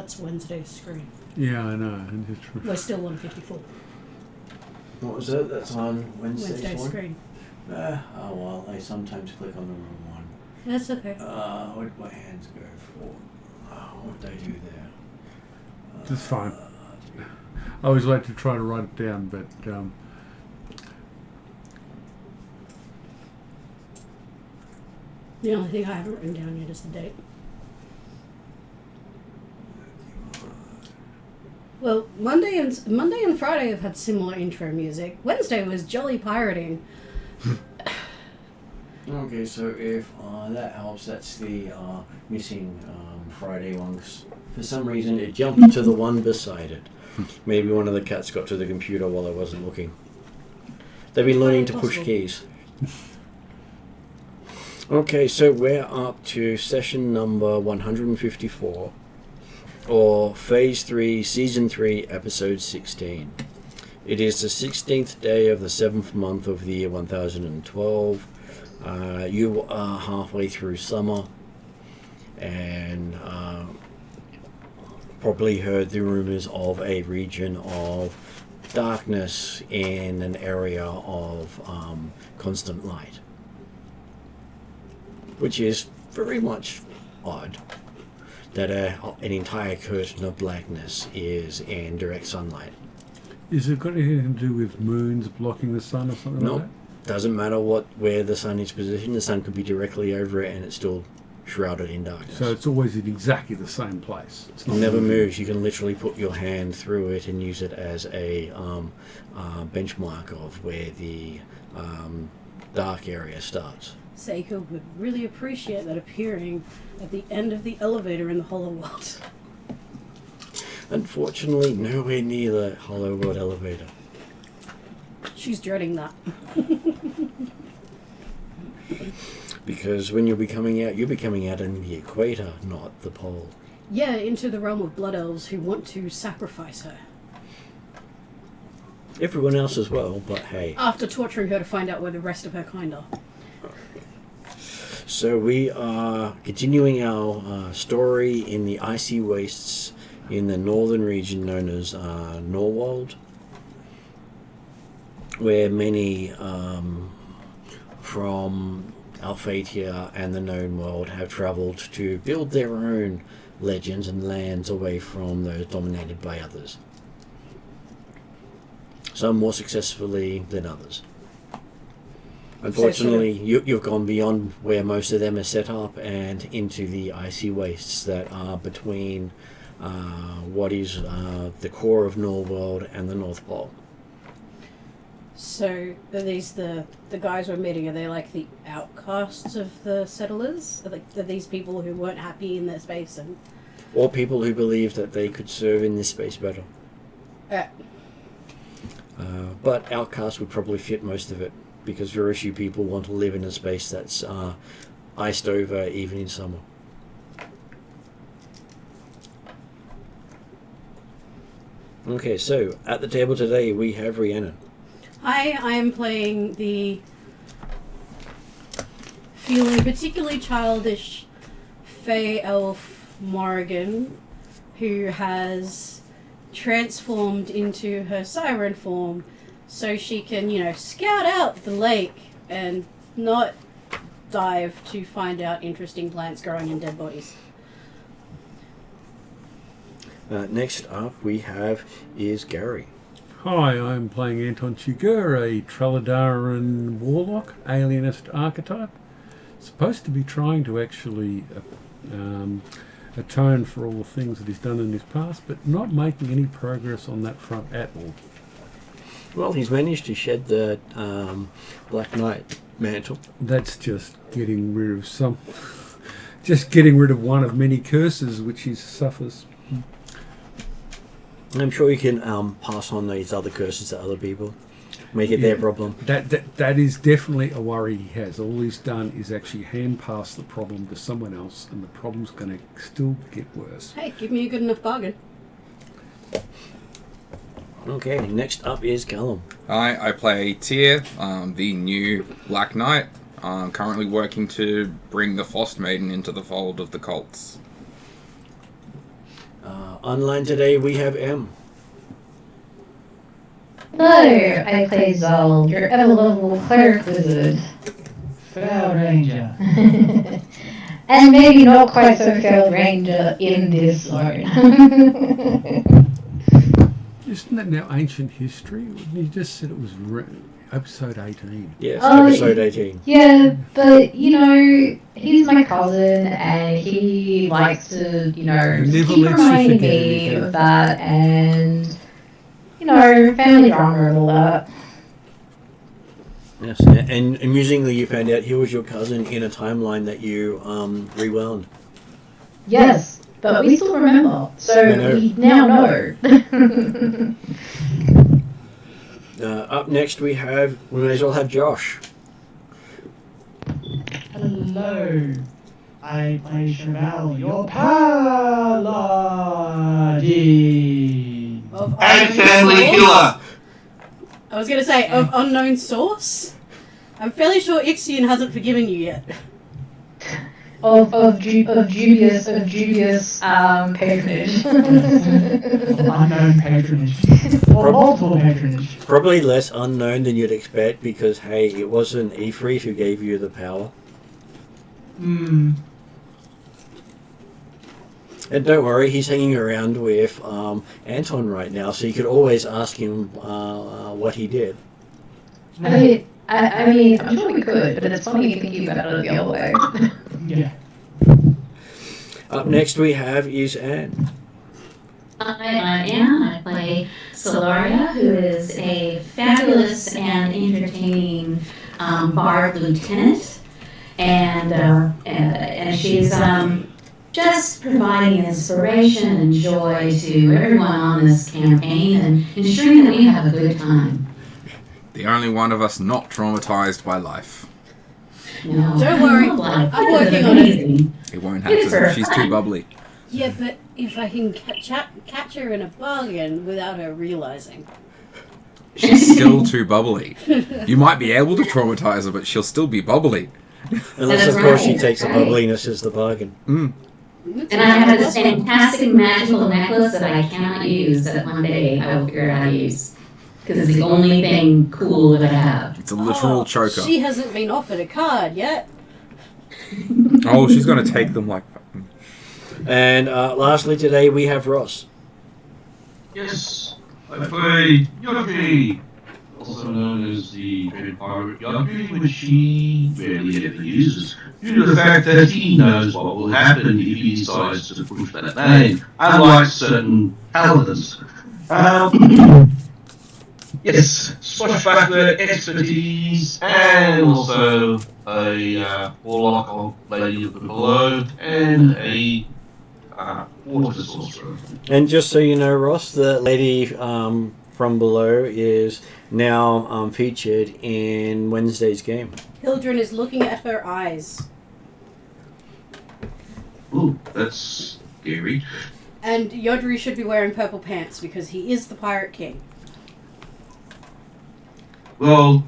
That's Wednesday's screen. Yeah, I know. We're still 154. What was it? That's on Wednesday's screen. Oh well, I sometimes click on the wrong one. That's okay. What did my hands go for? What did I do there? It's fine. I always like to try to write it down, but the only thing I haven't written down yet is the date. Well, Monday and Friday have had similar intro music. Wednesday was jolly pirating. Okay, so if that helps, that's the missing Friday one. 'Cause for some reason, it jumped to the one beside it. Maybe one of the cats got to the computer while I wasn't looking. They've been learning to push keys. Okay, so we're up to session number 154, or Phase 3, Season 3, Episode 16. It is the 16th day of the 7th month of the year 1012. You are halfway through summer, and probably heard the rumors of a region of darkness in an area of constant light, which is very much odd that an entire curtain of blackness is in direct sunlight. is it got anything to do with moons blocking the sun or something Nope. like that? Doesn't matter where the sun is positioned, the sun could be directly over it and it's still shrouded in darkness. So it's always in exactly the same place. It's It never moves. You can literally put your hand through it and use it as a benchmark of where the dark area starts. Seiko would really appreciate that appearing at the end of the elevator in the Hollow World. Unfortunately, nowhere near the Hollow World elevator. She's dreading that. Because when you'll be coming out in the equator, not the pole. Yeah, into the realm of blood elves who want to sacrifice her. Everyone else as well, but hey. After torturing her to find out where the rest of her kind are. So we are continuing our story in the icy wastes in the northern region known as Norwald, where many from Alphatia and the known world have travelled to build their own legends and lands away from those dominated by others. Some more successfully than others. Unfortunately, you've gone beyond where most of them are set up and into the icy wastes that are between what is the core of Norworld and the North Pole. So, are these the guys we're meeting, are they like the outcasts of the settlers? Are these people who weren't happy in their space? Or people who believe that they could serve in this space better. But outcasts would probably fit most of it, because very few people want to live in a space that's iced over even in summer. Okay, so at the table today we have Rhiannon. Hi, I am playing the feeling particularly childish Fey Elf Morrigan, who has transformed into her siren form so she can, scout out the lake and not dive to find out interesting plants growing in dead bodies. Next up we have is Gary. Hi, I'm playing Anton Chigur, a Traladaran warlock, alienist archetype. Supposed to be trying to actually atone for all the things that he's done in his past, but not making any progress on that front at all. Well, he's managed to shed the Black Knight mantle. That's just getting rid of just getting rid of one of many curses which he suffers. I'm sure you can pass on these other curses to other people. Make it their problem. That is definitely a worry he has. All he's done is actually hand pass the problem to someone else, and the problem's going to still get worse. Hey, give me a good enough bargain. Okay, next up is Callum. Hi, I play Tyr, the new Black Knight. I'm currently working to bring the Frosmaiden into the fold of the cults. Online today we have M. Hello, I play Zol, your ever-lovable cleric wizard. Fair Ranger. And maybe not quite so fair ranger in this zone. Isn't that now ancient history? You just said it was episode 18. Yes, Oh, episode 18. Yeah, but, he's my cousin, and he likes to, Never keep lets you reminding forget me anything. of that, and, family drama and all that. Yes, and amusingly, you found out he was your cousin in a timeline that you rewound. Yes, but we still remember, so I know. we now know. Up next, we may as well have Josh. Hello. I play Cheval, your paladin. Of And unknown family source? killer. I was going to say, of unknown source? I'm fairly sure Ixion hasn't forgiven you yet. of dubious patronage. Unknown patronage. Or multiple patronage. Probably less unknown than you'd expect because, hey, it wasn't Ifrit who gave you the power. Hmm. And don't worry, he's hanging around with Anton right now, so you could always ask him what he did. I mean, I'm sure we could, but it's funny thinking about it the other way. Yeah. Up next we have is Anne. Hi, I'm Anne. I play Solaria, who is a fabulous and entertaining bard lieutenant, and she's just providing inspiration and joy to everyone on this campaign and ensuring that we have a good time. The only one of us not traumatized by life. No, Don't worry, like, I'm working on it. It won't It's happen. for She's fun. too bubbly. Yeah, but if I can catch her in a bargain without her realizing. She's still too bubbly. You might be able to traumatize her, but she'll still be bubbly. Unless, That's of course, she right, takes the right. bubbliness as the bargain. Mm. And I have this fantastic magical necklace that I cannot use that one day I will figure out how to use. Because it's the only thing cool that I have. It's a literal Oh, choker. She hasn't been offered a card yet. Oh, she's going to take them like... And lastly today we have Ross. Yes, I play Yogi, also known as the Dread Pirate Yogi, which he rarely ever uses, due to the fact that he knows what will happen if he decides to push that name, unlike certain paladins. Yes, swashbuckler expertise, and also a warlock of Lady of the Below, and a water sorcerer. And just so you know, Ross, the lady from below is now featured in Wednesday's game. Hildren is looking at her eyes. Ooh, that's scary. And Yodri should be wearing purple pants because he is the Pirate King. Well,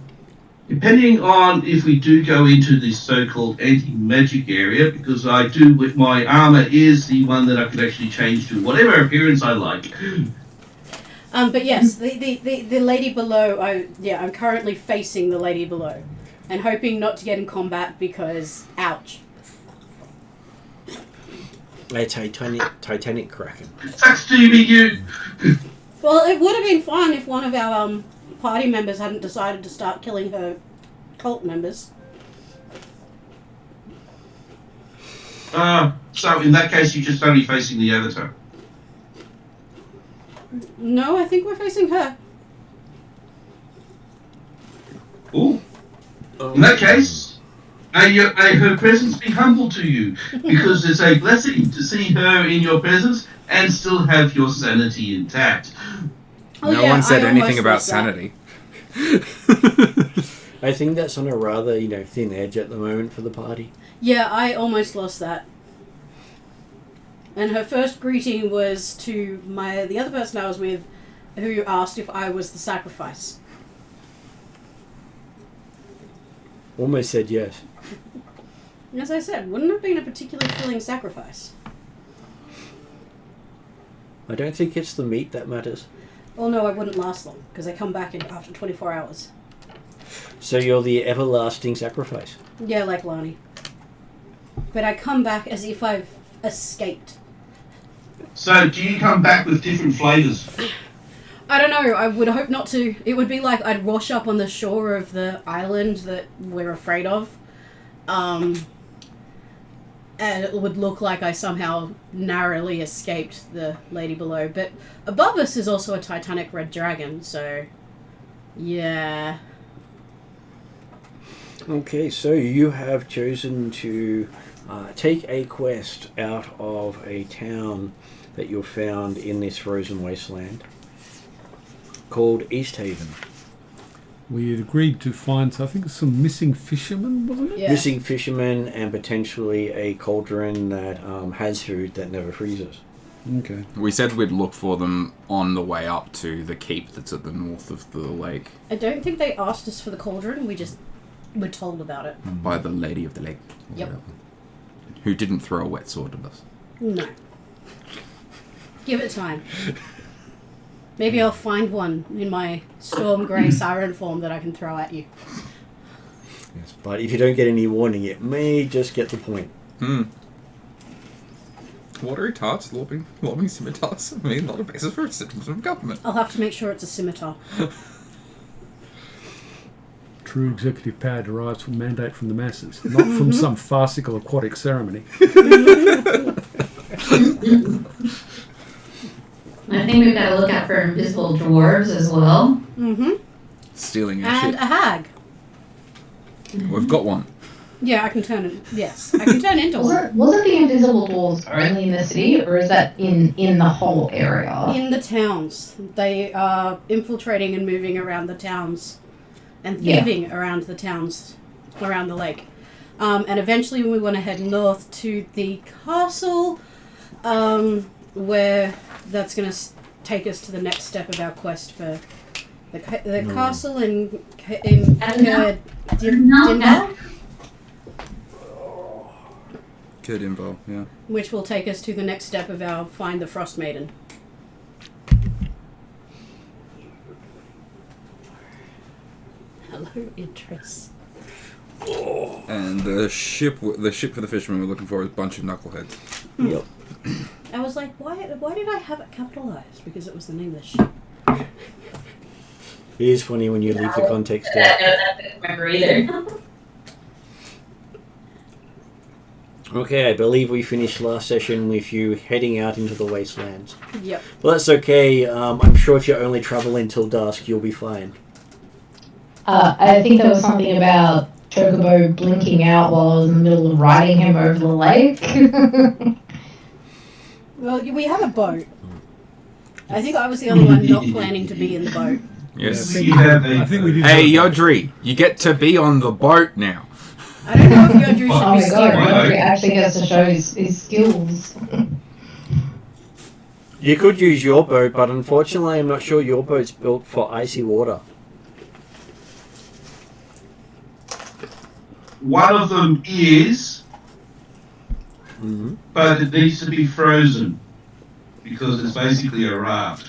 depending on if we do go into the so-called anti-magic area, because I do, with my armor is the one that I can actually change to whatever appearance I like. But yes, the lady below, I'm currently facing the lady below. And hoping not to get in combat because, ouch. A Titanic Kraken. Sucks to be you. Well, it would have been fun if one of our party members hadn't decided to start killing her cult members. So in that case, you're just only facing the avatar. No, I think we're facing her. Ooh. In that case, may her presence be humble to you, because it's a blessing to see her in your presence and still have your sanity intact. Oh, No yeah, one said I anything almost about lost that. sanity. I think that's on a rather, thin edge at the moment for the party. Yeah, I almost lost that. And her first greeting was to the other person I was with, who asked if I was the sacrifice. Almost said yes. As I said, wouldn't have been a particularly filling sacrifice. I don't think it's the meat that matters. Well, no, I wouldn't last long, because I come back in after 24 hours. So you're the everlasting sacrifice. Yeah, like Lani. But I come back as if I've escaped. So, do you come back with different flavours? I don't know, I would hope not to. It would be like I'd wash up on the shore of the island that we're afraid of. And it would look like I somehow narrowly escaped the lady below. But above us is also a titanic red dragon, so... yeah... Okay, so you have chosen to take a quest out of a town that you found in this frozen wasteland called East Haven. We had agreed to find, I think, some missing fishermen, wasn't it? Yeah. Missing fishermen and potentially a cauldron that has food that never freezes. Okay. We said we'd look for them on the way up to the keep that's at the north of the lake. I don't think they asked us for the cauldron, we just were told about it. By the lady of the lake. or Yep. whatever, who didn't throw a wet sword at us. No. Give it time. Maybe I'll find one in my storm grey siren form that I can throw at you. Yes, but if you don't get any warning, it may just get the point. Watery tarts, lobbing scimitars. I mean, not a basis for a citizen of government. I'll have to make sure it's a scimitar. True executive power derives from mandate from the masses, not from some farcical aquatic ceremony. I think we've got to look out for invisible dwarves as well. Mm-hmm. Stealing our And shit. a hag. We've got one. Yeah, I can turn it. Yes, I can turn into one. Wasn't the invisible dwarves only in the city, or is that in the whole area? In the towns. They are infiltrating and moving around the towns. And Yeah. thieving around the towns, around the lake. And eventually we want to head north to the castle, where that's going to take us to the next step of our quest for the castle in Dindal, Good info, yeah. which will take us to the next step of our find the Frosmaiden. Hello, Idris. And the ship for the fishermen we're looking for is a bunch of knuckleheads. Yep. I was like, why did I have it capitalized? Because it was the name of the ship. It is funny when you leave the context out. I don't remember either. Okay, I believe we finished last session with you heading out into the wastelands. Yep. Well, that's okay. I'm sure if you only travel until dusk, you'll be fine. I think there was something about Chocobo blinking out while I was in the middle of riding him over the lake. Well, we have a boat. I think I was the only one not planning to be in the boat. Yes. You have I think we did. Hey, Yodri, you get to be on the boat now. I don't know if Yodru should Oh be my god, steering. Rodri actually gets to show his skills. You could use your boat, but unfortunately I'm not sure your boat's built for icy water. One of them is, Mm-hmm. but it needs to be frozen because it's basically a raft.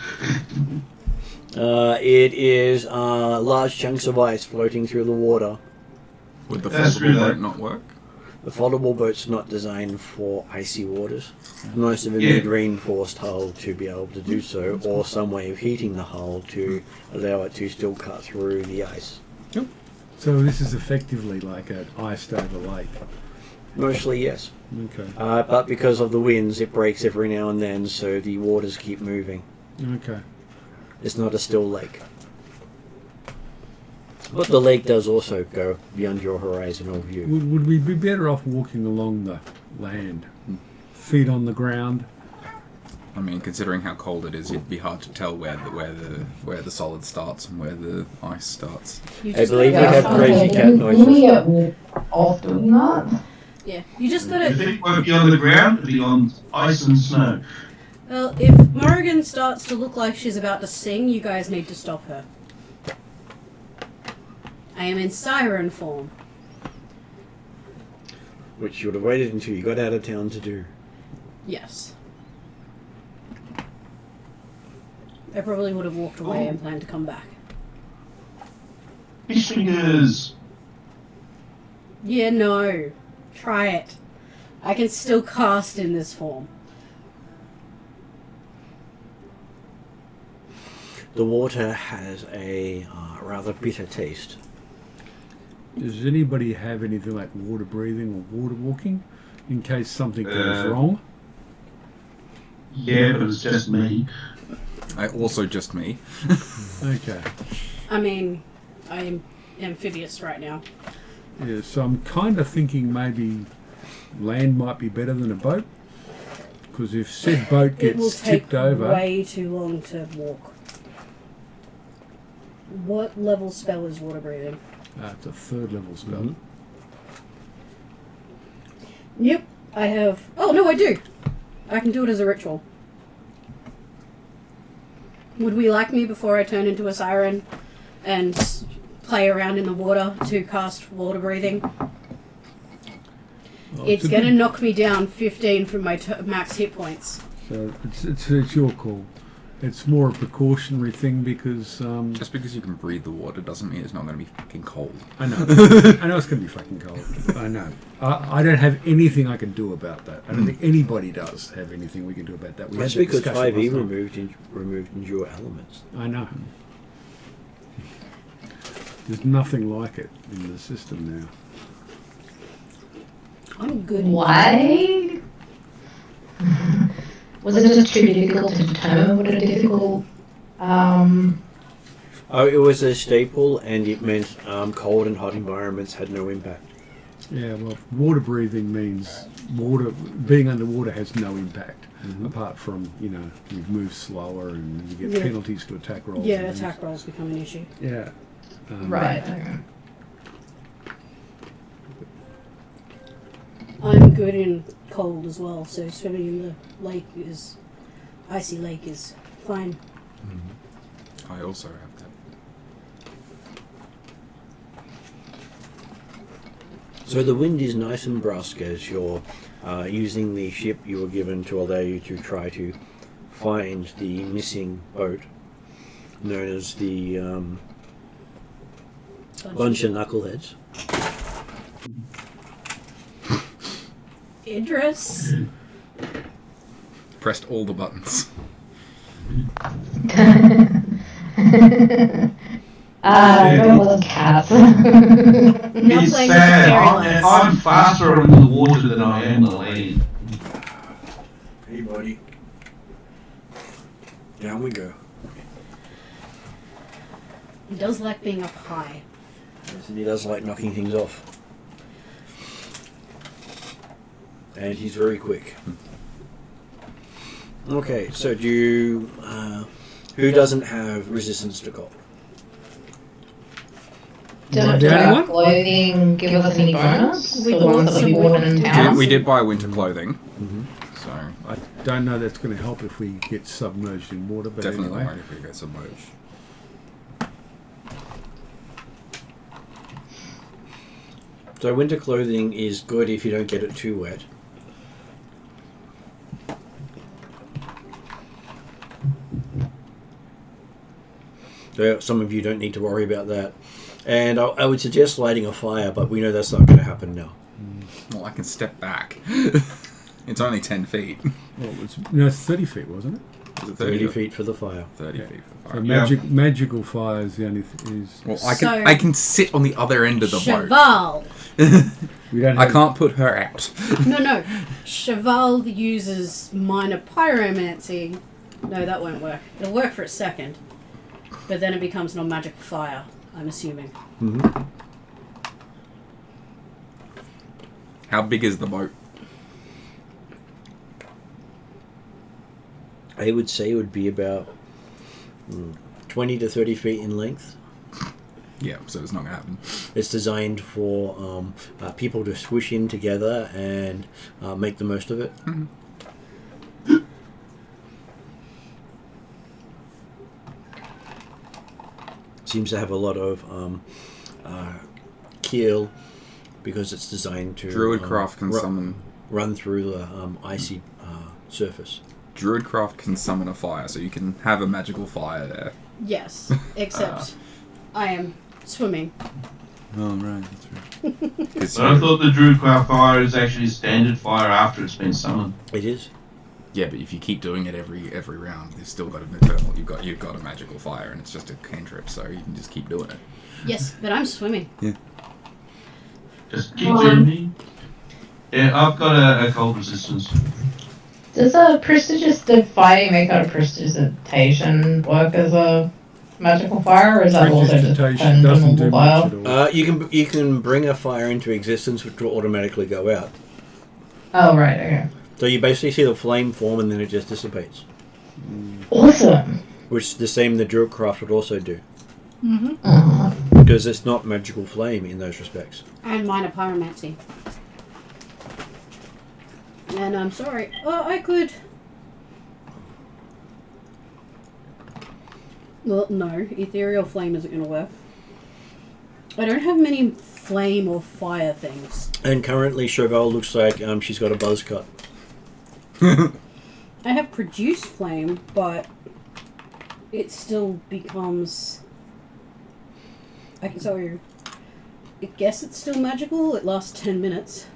It is large chunks of ice floating through the water. Would the That's foldable really- boat not work? The foldable boat's not designed for icy waters. Most of them Yeah. need reinforced hull to be able to do so, or some way of heating the hull to allow it to still cut through the ice. So this is effectively like an iced over lake. Mostly, yes. Okay. But because of the winds, it breaks every now and then, so the waters keep moving. Okay. It's not a still lake. But the lake does also go beyond your horizon or view. Would we be better off walking along the land, feet on the ground? I mean, considering how cold it is, it'd be hard to tell where the solid starts and where the ice starts. You I just believe we gotta have go crazy fast. cat Can we noises. get walk off doing that? Yeah, you just If gotta. it won't be on the ground, it'll be on ice and snow. Well, if Morrigan starts to look like she's about to sing, you guys need to stop her. I am in siren form. Which you would have waited until you got out of town to do. Yes. I probably would have walked away and planned to come back. Fish fingers. Yeah, no. Try it. I can still cast in this form. The water has a rather bitter taste. Does anybody have anything like water breathing or water walking in case something goes wrong? Yeah, but it's just me. Also just me. Okay. I mean, I am amphibious right now. Yeah, so I'm kind of thinking maybe land might be better than a boat. Because if said boat It will gets take tipped over... way too long to walk. What level spell is water breathing? It's a 3rd level spell. Yep, I have... Oh, no, I do. I can do it as a ritual. Would we like me before I turn into a siren and play around in the water to cast water breathing? Oh, It's going to knock me down 15 from my max hit points. So it's your call. It's more a precautionary thing because... Just because you can breathe the water doesn't mean it's not going to be fucking cold. I know. I know it's going to be fucking cold. I know. I don't have anything I can do about that. I don't think anybody does have anything we can do about that. That's because 5e removed endure elements. I know. There's nothing like it in the system now. I'm good. Why? Was it just too difficult to determine what a difficult... Oh, it was a staple, and it meant cold and hot environments had no impact. Yeah, well, water breathing means being underwater has no impact, apart from, you move slower and you get penalties to attack rolls. Yeah, attack rolls become an issue. Yeah. Right, okay. I'm good in cold as well, so swimming in the icy lake is fine. I also have that. So the wind is nice and brusque as you're using the ship you were given to allow you to try to find the missing boat, known as the Bunch of Knuckleheads. Idris? Pressed all the buttons. It was cats. Now It's playing sad. with the fairy lights. I'm faster on the water than I am the land. Hey, buddy. Down we go. He does like being up high. Yes, and he does like knocking things off. And he's very quick. Okay, so do you... who doesn't have resistance to cold? Did our clothing give us any bonus? We The ones that we bought in town? We did buy winter clothing, so I don't know that's going to help if we get submerged in water, but definitely anyway. not if we get submerged. So winter clothing is good if you don't get it too wet. So some of you don't need to worry about that. And I would suggest lighting a fire, but we know that's not going to happen now. Well, I can step back. It's only 10 feet. Well, it's 30 feet, wasn't it? Is it 30 feet for the fire. 30 Yeah. feet for So fire. magical fire is the only is. Well, So- I can sit on the other end of the boat. Cheval! We don't I have, can't put her out. No. Cheval uses minor pyromancy. No, that won't work. It'll work for a second. But then it becomes non-magical fire, I'm assuming. Mm-hmm. How big is the boat? I would say it would be about 20 to 30 feet in length. Yeah, so it's not going to happen. It's designed for people to swish in together and make the most of it. Seems to have a lot of keel because it's designed to Druidcraft can summon. run through the icy surface. Druidcraft can summon a fire, so you can have a magical fire there. Yes, except I am swimming. Oh, right, that's right. But I thought the Druidcraft fire is actually standard fire after it's been summoned. It is. Yeah, but if you keep doing it every round, you've still got an eternal. You've got a magical fire, and it's just a cantrip, so you can just keep doing it. Yes, but I'm swimming. Just keep doing me. Yeah, I've got a cold resistance. Does did fighting make out of prestidigitation work as a magical fire, or is that also just Prestidigitation doesn't do much at all. You can bring a fire into existence, which will automatically go out. Oh, right, okay. So you basically see the flame form, and then it just dissipates. Awesome. Which the same the Druidcraft would also do. Mm-hmm. Because it's not magical flame in those respects. And minor pyromancy. And I'm sorry. Oh, I could. Well, no. Ethereal flame isn't going to work. I don't have many flame or fire things. And currently, Chauvel looks like she's got a buzz cut. I have produce flame, but it still becomes. So, I guess it's still magical. It lasts 10 minutes.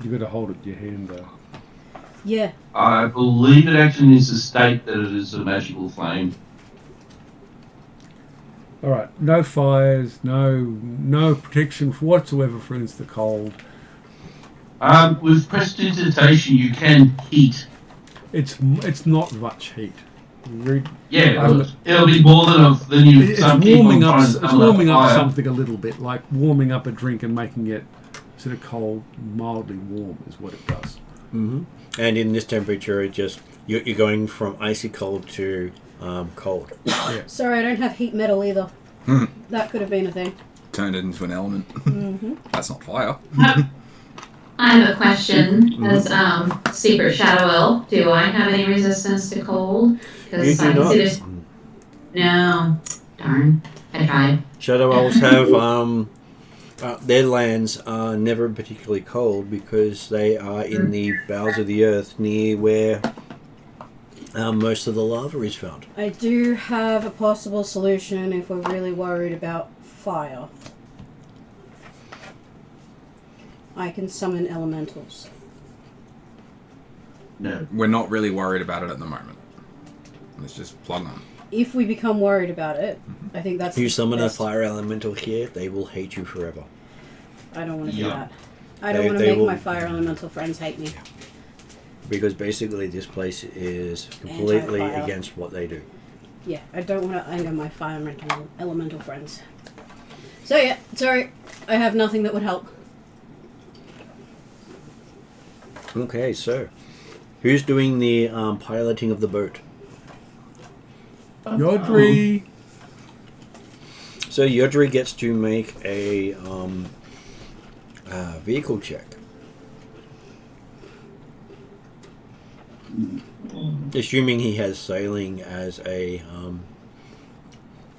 You got to hold it in your hand, though. Yeah. I believe it actually needs to state that it is a magical flame. All right, no fires, no protection whatsoever against the cold. With prestidigitation, you can heat. It's not much heat. Yeah, it'll be more than you. It's warming up something a little bit, like warming up a drink and making it sort of cold, mildly warm is what it does. Mm-hmm. And in this temperature, it just you're going from icy cold to cold. Yeah. Sorry, I don't have heat metal either. That could have been a thing. Turned it into an element. Mm-hmm. That's not fire. I have a question. As Secret Shadow Elf, do I have any resistance to cold? You do not. No. Darn. I tried. Shadow Elves have their lands are never particularly cold because they are in the bowels of the earth near where most of the lava is found. I do have a possible solution if we're really worried about fire. I can summon elementals. No. We're not really worried about it at the moment. Let's just plug on. If we become worried about it, I think that's You the summon best. a fire elemental here, they will hate you forever. I don't want to do Yeah. that. I don't want to They make will- my fire elemental friends hate me. Because basically this place is completely Anti-fire. against what they do. Yeah, I don't want to anger my fire elemental friends. So yeah, sorry, I have nothing that would help. Okay, so who's doing the piloting of the boat? Yodri! So Yodri gets to make a vehicle check. Assuming he has sailing as a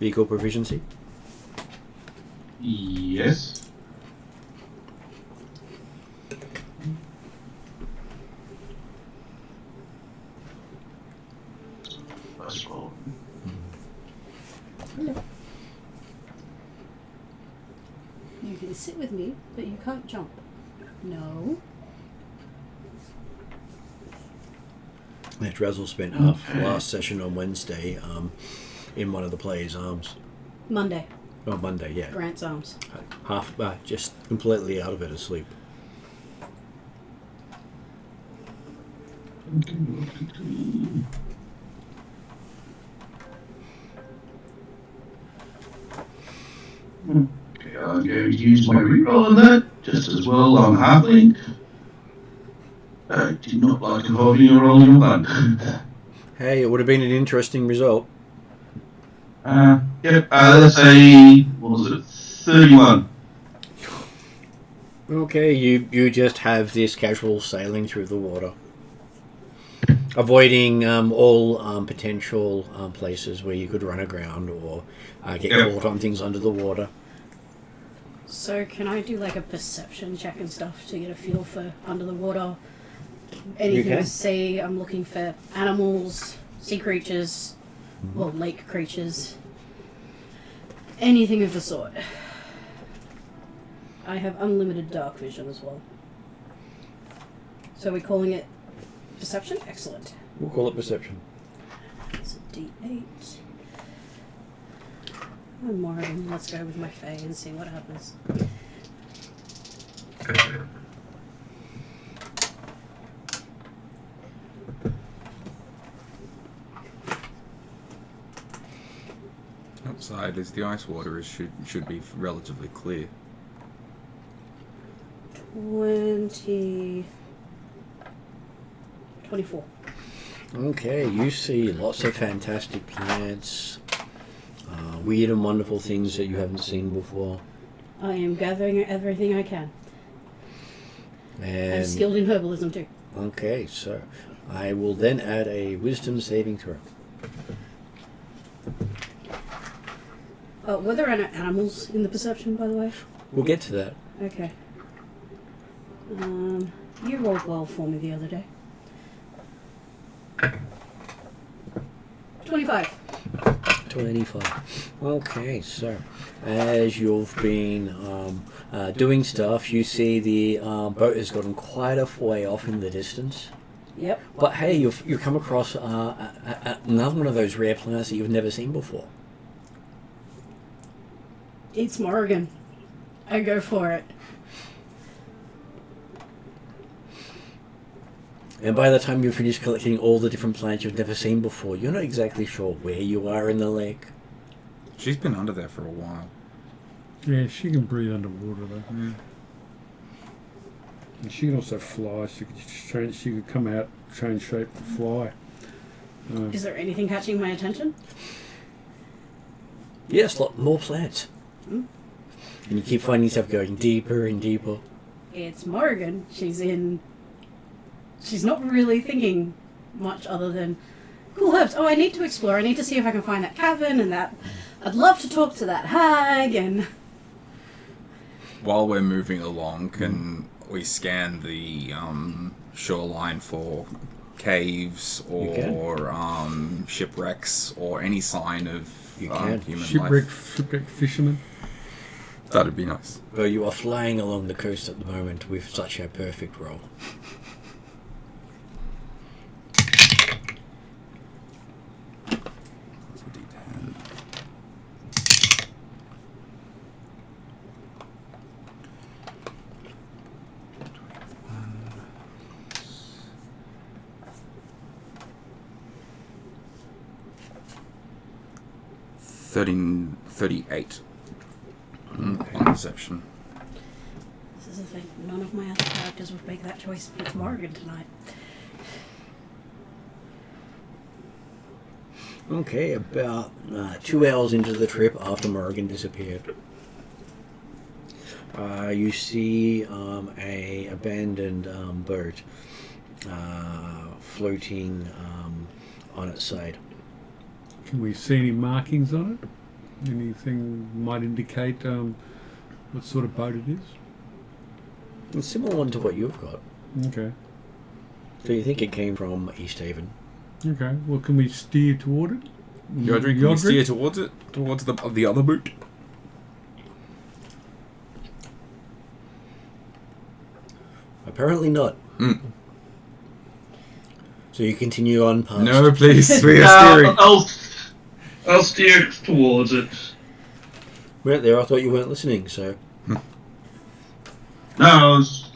vehicle proficiency. Yes. First roll. You can sit with me, but you can't jump. No. Drazzle spent half last session on Wednesday in one of the players' arms. Monday, Oh, Monday, yeah. Grant's arms. Half, just completely out of it asleep. Okay, I'm going to use my reroll on that, just as well on halfling. I did not like holding a rolling one. Hey, it would have been an interesting result. Yep, let's say, what was it, 31. Okay, you just have this casual sailing through the water. Avoiding all potential places where you could run aground or get caught on things under the water. So can I do like a perception check and stuff to get a feel for under the water Anything Okay. I see, I'm looking for animals, sea creatures, well, lake creatures. Anything of the sort. I have unlimited dark vision as well. So we're calling it perception? Excellent. We'll call it perception. It's a D8. One more, and let's go with my Fae and see what happens. Outside is the ice water should be relatively clear. 24. Okay, you see lots of fantastic plants, weird and wonderful things that you haven't seen before. I am gathering everything I can. I'm And skilled in herbalism too. okay, so I will then add a wisdom saving throw. Were there any animals in the perception, by the way? We'll get to that. Okay. You rolled well for me the other day. 25. 25. Okay, so as you've been doing stuff, you see the boat has gotten quite a way off in the distance. Yep. But hey, you've come across another one of those rare plants that you've never seen before. It's Morrigan. I go for it. And by the time you finish collecting all the different plants you've never seen before, you're not exactly sure where you are in the lake. She's been under there for a while. Yeah, she can breathe underwater though. Yeah. And she can also fly. She could change. She could come out, change shape, and fly. Is there anything catching my attention? Yes, lot more plants. And you keep finding yourself going deeper and deeper. It's Morrigan. She's not really thinking much other than cool herbs. Oh, I need to explore. I need to see if I can find that cavern and that. I'd love to talk to that hag and. While we're moving along, can we scan the shoreline for caves or shipwrecks or any sign of human Shipwreck fisherman. life? That'd be nice. Well, you are flying along the coast at the moment with such a perfect roll. That's a D10. $38 on perception. This is the thing. None of my other characters would make that choice, but it's Morrigan tonight. Okay, about 2 hours into the trip after Morrigan disappeared, you see a abandoned boat floating on its side. Can we see any markings on it? Anything might indicate what sort of boat it is? A similar one to what you've got. Okay. So you think it came from East Haven? Okay. Well, can we steer toward it? Yodri, can you steer towards it? Towards the other boot? Apparently not. Mm. So you continue on past. No, please. We are steering. I'll steer towards it. Right there, I thought you weren't listening, so. No, I was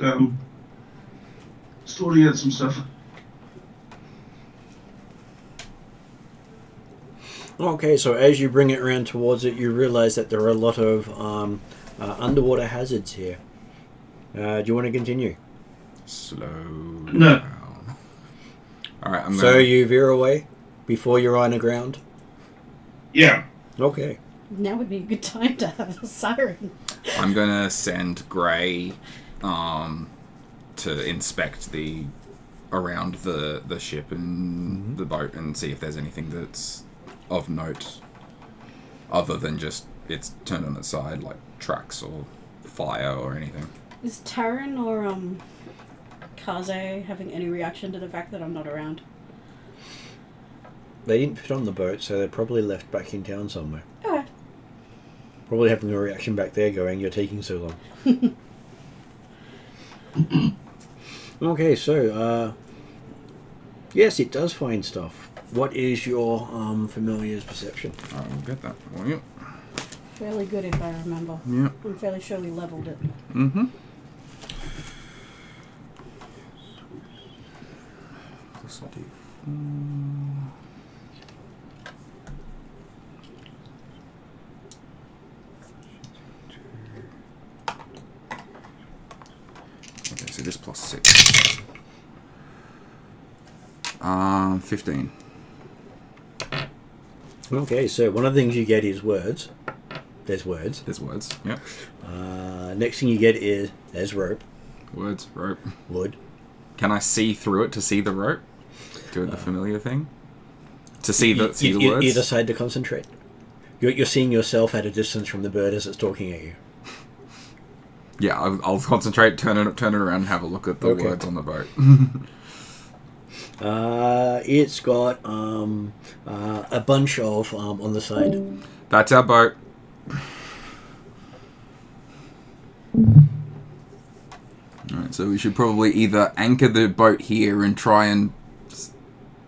sorting out some stuff. Okay, so as you bring it around towards it, you realise that there are a lot of underwater hazards here. Do you want to continue? Slow No. down. Alright, I'm So going you veer away before you're on the ground? Yeah. Okay. Now would be a good time to have a siren. I'm gonna send Grey to inspect the around the ship and the boat and see if there's anything that's of note other than just it's turned on its side, like tracks or fire or anything. Is Taryn or Kaze having any reaction to the fact that I'm not around? They didn't fit on the boat, so they're probably left back in town somewhere. Okay. Probably having a reaction back there going, you're taking so long. Okay, so, yes, it does find stuff. What is your familiar's perception? I will get that for you. Fairly good if I remember. Yeah. I'm fairly sure we leveled it. Mm-hmm. Plus D4. Okay, so this plus 6. 15. Okay, so one of the things you get is words. There's words. There's words. Yep. Next thing you get is there's rope. Words, rope. Wood. Can I see through it to see the rope? Doing the familiar thing? To see the words? You decide to concentrate. You're seeing yourself at a distance from the bird as it's talking at you. Yeah, I'll concentrate, turn it around and have a look at the words on the boat. It's got a bunch of on the side. That's our boat. Alright, so we should probably either anchor the boat here and try and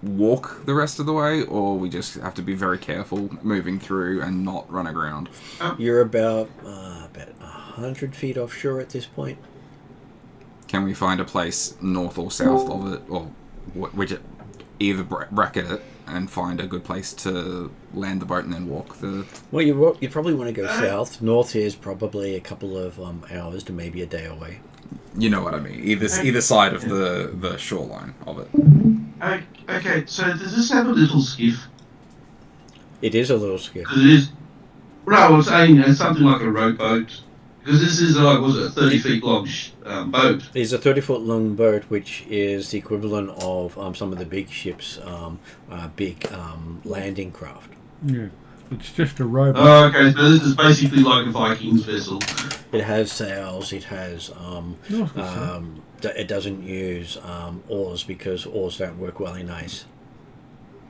walk the rest of the way, or we just have to be very careful moving through and not run aground. You're about 100 feet offshore at this point. Can we find a place north or south of it, or either bracket it and find a good place to land the boat and then walk the... Well, you probably want to go south. North is probably a couple of hours to maybe a day away. You know what I mean. Either side of the shoreline of it. Okay, so does this have a little skiff? It is a little skiff. It is. No, I'm saying something like a rowboat. Because this is like, was it a 30 feet long boat? It's a 30-foot long boat, which is the equivalent of some of the big ships, big landing craft. Yeah, it's just a rowboat. Oh, okay, so this is basically like a Viking's vessel. It has sails. It has. It doesn't use oars because oars don't work well in ice.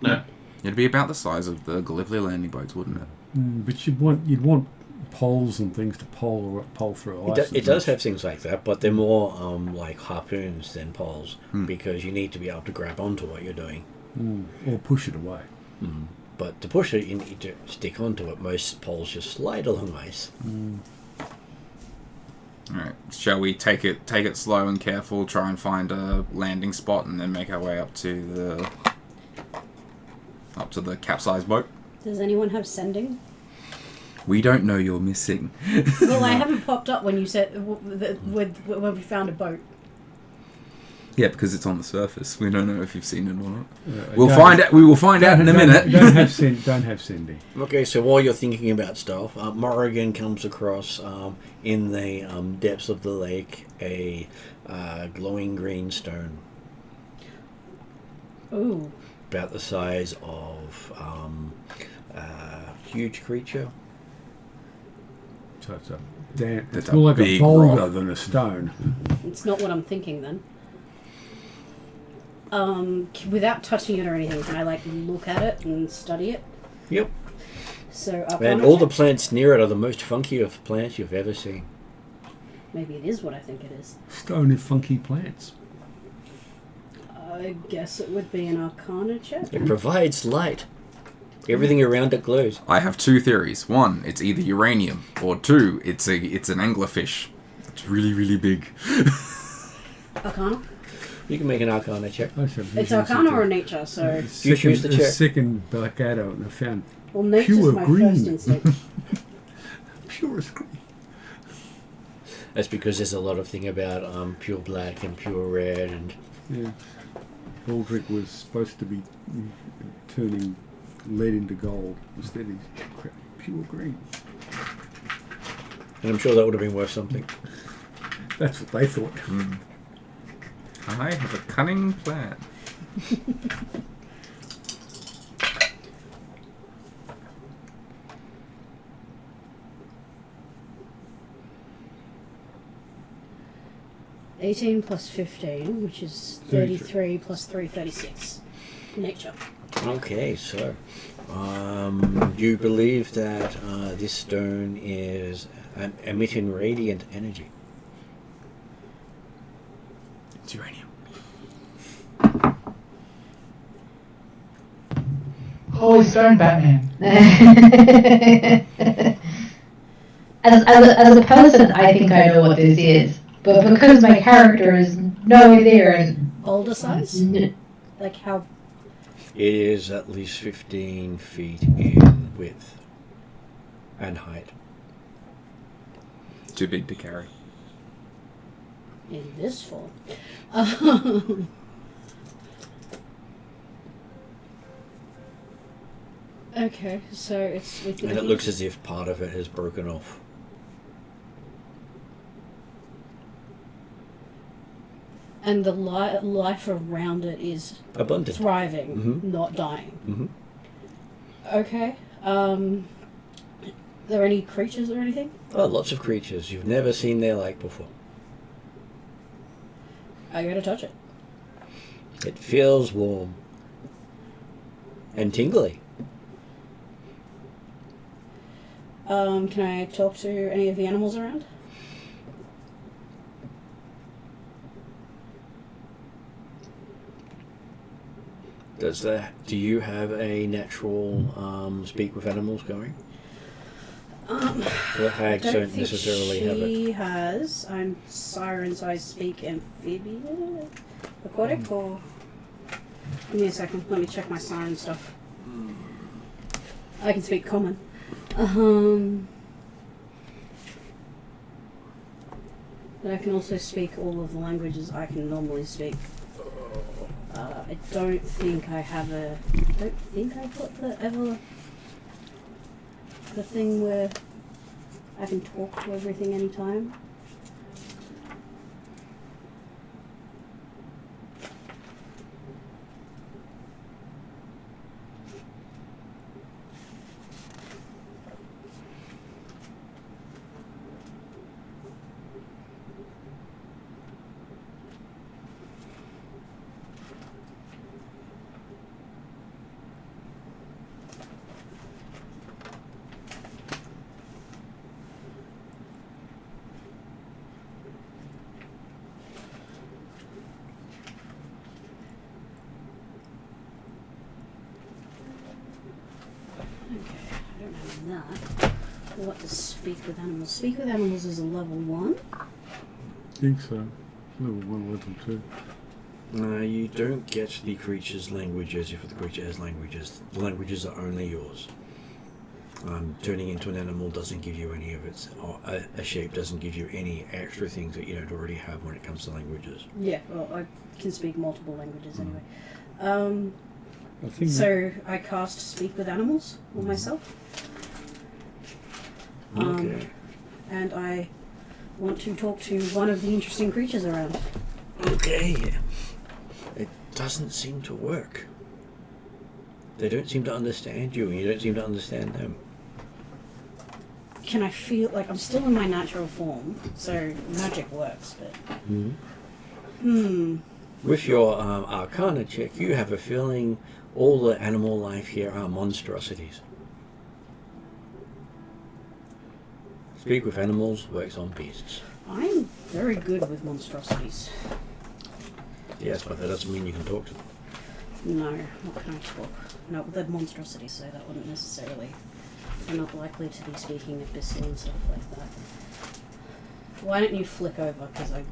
No. It'd be about the size of the Gallipoli landing boats, wouldn't it? But you'd want poles and things to pole through ice. It does have things like that, but they're more like harpoons than poles because you need to be able to grab onto what you're doing. Or push it away. But to push it, you need to stick onto it. Most poles just slide along ice. Alright, shall we take it slow and careful, try and find a landing spot and then make our way up to the capsized boat? Does anyone have sending? We don't know you're missing. Well, I haven't popped up when you said when we found a boat. Yeah, because it's on the surface. We don't know if you've seen it or not. Yeah, We will find out in a minute. Don't have Cindy. Okay, so while you're thinking about stuff, Morrigan comes across in the depths of the lake a glowing green stone. Ooh. About the size of a huge creature. So it's It's more like a big boulder rock. than a stone. It's not what I'm thinking then. Without touching it or anything, can I look at it and study it? Yep. So And all the plants near it are the most funky of plants you've ever seen. maybe it is what I think it is. Stony funky plants. I guess it would be an Arcana check. It provides light. Everything around it glows. I have two theories. One, it's either uranium, or two, it's an anglerfish. It's really, really big. Arcana? You can make an Arcana check. It's Arcana or Nature, so... You choose the check. Second Blackadder and I found Well, Nature's pure my green. first instinct. Purest green. That's because there's a lot of thing about pure black and pure red and... Yeah. Baldric was supposed to be turning lead into gold. Instead he's pure green. And I'm sure that would have been worth something. That's what they thought. I have a cunning plan. 18 plus 15, which is 33 plus 3, 36. Nature. Okay, so you believe that this stone is emitting radiant energy. It's uranium. Holy stone, Batman. As a person, I think I know what this is, but because my character is nowhere there and Boulder size? Like how? It is at least 15 feet in width and height. Too big to carry. In this form. Okay, so it's within. And it looks as if part of it has broken off. And the life around it is Abundant. thriving, Mhm. not dying. Mm-hmm. Okay. There any creatures or anything? Oh, lots of creatures. You've never seen their like before. I gotta touch it. It feels warm and tingly. Can I talk to any of the animals around? Do you have a natural speak with animals going? The hags I don't don't think necessarily have it. she has. I'm siren, so I speak amphibian, aquatic, or. Give me a second. Let me check my siren stuff. I can speak common. But I can also speak all of the languages I can normally speak. I don't think I have a. I don't think I've got the thing where I can talk to everything anytime. That. What does speak with animals? Speak with animals is a level 1. I think so. Level 1, level 2. You don't get the creature's languages if the creature has languages. The languages are only yours. Turning into an animal doesn't give you any of its... Or a shape doesn't give you any extra things that you don't already have when it comes to languages. Yeah, well, I can speak multiple languages anyway. I think So I cast Speak with Animals on myself. Okay. And I want to talk to one of the interesting creatures around. Okay. It doesn't seem to work. They don't seem to understand you, and you don't seem to understand them. Can I feel like I'm still in my natural form, so magic works, but With your Arcana check, you have a feeling all the animal life here are monstrosities. Speak with animals works on beasts. I'm very good with monstrosities. Yes, but that doesn't mean you can talk to them. No, what can I talk? No, they're monstrosities, so that wouldn't necessarily. They're not likely to be speaking abyssal and stuff like that. Why don't you flick over? Because I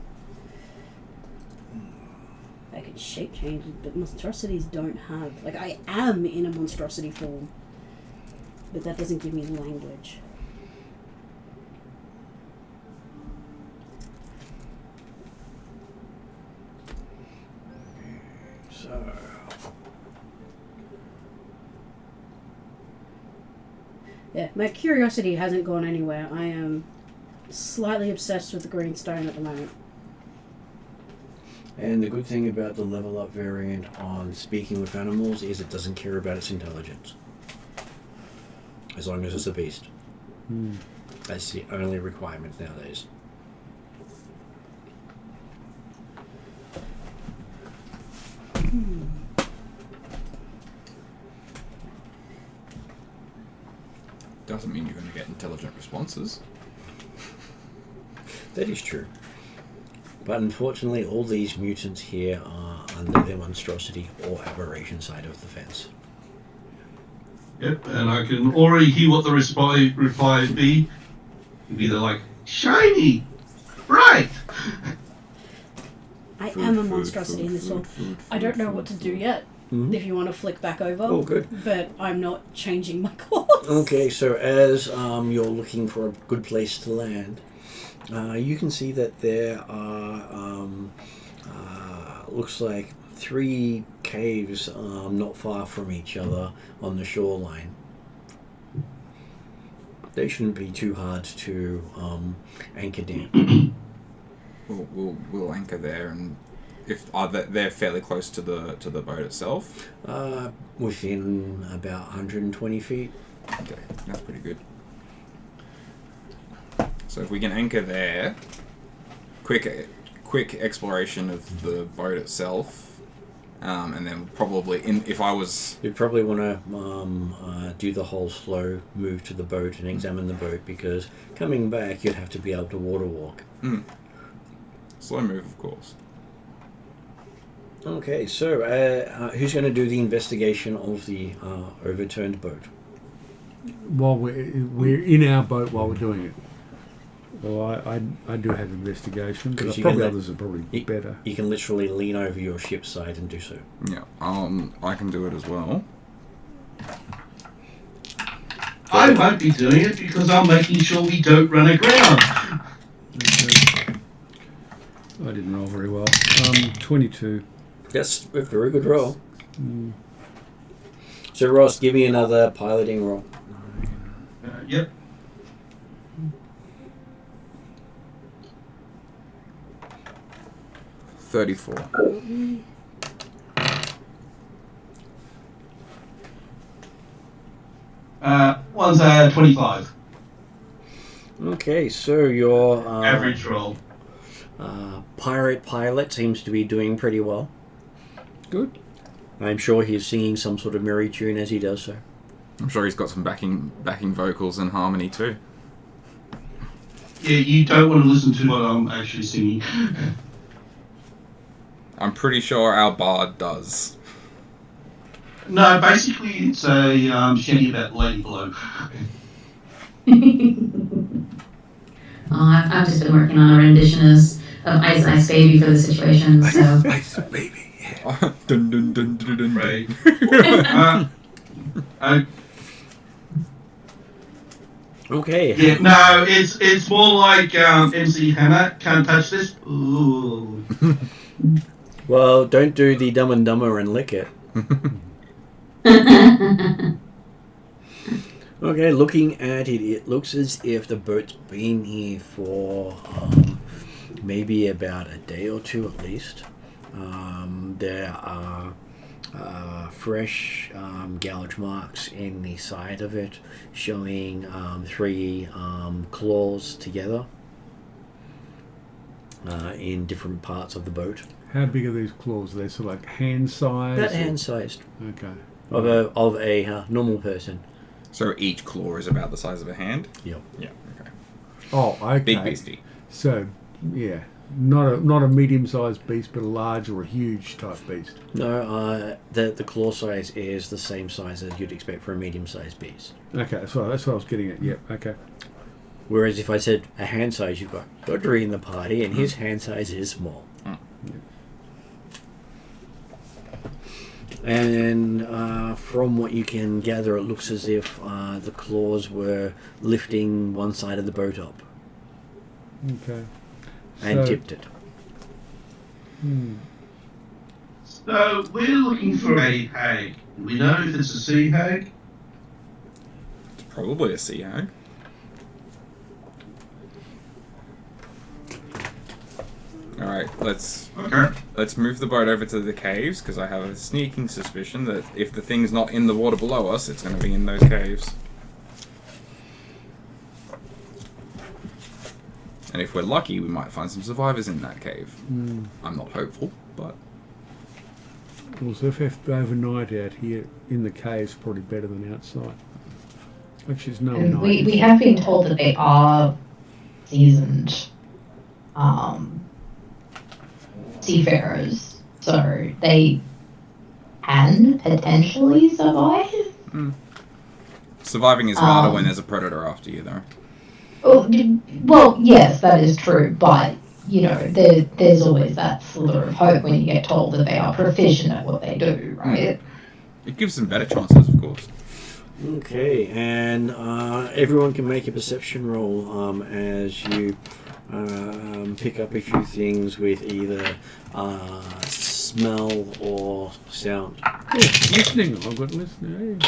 could shape change, but monstrosities don't have. Like, I am in a monstrosity form, but that doesn't give me language. So. Yeah, my curiosity hasn't gone anywhere. I am slightly obsessed with the green stone at the moment. And the good thing about the level up variant on speaking with animals is it doesn't care about its intelligence. As long as it's a beast. That's the only requirement nowadays. Doesn't mean you're going to get intelligent responses. That is true. But unfortunately, all these mutants here are under the monstrosity or aberration side of the fence. Yep, and I can already hear what the reply would be. It'd be like, shiny! Bright! I am a monstrosity in this one. I don't know what to do yet. Mhm. If you want to flick back over. Oh, good. But I'm not changing my claws. Okay, so as you're looking for a good place to land, you can see that there are, looks like 3 caves not far from each other on the shoreline. They shouldn't be too hard to anchor down. We'll anchor there, and if they're fairly close to the boat itself. Within about 120 feet. Okay, that's pretty good. So if we can anchor there, quick exploration of the boat itself, and then probably if I was... You'd probably want to do the whole slow move to the boat and examine the boat, because coming back you'd have to be able to water walk. Slow move, of course. Okay, so who's going to do the investigation of the overturned boat? While we're in our boat while we're doing it. Well, I do have investigation, but probably others are probably better. You can literally lean over your ship's side and do so. Yeah, I can do it as well. I won't be doing it because I'm making sure we don't run aground. Okay. I didn't roll very well. 22. That's a very good roll. So Ross, give me another piloting roll. Yep. $34. One's 25. Okay, so your Average roll. Pirate pilot seems to be doing pretty well. Good. I'm sure he's singing some sort of merry tune as he does so. I'm sure he's got some backing vocals and harmony too. Yeah, you don't want to listen to what I'm actually singing. I'm pretty sure our bard does. No, basically it's a shanty about Lady Blow. I've just been working on a rendition of Ice Ice Baby for the situation, so. Ice Baby, yeah. Dun, dun, dun, dun, dun, Right. Okay. Yeah, no, it's more like MC Hammer, can't touch this. Ooh. Well, don't do the Dumb and Dumber and lick it. Okay, looking at it, it looks as if the boat's been here for maybe about a day or two at least. There are fresh gouge marks in the side of it, showing 3 claws together in different parts of the boat. How big are these claws? Are they sort of like hand-sized? About hand-sized. Okay. Of a normal person. So each claw is about the size of a hand? Yep. Yeah, okay. Oh, okay. Big beastie. So, yeah, not a medium-sized beast, but a large or a huge type beast. No, the claw size is the same size as you'd expect for a medium-sized beast. Okay, so that's what I was getting at. Yep, okay. Whereas if I said a hand size, you've got Dodgery in the party, and his hand size is small. And from what you can gather, it looks as if the claws were lifting one side of the boat up. Okay. And tipped it. So we're looking for a hag. Do we know if it's a sea hag? It's probably a sea hag. Alright, let's move the boat over to the caves, because I have a sneaking suspicion that if the thing's not in the water below us, it's going to be in those caves. And if we're lucky, we might find some survivors in that cave. I'm not hopeful, but... Also, if we have to overnight out here in the caves, probably better than outside. Actually, it's no And we knight. have been told that they are seasoned seafarers, so they can potentially survive. Surviving is harder when there's a predator after you, though. Well, yes, that is true, but you know, there's always that slither of hope when you get told that they are proficient at what they do, right? It gives them better chances, of course. Okay, and everyone can make a perception roll as you pick up a few things with either smell or sound. Oh, listening. I've got listening.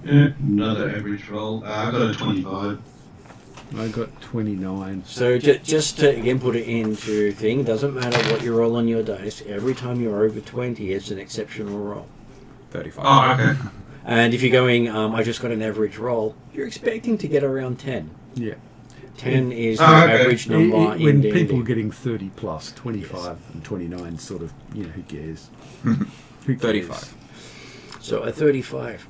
Another average roll. I got a 25. I got 29. So just to again put it into thing, doesn't matter what you roll on your dice. Every time you're over 20, it's an exceptional roll. 35. Oh, okay. And if you're going, I just got an average roll, you're expecting to get around 10. Yeah. 10 is the okay. average number When in people are D&D. getting 30 plus, 25 and 29, sort of, you know, who cares? Who cares? 35. So a 35.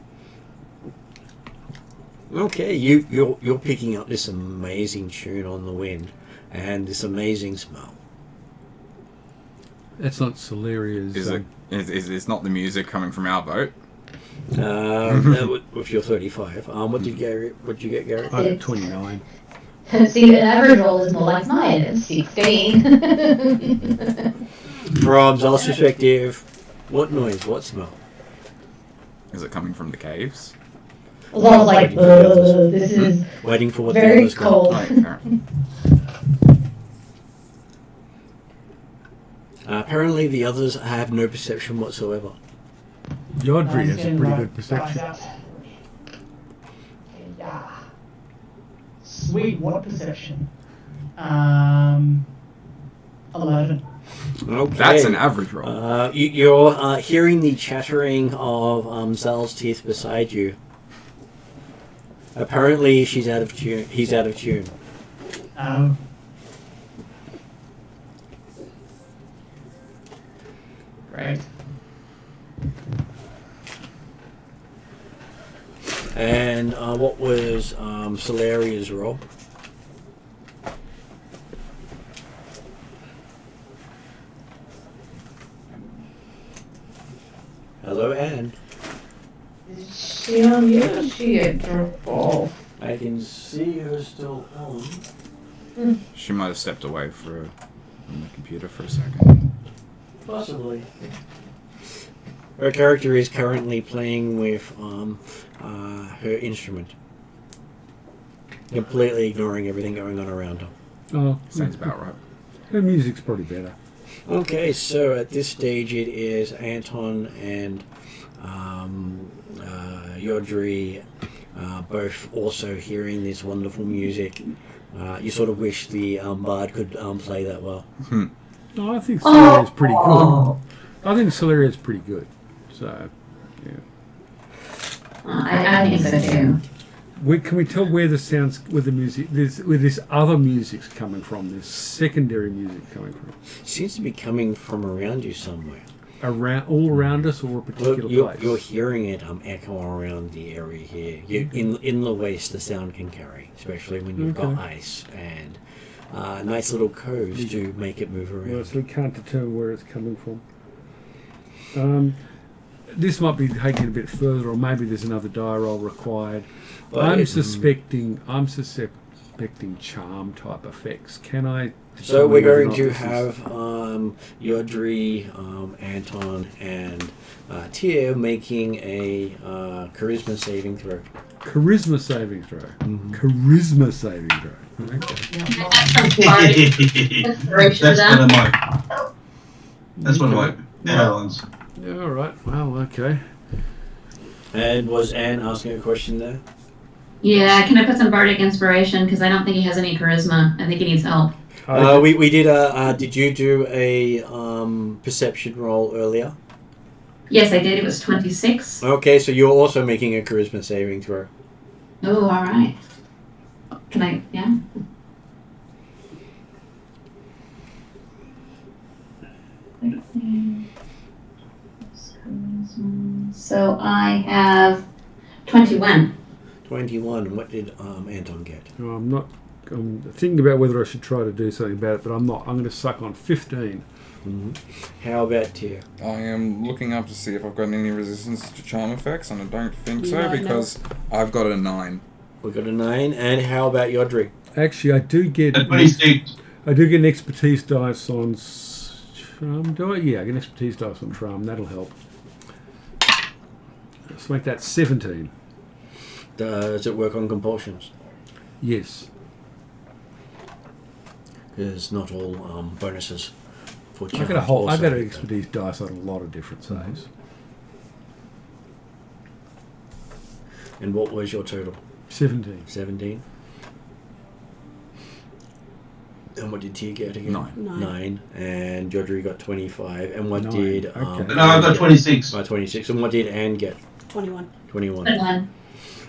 Okay, you're picking up this amazing tune on the wind and this amazing smell. That's not Solaria's. Is it? It's not the music coming from our boat. With your 35. What did you get, Gary? I got 29. See, an average roll is more like mine, it's 16. From Zal's perspective, what noise, what smell? Is it coming from the caves? I was like, this is Waiting for what the very others got. cold. Like, apparently. Apparently the others have no perception whatsoever. Yodri has a pretty good perception. Yeah. Sweet, what perception? 11. Okay. That's an average roll. You're hearing the chattering of Zal's teeth beside you. Apparently she's out of tune. He's out of tune. Great. And what was Solaria's roll? Hello, Anne. Is she on you or is she a drop off? I can see her still on. She might have stepped away from the computer for a second. Possibly. Her character is currently playing with her instrument, completely ignoring everything going on around her. Oh, Sounds about right. her music's probably better. Okay, so at this stage it is Anton and Yodri both also hearing this wonderful music. You sort of wish the bard could play that well. No, I think Solaria's pretty good. I think Solaria's pretty good. So, yeah. I think so too. Can we tell where the sounds, where the music, where this other music's coming from? This secondary music coming from? Seems to be coming from around you somewhere. All around us, or a particular place? You're hearing it echo around the area here. In the west, the sound can carry, especially when you've got ice and nice little coves to make it move around. Well, so we can't determine where it's coming from. This might be taking it a bit further, or maybe there's another die roll required. But I'm suspecting charm type effects. Can I? So we're determine going to whether or not have Yodri, Anton, and Tia making a charisma saving throw. charisma saving throw. Mm-hmm. Charisma saving throw. Okay. That's one of my better ones. Yeah, all right. Well, okay. And was Anne asking a question there? Yeah, can I put some bardic inspiration? Because I don't think he has any charisma. I think he needs help. We did a. Did you do a perception roll earlier? Yes, I did. It was 26. Okay, so you're also making a charisma saving throw. Oh, all right. Can I? Yeah. So I have 21. 21. And what did Anton get? I'm thinking about whether I should try to do something about it, but I'm not. I'm going to suck on 15. Mm-hmm. How about Tia? I am looking up to see if I've got any resistance to charm effects, and I don't think so, No, because I've got a 9. We've got a 9. And how about Yodri? Actually, I do get At 26. I do get an expertise dice on charm. Do I? Yeah, I get an expertise dice on charm. That'll help. Let's make that 17. Does it work on compulsions? Yes. Because not all bonuses for I charm. got also an hit expertise dice on a lot of different saves. that. And what was your total? 17. 17. And what did Tia get again? 9. 9. And Jodri got 25. And what 9, did... okay. No, I got 26. 26. And what did Anne get? 21. 21. 21.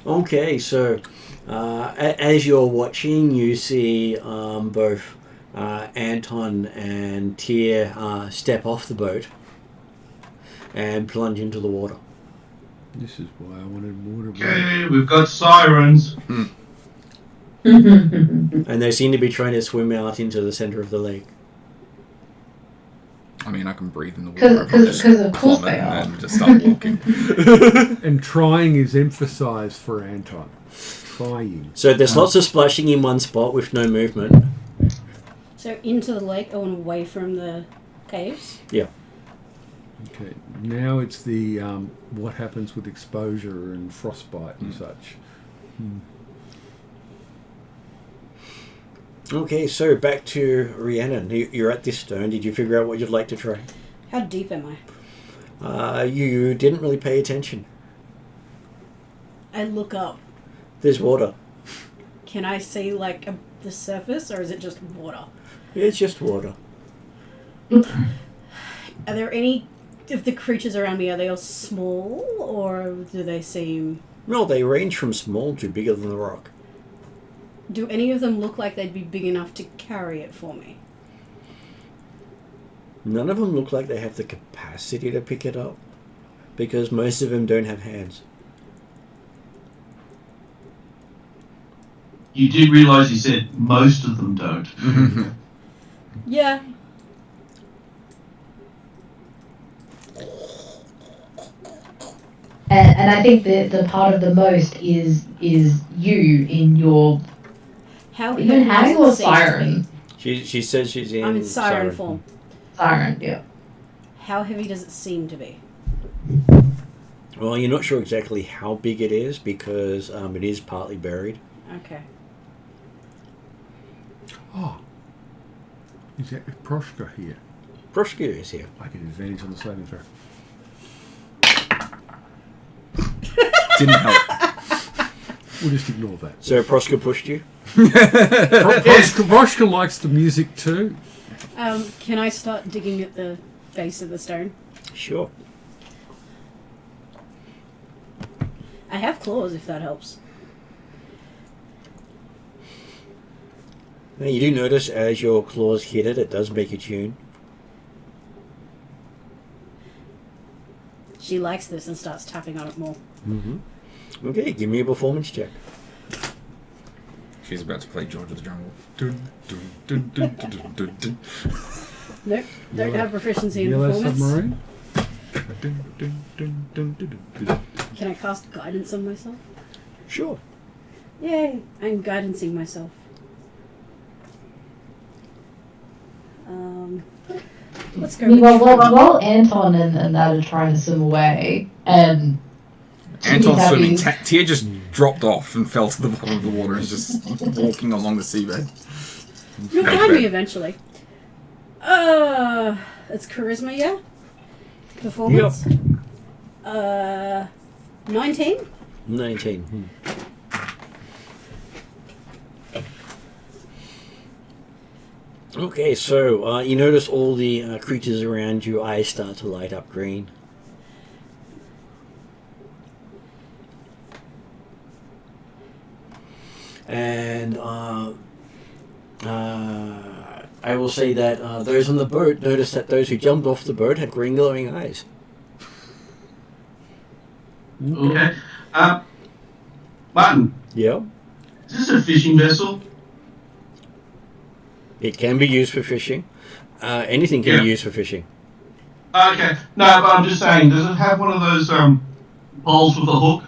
Okay, so as you're watching, you see both Anton and Tia step off the boat and plunge into the water. This is why I wanted water. Okay, we've got sirens. And they seem to be trying to swim out into the center of the lake. I mean, I can breathe in the water. Because of course they are. And just start walking. And trying is emphasised for Anton. Trying. So there's lots of splashing in one spot with no movement. So into the lake and away from the caves. Okay. Now it's the what happens with exposure and frostbite and such. Okay, so back to Rhiannon. You're at this stone. Did you figure out what you'd like to try? How deep am I? You didn't really pay attention. I look up. There's water. Can I see like the surface, or is it just water? It's just water. Are there any of the creatures around me? Are they all small, or do they seem? No, they range from small to bigger than the rock. Do any of them look like they'd be big enough to carry it for me? None of them look like they have the capacity to pick it up, because most of them don't have hands. You did realise he said most of them don't. Yeah. And I think the part of the most is you in your How even heavy hag does or it seem to siren. She says she's in. be? I'm in siren form. Siren, yeah. How heavy does it seem to be? Well, you're not sure exactly how big it is because it is partly buried. Okay. Oh. Is that Proshka here? Prosecutor is here. I get advantage on the saving throw. Didn't help. We'll just ignore that. So Proska pushed you? Proshka likes the music too. Can I start digging at the base of the stone? Sure. I have claws, if that helps. Now, you do notice as your claws hit it, it does make a tune. She likes this and starts tapping on it more. Mm-hmm. Okay, give me a performance check. She's about to play George of the Jungle. Dun, dun, dun, dun, dun, dun, dun, dun. Nope, don't have proficiency in Yellow performance. submarine. Dun, dun, dun, dun, dun, dun, dun. Can I cast guidance on myself? Sure. Yay, I'm guidancing myself. Let's go. While Anton and that are trying to swim away, and Anton's Happy. swimming. Tia just dropped off and fell to the bottom of the water and is just walking along the seabed. You'll find me eventually. It's charisma, yeah? Performance? 19? 19. Okay, so you notice all the creatures around you eyes start to light up green. And I will say that those on the boat noticed that those who jumped off the boat had green glowing eyes. Okay. Martin, Yeah. is this a fishing vessel? It can be used for fishing. Anything can Yeah. be used for fishing. Okay. No, but I'm just saying, does it have one of those poles with a hook?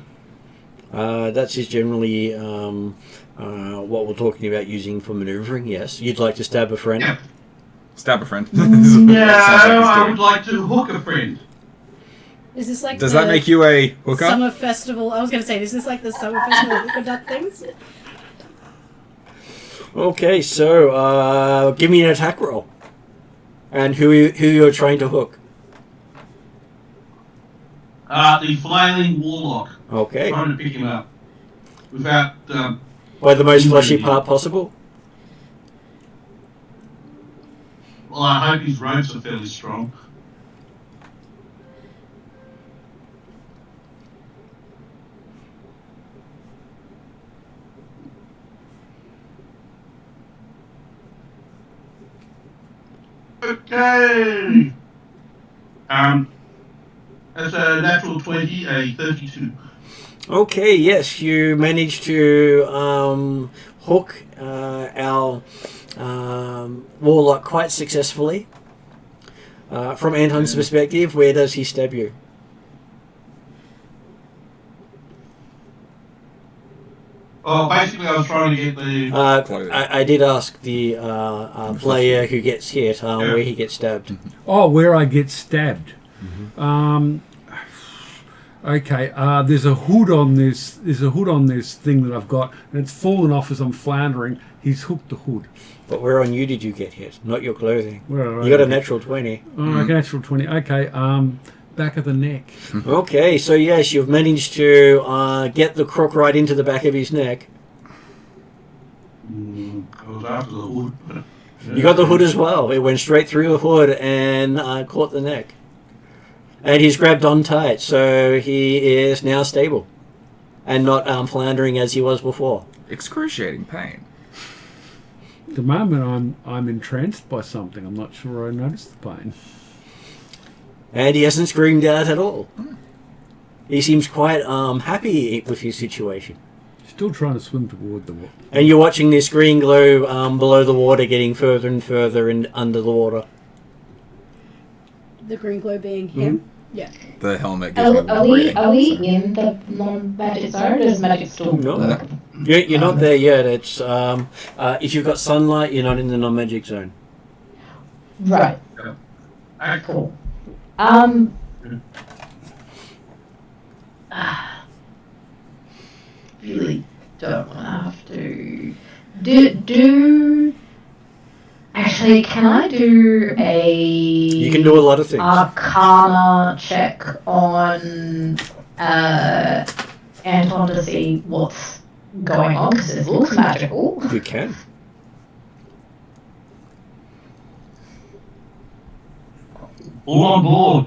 That's just generally what we're talking about using for manoeuvring, yes. You'd like to stab a friend? Yeah. Stab a friend. No, Sounds like he's I doing. would like to hook a friend. Is this like Does the that make you a hooker? summer festival? I was going to say, is this like the summer festival hooker duck things? Okay, so give me an attack roll. And who you're trying to hook. The flailing warlock. Okay. Trying to pick him up without. By the most fleshy part possible? Well, I hope his ropes are fairly strong. Okay. That's a natural 20, a 32. Okay, yes, you managed to hook our warlock quite successfully. From Anton's perspective, where does he stab you? Oh, basically, I was trying to get the. I did ask the player who gets hit where he gets stabbed. Oh, where I get stabbed. Okay. There's a hood on this. There's a hood on this thing that I've got, and it's fallen off as I'm floundering. He's hooked the hood. But where on you did you get hit? Not your clothing. Where You got a natural 20. Oh, natural 20. Okay. Back of the neck. Okay, so yes, you've managed to get the crook right into the back of his neck. I was after the hood. But, You got the hood as well. It went straight through the hood and caught the neck. And he's grabbed on tight, so he is now stable. And not floundering as he was before. Excruciating pain. At the moment, I'm entranced by something. I'm not sure I noticed the pain. And he hasn't screamed out at all. He seems quite happy with his situation. Still trying to swim toward the water. And you're watching this green glow below the water getting further and further under the water. The green glow being him? Yeah. The helmet gives me Are the we, breathing, are we so- in the non-magic zone, or does magic still No. work? You're not there yet. It's if you've got sunlight, you're not in the non-magic zone. Right, Okay. cool. Really don't want to have to do. Actually, can I do a? You can do a lot of things. Arcana check on Anton to see what's going on because it looks magical. You can. All on board.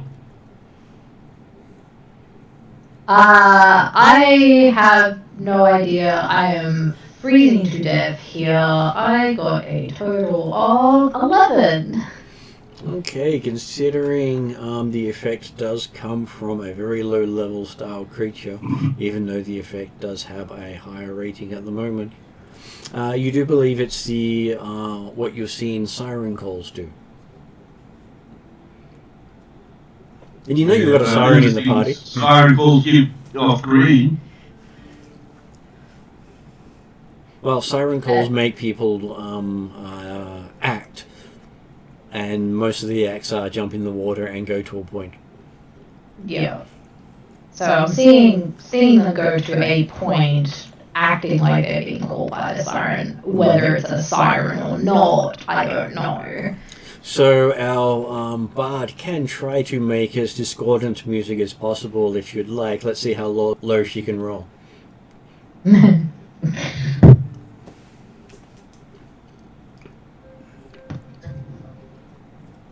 I have no idea. I am freezing to death here. I got a total of 11. Okay, considering the effect does come from a very low level style creature, even though the effect does have a higher rating at the moment, you do believe it's the what you're seeing siren calls do. And you know you've got a siren in the party. Siren calls give off green. Well, siren calls make people act, and most of the acts are jump in the water and go to a point. Yeah. So I'm seeing them go to a point, acting like they're being called by the siren. Whether it's a siren or not, I don't know. So our bard can try to make as discordant music as possible if you'd like. Let's see how low she can roll.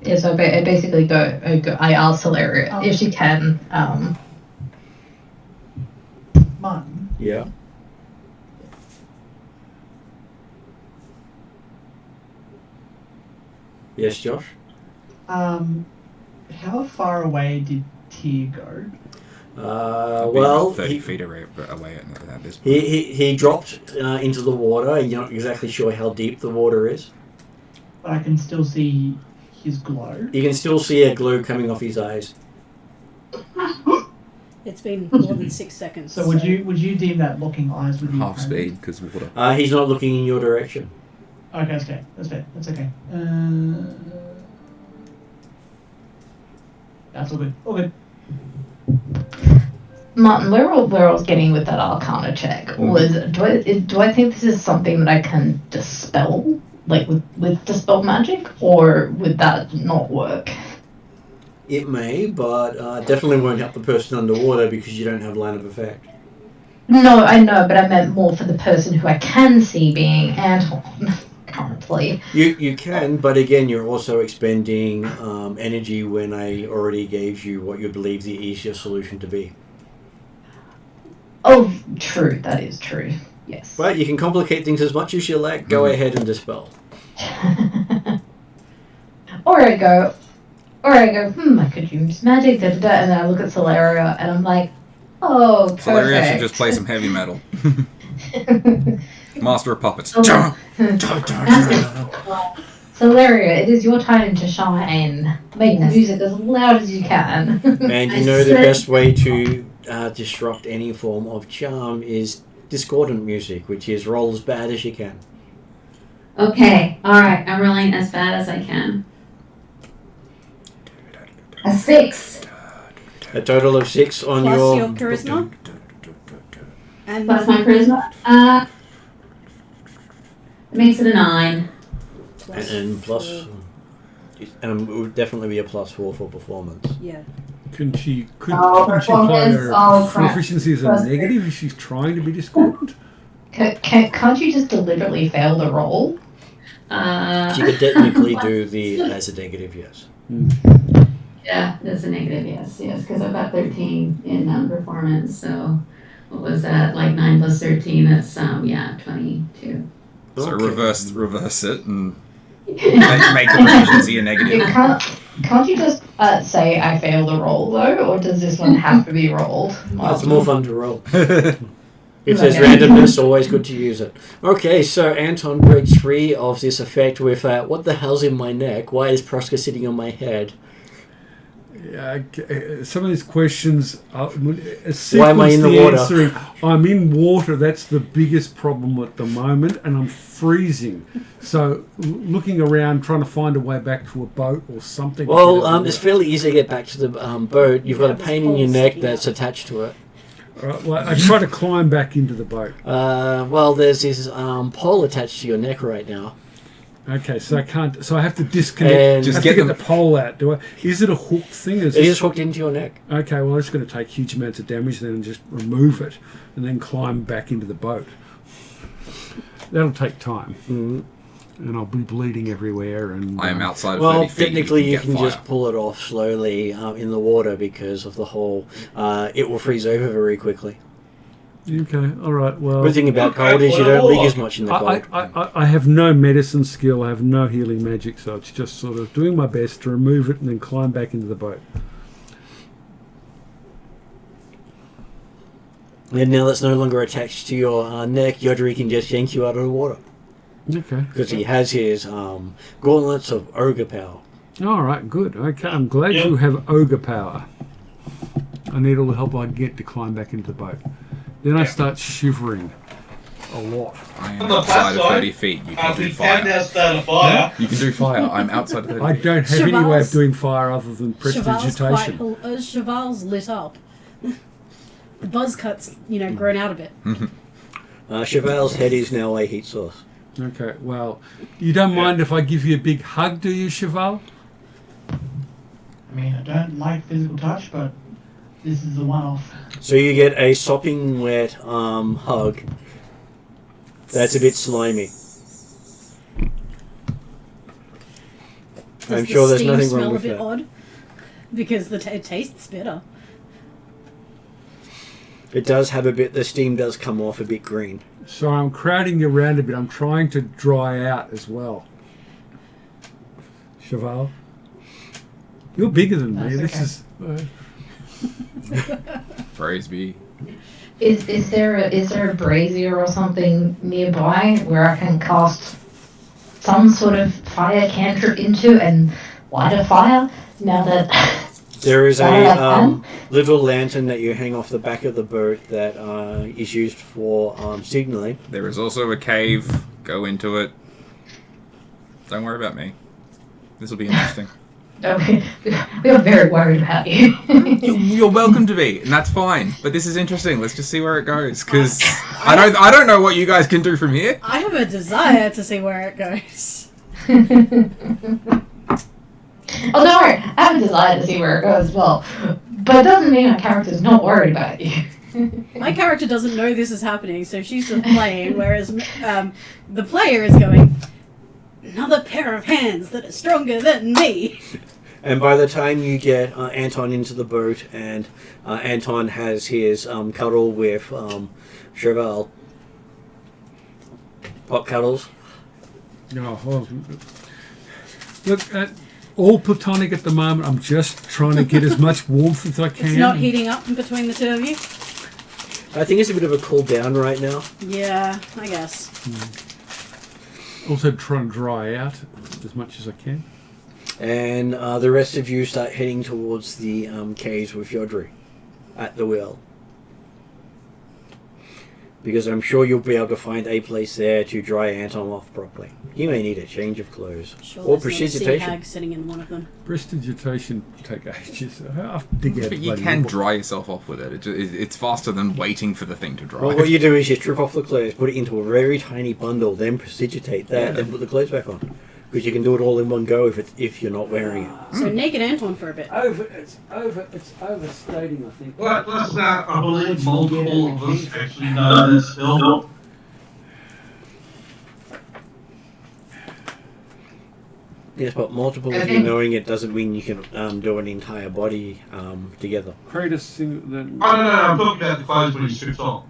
Yeah, so I basically I asked Hilaria if she can. Martin, Yeah. Yes, Josh? how far away did Tyr go? Well, 30 he, feet away at this point. he dropped into the water. You're not exactly sure how deep the water is. But I can still see his glow. You can still see a glow coming off his eyes. It's been more than 6 seconds. So would you deem that locking eyes with you? Half speed, because water. He's not looking in your direction. Okay, that's okay. That's fair. That's okay. That's all good. All good. Martin, where I was getting with that Arcana check was, do I think this is something that I can dispel, like with dispel magic, or would that not work? It may, but definitely won't help the person underwater because you don't have line of effect. No, I know, but I meant more for the person who I can see being Anton currently. You can, but again, you're also expending energy when I already gave you what you believe the easier solution to be. Oh, true. That is true. Yes. But you can complicate things as much as you like. Go ahead and dispel. Or I go, I could use magic, and then I look at Solaria, and I'm like, oh, perfect. Solaria should just play some heavy metal. Master of Puppets. Solaria, it is your time to shine. Make the music as loud as you can. And you know the best way to disrupt any form of charm is discordant music, which is roll as bad as you can. Okay, alright, I'm rolling as bad as I can. A 6. A total of 6 on Plus your... your charisma. And Plus my charisma. It makes it a 9. And plus... it would definitely be a +4 for performance. Yeah. Couldn't she apply performance, her crap. proficiency as a negative if she's trying to be discordant? Can't you just deliberately fail the roll? She could technically do the as a negative, yes. Yeah, that's a negative, yes, because I've got 13 in performance, so what was that, like 9 plus 13, that's, 22. So Okay. reverse it and make the proficiency a negative. Can't you just say I fail the roll, though, or does this one have to be rolled? It's more fun to roll. If there's randomness, always good to use it. Okay, so Anton breaks free of this effect with, what the hell's in my neck? Why is Proska sitting on my head? Some of these questions are Why am I in the water? Answering, I'm in water. That's the biggest problem at the moment, and I'm freezing. So looking around, trying to find a way back to a boat or something. Well, it's fairly easy to get back to the boat. You've got a pain in your neck that's attached to it. All right, well, I try to climb back into the boat. Well, there's this pole attached to your neck right now. Okay, so I can't. So I have to disconnect. And Just get get the pole out. Do I? Is it a hook thing? It is hooked into your neck. Okay, well, it's going to take huge amounts of damage then, and just remove it, and then climb back into the boat. That'll take time, and I'll be bleeding everywhere. And I am outside of 30 Well, feet. technically you can get just fire. pull it off slowly in the water because of the whole. It will freeze over very quickly. Okay, all right. Well, Good thing about cold is you don't leak as much in the cold. I have no medicine skill. I have no healing magic, so it's just sort of doing my best to remove it and then climb back into the boat. And now that's no longer attached to your neck, Yodri can just yank you out of the water. Okay. Because he has his gauntlets of ogre power. All right, good. Okay, I'm glad you have ogre power. I need all the help I can get to climb back into the boat. Then I start shivering a lot. I am outside of 30 feet. You can do we fire. can now start a fire. You can do fire. I'm outside of 30 I feet. don't have any way of Cheval's- doing fire other than prestidigitation. Cheval's lit up. The buzz cut's, grown out a bit. Cheval's head is now a heat source. Okay, well, you don't mind if I give you a big hug, do you, Cheval? I mean, I don't like physical touch, but this is a one-off. So you get a sopping wet hug. That's a bit slimy. I'm sure there's nothing wrong with Does the steam smell a bit that. odd? Because it tastes better. It does have a bit, the steam does come off a bit green. So I'm crowding you around a bit. I'm trying to dry out as well. Cheval, you're bigger than me. That's This okay. is. Praise be. Is there a brazier or something nearby where I can cast some sort of fire cantrip into and light a fire? Now that There is I a little lantern that you hang off the back of the boat that is used for signaling. There is also a cave. Go into it. Don't worry about me. This will be interesting. we are very worried about you. You're welcome to be, and that's fine. But this is interesting. Let's just see where it goes, because I don't know what you guys can do from here. I have a desire to see where it goes. Oh, don't worry. I have a desire to see where it goes as well. But it doesn't mean my character's not worried about you. My character doesn't know this is happening, so she's just playing, whereas the player is going, another pair of hands that are stronger than me. And by the time you get Anton into the boat, and Anton has his cuddle with Cheval, pop cuddles. No, look, all platonic at the moment. I'm just trying to get as much warmth as I can. It's not heating up in between the two of you? I think it's a bit of a cool down right now. Yeah, I guess. Also trying to dry out as much as I can. And the rest of you start heading towards the caves with Yodri at the wheel. Because I'm sure you'll be able to find a place there to dry Anton off properly. You may need a change of clothes. Sure, Or there's not a sea precipitation. hag sitting in one of them. Prestidigitation take ages. I have to dig out But the you bloody can book. dry yourself off with it. It's faster than waiting for the thing to dry. Well, what you do is you strip off the clothes, put it into a very tiny bundle, then prestidigitate that, then put the clothes back on. Because you can do it all in one go if you're not wearing it. So naked Anton for a bit. It's overstating, I think. But let's not, I believe multiple of us actually know this spell. Yes, but multiple of you knowing it doesn't mean you can do an entire body together. Kratos, Oh, no, I'm talking about the clothes when he strips off.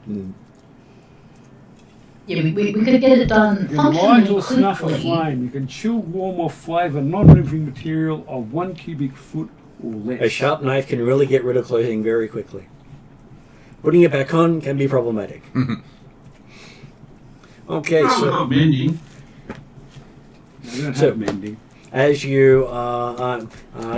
Yeah, we could get it done You can light functionally or snuff a quickly. flame. You can chill, warm, or flavour non-living material of 1 cubic foot or less. A sharp knife can really get rid of clothing very quickly. Putting it back on can be problematic. Okay, Oh, so not mending. I don't So- have mending. as you are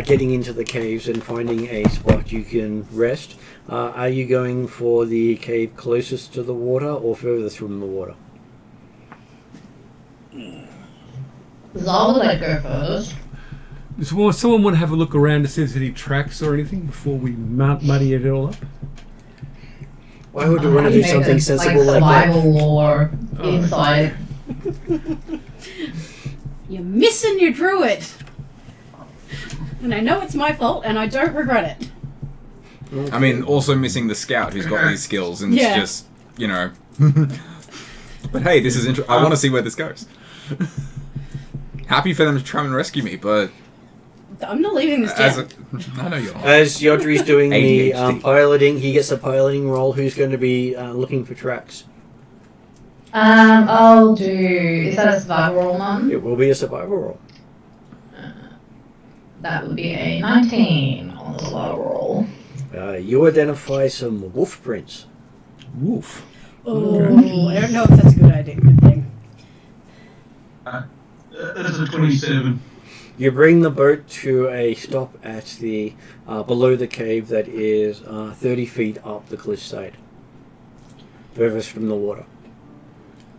getting into the caves and finding a spot you can rest, are you going for the cave closest to the water or furthest from the water? Zal would like go first. So someone want to have a look around to see if there's any tracks or anything before we muddy it all up? Why would you want to do something sensible like that? Survival or insight. You're missing your druid. And I know it's my fault, and I don't regret it. I mean, also missing the scout who's got these skills, and Yeah. it's just, you know. But hey, this is interesting. I want to see where this goes. Happy for them to try and rescue me, but I'm not leaving this as jam. I know you're not. As Yodri's doing the ADHD. piloting, he gets a piloting roll. Who's going to be looking for tracks? I'll do. Is that a survival roll, Mum? It will be a survival roll. That would be a 19 on the survival roll. You identify some wolf prints. Wolf. Oh, I don't know if that's a good idea. Good thing. That's a 27. You bring the boat to a stop at the below the cave that is 30 feet up the cliffside, furthest from the water.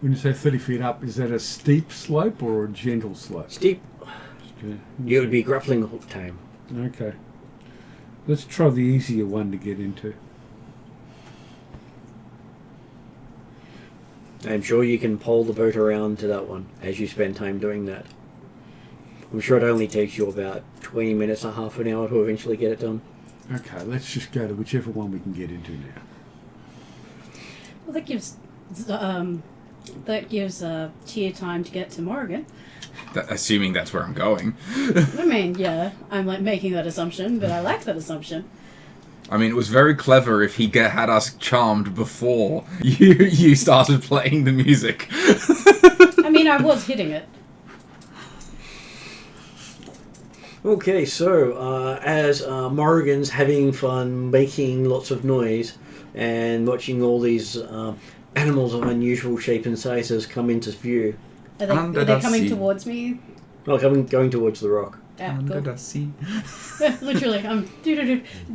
When you say 30 feet up, is that a steep slope or a gentle slope? Steep. Okay. You would be grappling hook time. Okay. Let's try the easier one to get into. I'm sure you can pole the boat around to that one as you spend time doing that. I'm sure it only takes you about 20 minutes or half an hour to eventually get it done. Okay, let's just go to whichever one we can get into now. Well, that gives Tia time to get to Morgan. Assuming that's where I'm going. I mean, yeah, I'm like making that assumption, but I like that assumption. I mean, it was very clever if he had us charmed before you started playing the music. I mean, I was hitting it. Okay, so as Morrigan's having fun, making lots of noise, and watching all these animals of unusual shape and sizes come into view. Are they coming towards me? Well, going towards the rock. Yeah, Under cool. the sea. Literally,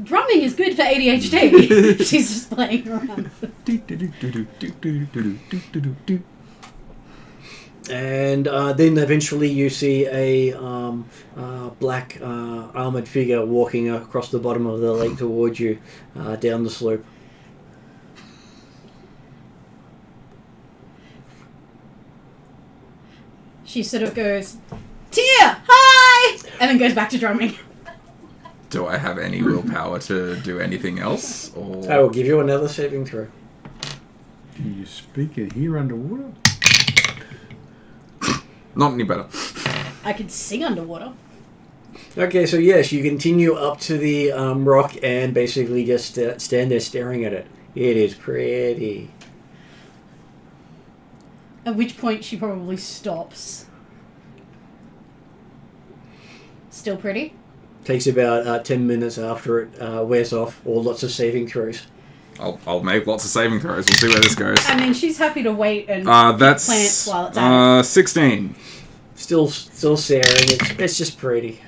drumming is good for ADHD. She's just playing around. And then eventually you see a black armoured figure walking across the bottom of the lake towards you down the slope. She sort of goes, Tia, hi! And then goes back to drumming. Do I have any willpower to do anything else? Or... I will give you another saving throw. Can you speak and hear underwater? Not any better. I could sing underwater. Okay, so yes, you continue up to the rock and basically just stand there staring at it. It is pretty. At which point she probably stops. Still pretty? Takes about 10 minutes after it wears off, or lots of saving throws. I'll make lots of saving throws. We'll see where this goes. I mean, she's happy to wait and That's plants while it's at it. 16. Still staring. It's just pretty.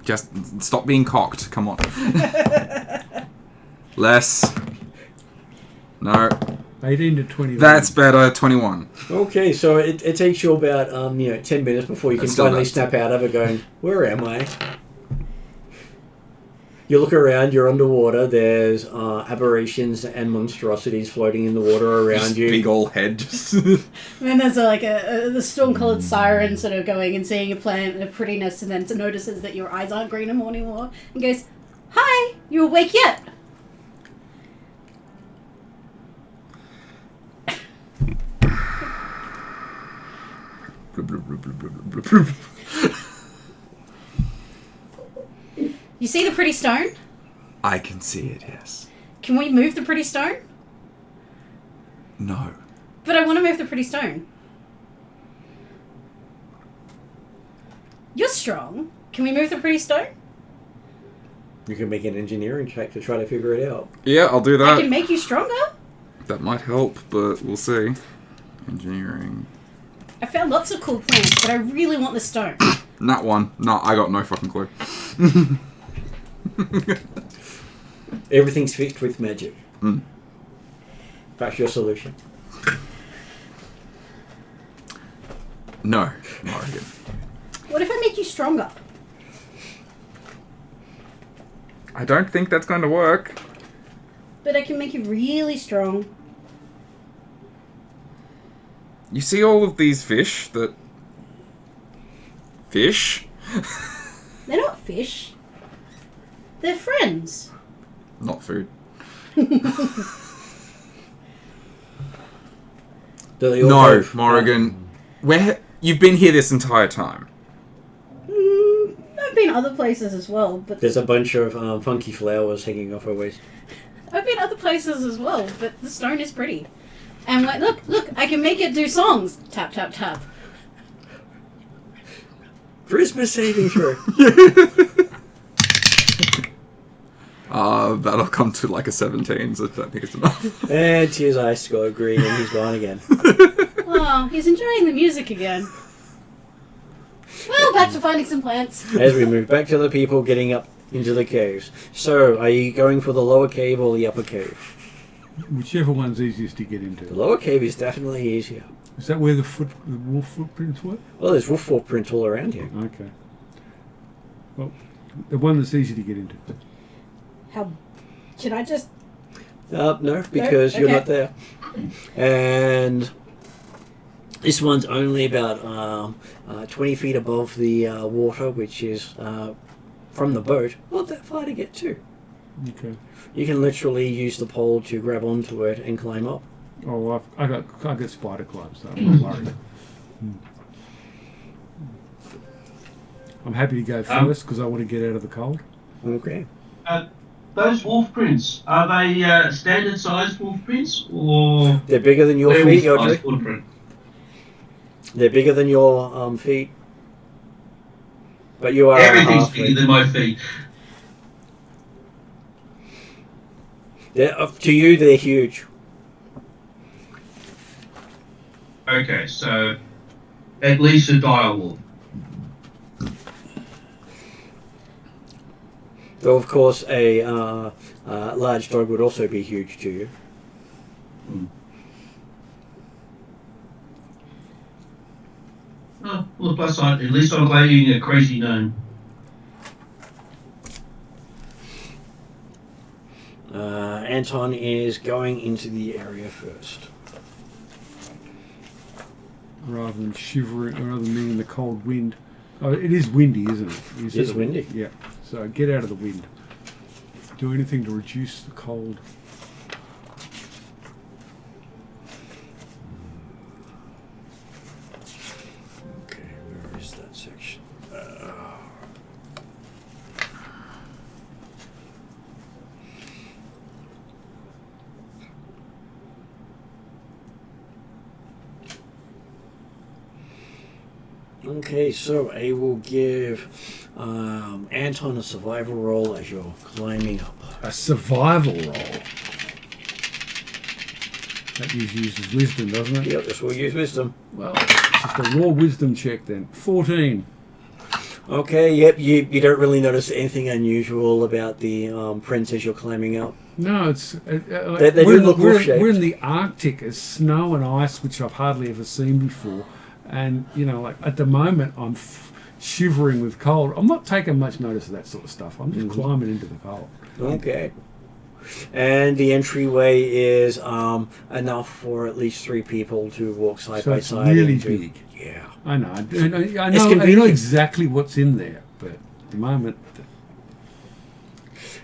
Just stop being cocked. Come on. Less. No. 18 to 21. That's better. 21. Okay, so it takes you about 10 minutes before you can That's still finally nice. snap out of it going, where am I? You look around, you're underwater, there's aberrations and monstrosities floating in the water around Just you. big old head. And then there's the storm-colored siren sort of going and seeing a plant and a prettiness, and then it notices that your eyes aren't green anymore and goes, hi, you awake yet? You see the pretty stone? I can see it, yes. Can we move the pretty stone? No. But I want to move the pretty stone. You're strong. Can we move the pretty stone? You can make an engineering check to try to figure it out. Yeah, I'll do I that. can make you stronger. That might help, but we'll see. Engineering. I found lots of cool plants, but I really want the stone. That one. No, I got no fucking clue. Everything's fixed with magic. Mm. That's your solution. No, Morrigan. What if I make you stronger? I don't think that's going to work. But I can make you really strong. You see all of these fish that... Fish? They're not fish. They're friends. Not food. Do they all No, have- Morrigan. Where... You've been here this entire time. I've been other places as well, but There's a bunch of funky flowers hanging off her waist. I've been other places as well, but the stone is pretty. And like, look, I can make it do songs. Tap, tap, tap. Christmas saving throw. That'll come to like a 17, so I don't think it's enough. And Tier's eyes go green and he's gone again. Oh, he's enjoying the music again. Well, back to finding some plants. As we move back to the people getting up into the caves. So, are you going for the lower cave or the upper cave? Whichever one's easiest to get The into. lower cave is definitely easier. Is that where the wolf footprints were? Well, there's wolf footprints all around here. Okay. Well, the one that's easy to get into. How? Should I just? No, because you're Okay. not there. And this one's only about 20 feet above the water, which is from the boat. Not that far to get to. Okay. You can literally use the pole to grab onto it and climb up. Oh, I got spider climb, so I'm not worried. I'm happy to go first because I want to get out of the cold. Okay. Those wolf prints, are they standard sized wolf prints or They're bigger than your feet, size Yodri. footprint? They're bigger than your feet. But you are Everything's halfling. bigger than my feet. To you, they're huge. Okay, so at least a direwolf. Though, of course, a large dog would also be huge to you. Oh, well, plus side, at least I'm playing a crazy gnome. Anton is going into the area first. Rather than shivering, rather than being in the cold wind. Oh, it is windy, isn't it? It is windy. Yeah. So get out of the wind. Do anything to reduce the cold. Okay, where is that section? Okay, so I will give Anton a survival roll as you're climbing up. A survival roll. That uses wisdom, doesn't it? Yep, this will use wisdom. Well, it's just a raw wisdom check then. 14. Okay, yep, you don't really notice anything unusual about the prints as you're climbing up. No, it's They do look wolf-shaped. we're in the Arctic. It's snow and ice, which I've hardly ever seen before. And, you know, like at the moment, I'm shivering with cold. I'm not taking much notice of that sort of stuff. I'm just climbing into the cold. Okay. And the entryway is enough for at least 3 people to walk side So by it's side. really into. big. Yeah. I know. I It's know convenient. exactly what's in there, but at the moment,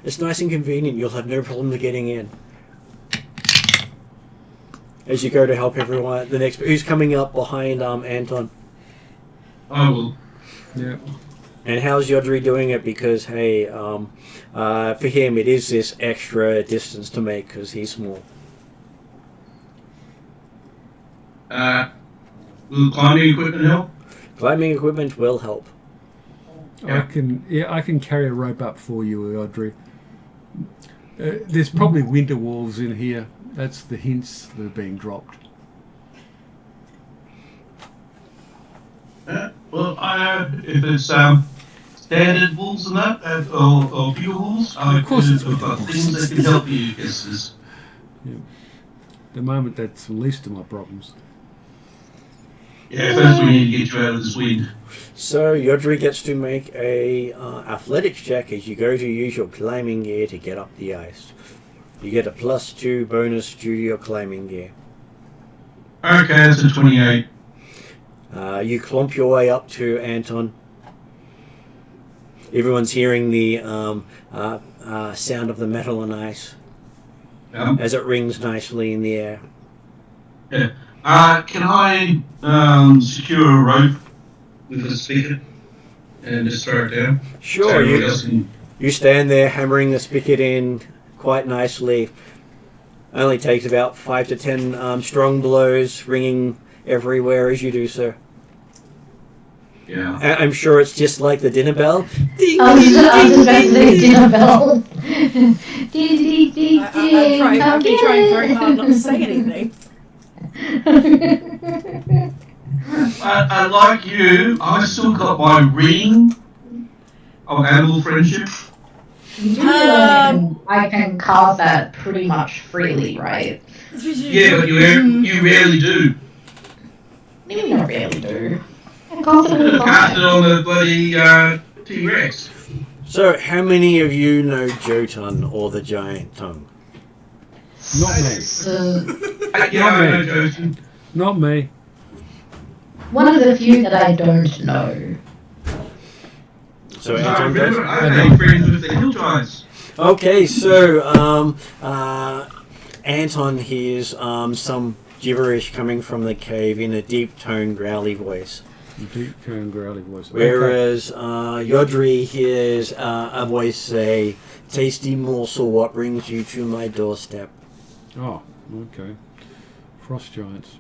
It's nice and convenient. You'll have no problem getting in. As you go to help everyone, the next who's coming up behind Anton. I will. yeah. And how's Yodri doing it? Because hey, for him it is this extra distance to make because he's small. Will climbing equipment help? Climbing equipment will help. Yeah. I can carry a rope up for you, Audrey. There's probably winter wolves in here. That's the hints that are being dropped. Well, if it's standard wolves and that, or pure wolves, Of course it's I've got wolves. things that can help you. Yes. At the moment, that's the least of my problems. Yeah, first we need to get you out of this wind. So Yodri gets to make a athletics check as you go to use your climbing gear to get up the ice. You get a +2 bonus due to your climbing gear. Okay, that's a 28. You clomp your way up to Anton. Everyone's hearing the sound of the metal and ice as it rings nicely in the air. Yeah. Can I secure a rope with a spigot and just throw it down? Sure, So everybody else can... you stand there hammering the spigot in quite nicely. Only takes about 5 to 10 strong blows, ringing everywhere as you do so. Yeah. I'm sure it's just like the dinner bell. Ding, I was ding, just ding, about to ding, say ding. dinner bell. Ding, ding, ding, ding. I've been trying very hard not to say anything. I like you, I've still got my ring of animal friendship. I can cast that pretty much freely, right? Yeah, but you rarely do. Maybe not really do. I cast it all the Cast it time. on the bloody T-Rex. So, how many of you know Jotun or the Giant Tongue? Not me. Yeah, I know, Joseph. Not me. One of the few that I don't know. So, I Anton goes. remember I made friends with the hill giants. Okay, so Anton hears some gibberish coming from the cave in a deep toned, growly voice. Deep tone, growly voice. Whereas Yodri hears a voice say, "Tasty morsel, what brings you to my doorstep?" Oh, okay. Frost giants.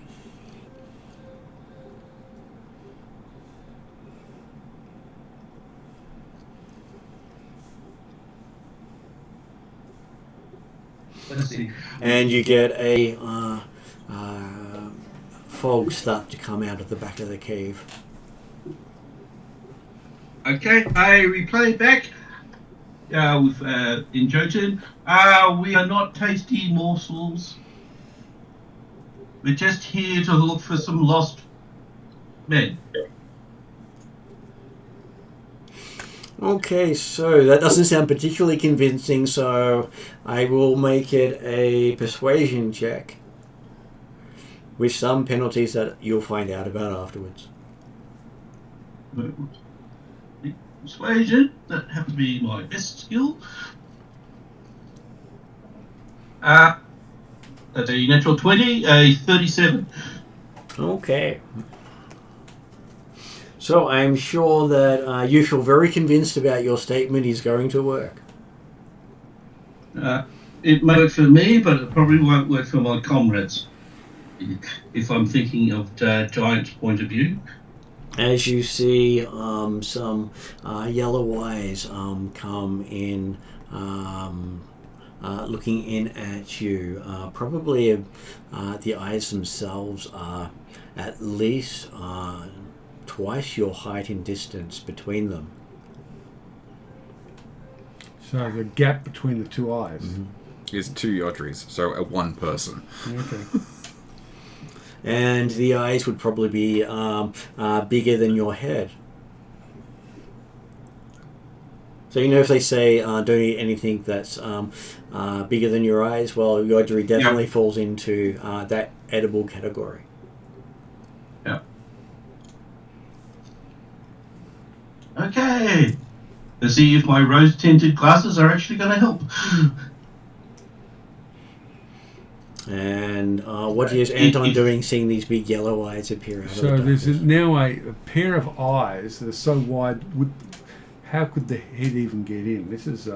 Let's see. and you get a fog start to come out of the back of the cave. Okay, I replay back with in Jotun. We are not tasty morsels. We're just here to look for some lost men. Okay, so that doesn't sound particularly convincing, so I will make it a persuasion check with some penalties that you'll find out about afterwards. Persuasion, that happens to be my best skill. That's a natural 20, a 37. Okay. So I'm sure that you feel very convinced about your statement is going to work. It may work for me, but it probably won't work for my comrades. If I'm thinking of the giant's point of view. As you see some yellow eyes come in, looking in at you. Probably the eyes themselves are at least twice your height in distance between them. So the gap between the two eyes. Is 2 Yodris, so a 1 person. Okay. And the eyes would probably be bigger than your head. So you know if they say don't eat anything that's bigger than your eyes, well, Yodri definitely falls into that edible category. Yeah. Okay. Let's see if my rose-tinted glasses are actually going to help. And what is Anton doing seeing these big yellow eyes appear out of the So there's darkness? now a pair of eyes that are so wide. How could the head even get in? This is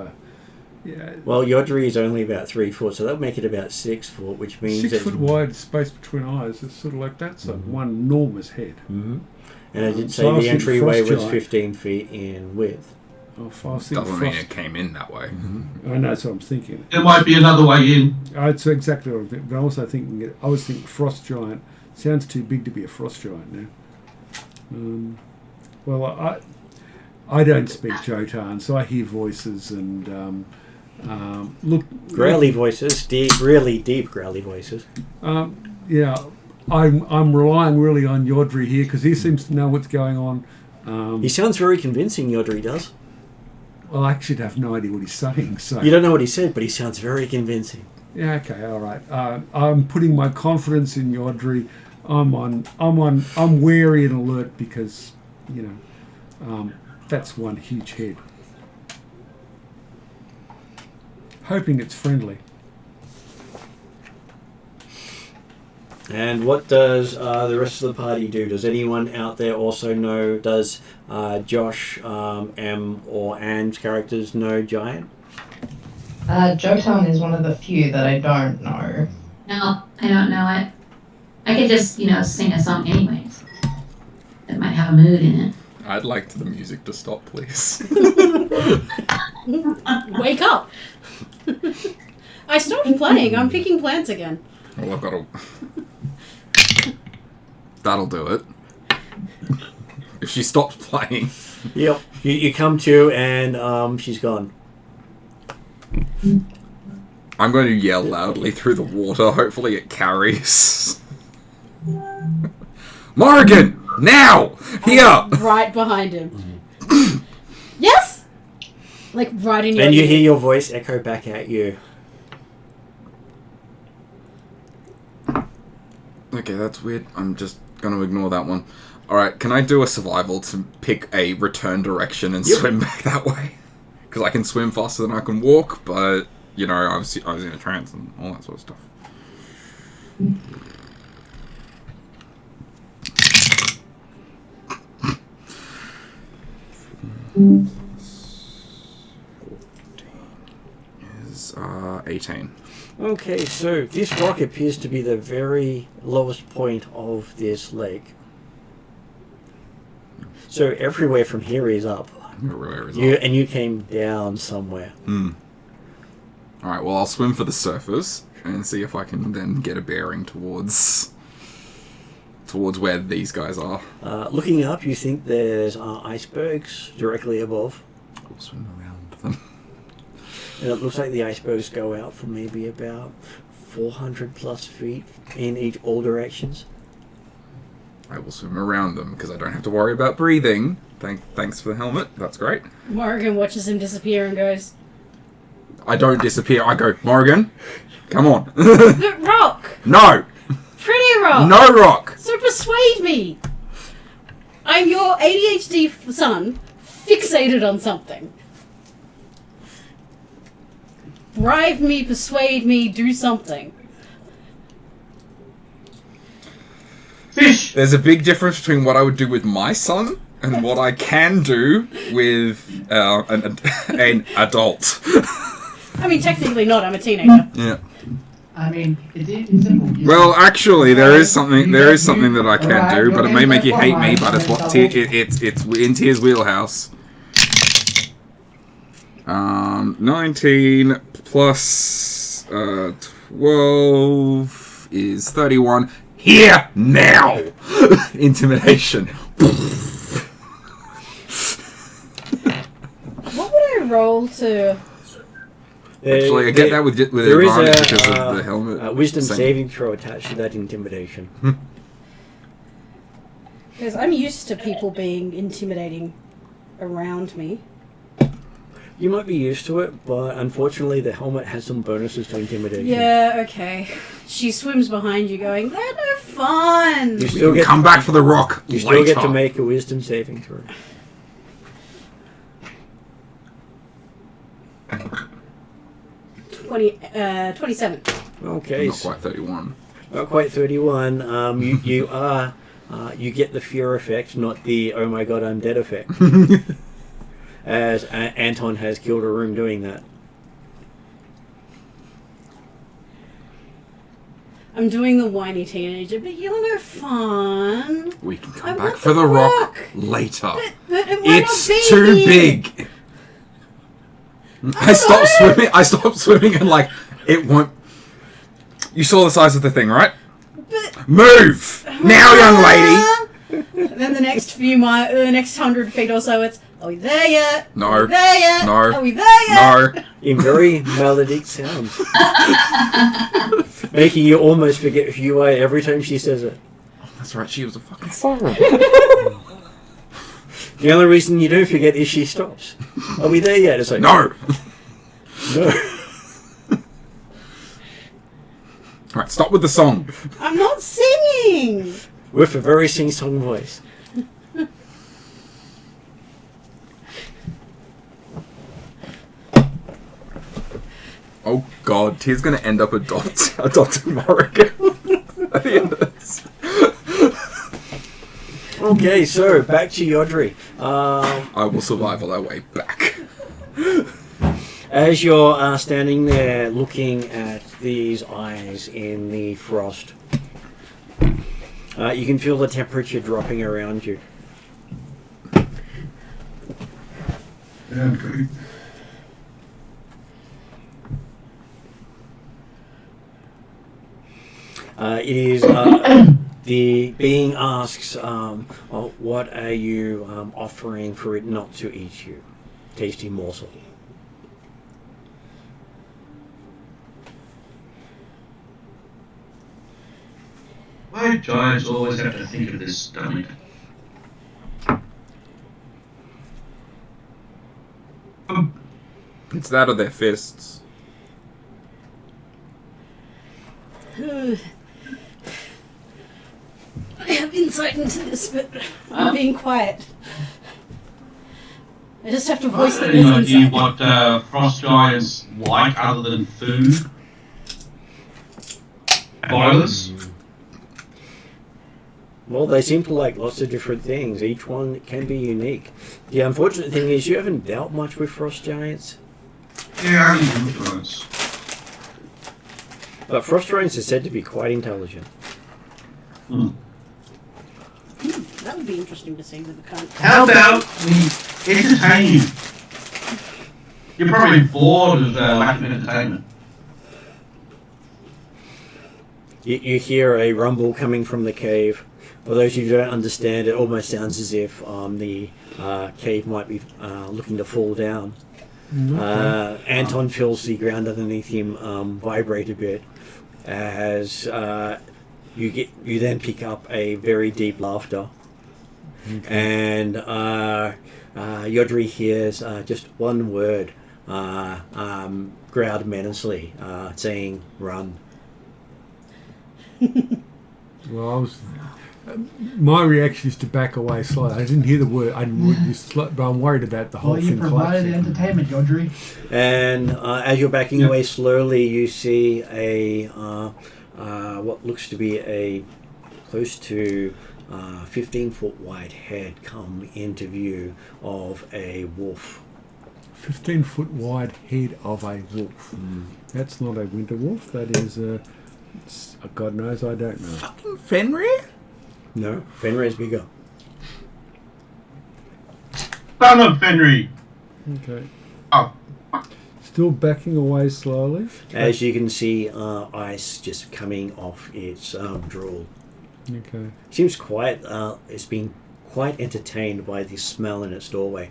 yeah. Well, Yodri is only about 3 foot, so that'll make it about 6 foot, which means 6 it's foot wide space between eyes. It's sort of like that's one enormous head. Mm-hmm. And I did say So I was the thinking entryway frost was giant. 15 feet in width. Oh, if I was thinking Doesn't mean frost. it came in that way. I know, that's what I'm thinking. There might be another way in. That's exactly what I'm thinking. But I also thinking, I was thinking frost giant. Sounds too big to be a frost giant now. Well, I don't speak Jotun, so I hear voices and look. Growly voices, deep, really deep growly voices. Yeah, I'm relying really on Yodri here because he seems to know what's going on. He sounds very convincing, Yodri does. Well, I actually have no idea what he's saying. So You don't know what he said, but he sounds very convincing. yeah, okay, all right. I'm putting my confidence in Yodri. I'm wary and alert because that's one huge head. Hoping it's friendly. And what does the rest of the party do? Does anyone out there also know, does Josh, M, or Anne's characters know Giant? Jotun is one of the few that I don't know. No, I don't know it. I could just, sing a song anyways. It might have a mood in it. I'd like the music to stop, please. Wake up! I stopped playing. I'm picking plants again. Well, I've got to... That'll do it. If she stops playing. Yep. You come to and she's gone. I'm going to yell loudly through the water. Hopefully it carries. Morrigan! Now! Here! I'm right behind him. Yes! Like right in your And you ear. hear your voice echo back at you. Okay, that's weird. I'm just going to ignore that one. Alright, can I do a survival to pick a return direction and swim back that way? Because I can swim faster than I can walk, but, I was in a trance and all that sort of stuff. Is 18. Okay, so this rock appears to be the very lowest point of this lake. So everywhere from here is up. Everywhere is And you came down somewhere. Alright, well, I'll swim for the surface and see if I can then get a bearing towards where these guys are. Looking up, you think there's icebergs directly above. I'll swim around them. And it looks like the icebergs go out for maybe about 400 plus feet in all directions. I will swim around them because I don't have to worry about breathing. Thanks for the helmet. That's great. Morgan watches him disappear and goes, I don't disappear. I go, Morgan, come on. "But rock! No! Pretty rock! No rock! So persuade me! I'm your ADHD son, fixated on something. Bribe me, persuade me, do something." Fish! There's a big difference between what I would do with my son and what I can do with an adult. I mean, technically not, I'm a teenager. Yeah. I mean, it's simple. Well, actually, there is something that I can do, but it may make you hate me. But it's in Tier's wheelhouse. 19 plus 12 is 31. Here now, intimidation. What would I roll to... Actually, I get that with there advantage is because of the helmet. A wisdom saving throw attached to that intimidation. Because I'm used to people being intimidating around me. You might be used to it, but unfortunately the helmet has some bonuses to intimidation. Yeah, okay. She swims behind you going, "They're no fun!" You We still can get come back for the rock You later. still get to make a wisdom saving throw. Twenty, 27. Okay. Not quite 31. Not quite 31. You get the fear effect, not the "oh my god, I'm dead" effect. As Anton has killed a room doing that. I'm doing the whiny teenager, but you're no fun. We can come I back want for the the rock rock. later. But it might It's not be too here. big. I stopped swimming and it won't. You saw the size of the thing, right? But, Move now, young lady. And then the next the next 100 feet or so, it's, "Are we there yet? No. Are we there yet? No. Are we there yet?" No. In very melodic sounds. Making you almost forget who you are every time she says it. That's right. She was a fucking siren. The only reason you don't forget is she stops. "Are we there yet?" It's like, No. no. All right. Stop with the song. I'm not singing. With a very sing-song voice. Oh God, Tier's gonna end up adopting Morrigan at the end of this. Okay, so back to Yodri. I will survive all our way back. As you're standing there looking at these eyes in the frost, you can feel the temperature dropping around you. Okay. It is the being asks, well, "What are you offering for it not to eat you?" Tasty morsel. Why giants always have to think of their stomach? It's that or their fists. I have insight into this, but I'm being quiet. I just have to voice that Any there's idea insight. what frost giants like other than food? Violence? Well, they seem to like lots of different things. Each one can be unique. The unfortunate thing is you haven't dealt much with frost giants. Yeah, only influence. But frost giants are said to be quite intelligent. That would be interesting to see with the current. How about we entertain you? You're probably bored of lack of entertainment. You hear a rumble coming from the cave. For those who don't understand, it almost sounds as if the cave might be looking to fall down. Anton feels the ground underneath him vibrate a bit as you then pick up a very deep laughter. And Yodri hears just one word growled menacingly, saying, "Run." Well, my reaction is to back away slowly. I didn't hear the word. I didn't but I'm worried about the whole Well, you thing. provided the entertainment, Yodri. And as you're backing away slowly, you see a what looks to be a close to 15-foot wide head come into view of a wolf. 15-foot wide head of a wolf. That's not a winter wolf. That is God knows, I don't know. Fucking Fenrir? No, Fenrir's bigger. Son of Fenrir. Okay. Oh, Still backing away slowly. As you can see, ice just coming off its drool. Okay. Seems quite. It's been quite entertained by the smell in its doorway.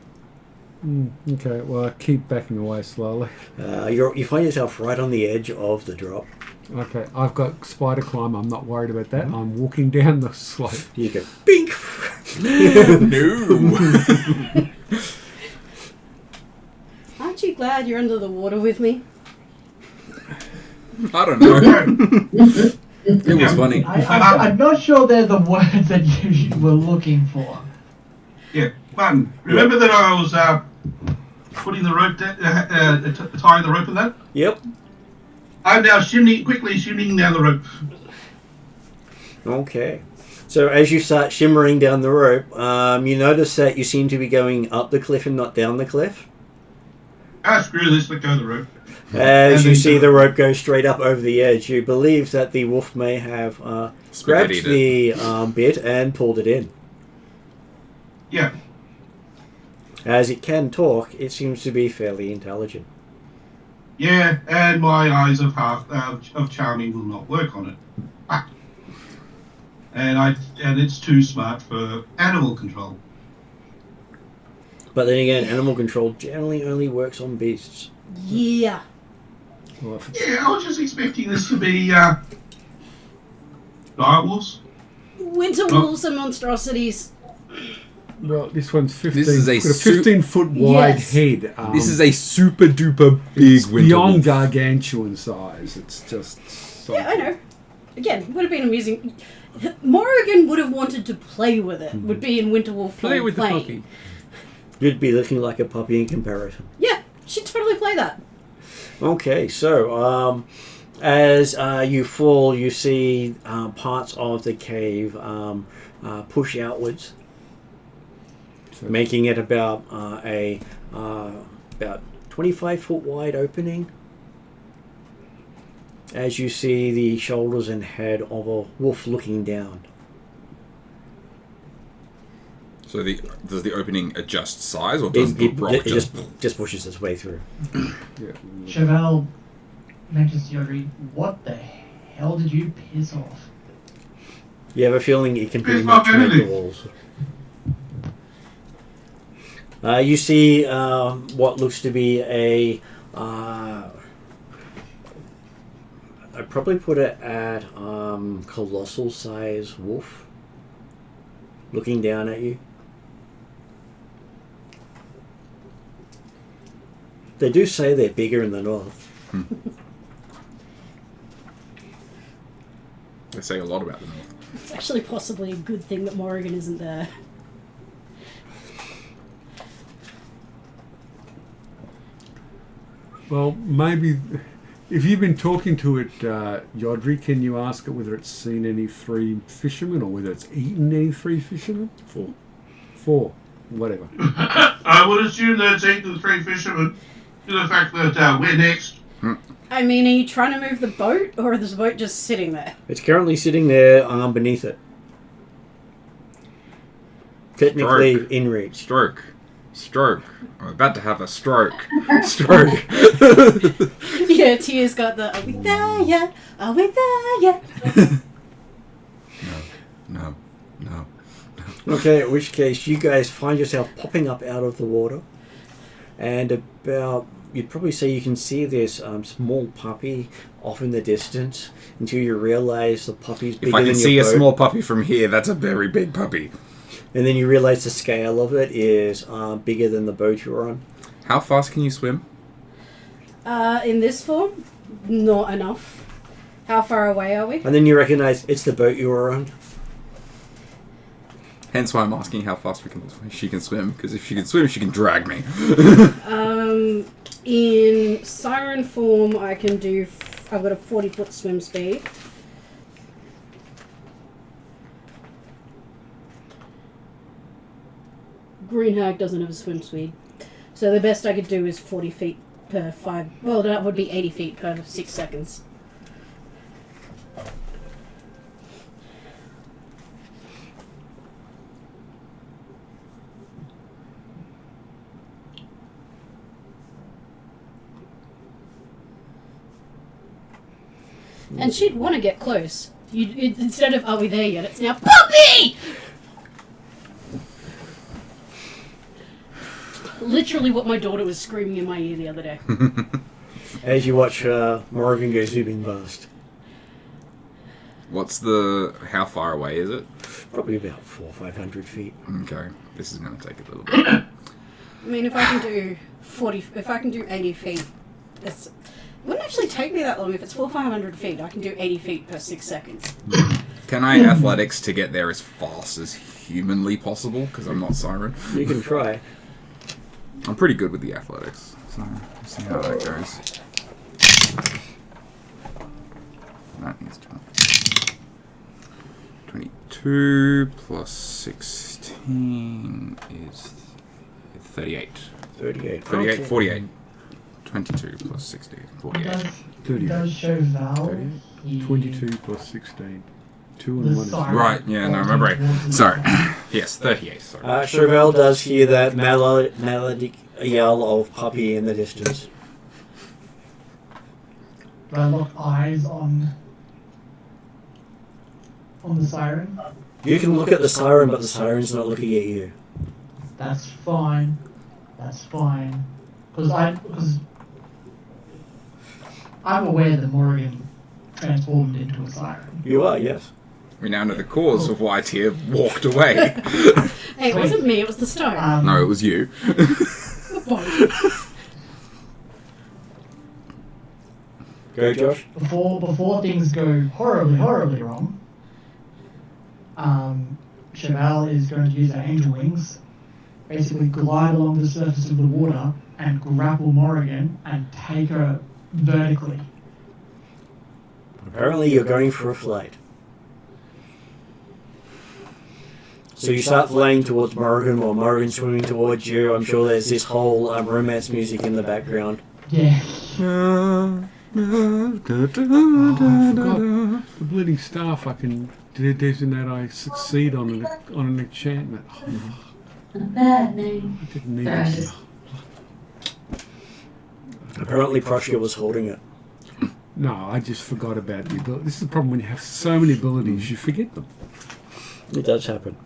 Okay. Well, I keep backing away slowly. You find yourself right on the edge of the drop. Okay. I've got spider climb. I'm not worried about that. I'm walking down the slope. You go bink. No. Aren't you glad you're under the water with me? I don't know. It was funny. I'm not sure they're the words that you were looking for. yeah. One. Remember that I was putting the rope, tying the rope in that? Yep. I'm now quickly shimmying down the rope. Okay. So as you start shimmering down the rope, you notice that you seem to be going up the cliff and not down the cliff. Screw this, let go of the rope. As you see the rope go straight up over the edge, you believe that the wolf may have grabbed Spaghettied the bit and pulled it in. Yeah. As it can talk, it seems to be fairly intelligent. Yeah, and my eyes of charming will not work on it. And it's too smart for animal control. But then again, animal control generally only works on beasts. Yeah. Well, if it's- Yeah, I was just expecting this to be direwolves. Winter wolves are monstrosities. well, this one's 15. This is a got a 15-foot wide Yes. head. This is a super duper big it's winter beyond wolf. gargantuan size. It's just. Yeah, I know. Again, would have been amusing. Morrigan would have wanted to play with it. Would be in Winter Wolf Play with the playing. puppy. You'd be looking like a puppy in comparison. Yeah, she'd totally play that. Okay, so as you fall, you see parts of the cave push outwards, making it about about 25-foot wide opening. As you see the shoulders and head of a wolf looking down. So does the opening adjust size, or does the rock It just pushes its way through. Yeah. Chevelle mentions to Yodri, what the hell did you piss off? You have a feeling it can pretty It's much not make the anything. walls. You see what looks to be a... I'd probably put it at colossal size wolf looking down at you. They do say they're bigger in the north. They say a lot about the north. It's actually possibly a good thing that Morrigan isn't there. Well, maybe if you've been talking to it, Yodri, can you ask it whether it's seen any 3 fishermen or whether it's eaten any 3 fishermen? 4. Whatever. I would assume that it's eaten the 3 fishermen, to the fact that we're next. I mean, are you trying to move the boat, or is the boat just sitting there? It's currently sitting there beneath it. Technically Stroke. in reach. Stroke. Stroke. I'm about to have a stroke. Stroke. Yeah, Tia's got the, are we there yet? Are we there yet? No. Okay, in which case you guys find yourself popping up out of the water, and about, you'd probably say you can see this small puppy off in the distance until you realise the puppy's bigger If I than can your see a boat. small puppy from here, that's a very big puppy. And then you realise the scale of it is bigger than the boat you're on. How fast can you swim? In this form, not enough. How far away are we? And then you recognise it's the boat you were on. Hence why I'm asking how fast she can swim, because if she can swim, she can drag me. In siren form, I can do, I've got a 40-foot swim speed. Green Hag doesn't have a swim speed. So the best I could do is 40 feet per 5, well, that would be 80 feet per 6 seconds. And she'd want to get close. Instead of, are we there yet? It's now, puppy! Literally what my daughter was screaming in my ear the other day. As you watch Morgan go zooming past. How far away is it? Probably about 400 or 500 feet. Okay, this is going to take a little bit. I mean, if I can do 80 feet, it wouldn't actually take me that long. If it's 400 or 500 feet, I can do 80 feet per 6 seconds. Can I athletics to get there as fast as humanly possible? Because I'm not Siren. You can try. I'm pretty good with the athletics, so we'll see how that goes. That needs to 22 plus 16 is 38. 38. 38, Okay. 48. 22 plus 16, 48. It 38. does show Val. 38. he- 22 plus 16. 2 the and 1 is... siren Right, yeah, no, my brain. pointing Sorry. Yes, 38, sorry. Chauvel does hear that melodic yell of puppy in the distance. Do I lock eyes on the siren? You can look at the siren, but the siren's not looking at you. That's fine. That's fine. Because I'm aware that Morgan transformed into a siren. You are, yes. We now know the cause of why Tia walked away. Hey, it wasn't me, it was the stone. No, it was you. Go, Josh. Before things go horribly wrong, Chauvel is going to use her angel wings, basically glide along the surface of the water and grapple Morrigan and take her vertically. Apparently you're going for a flight. So you start flying towards Morgan while Morgan's swimming towards you. I'm sure there's this whole romance music in the background. Yeah. Oh, I forgot. The bloody staff I can designate I succeed on an enchantment. Oh, A bad name. I didn't need Sorry, this. Apparently Proshka was holding it. No, I just forgot about the ability. This is the problem when you have so many abilities, you forget them. It does happen.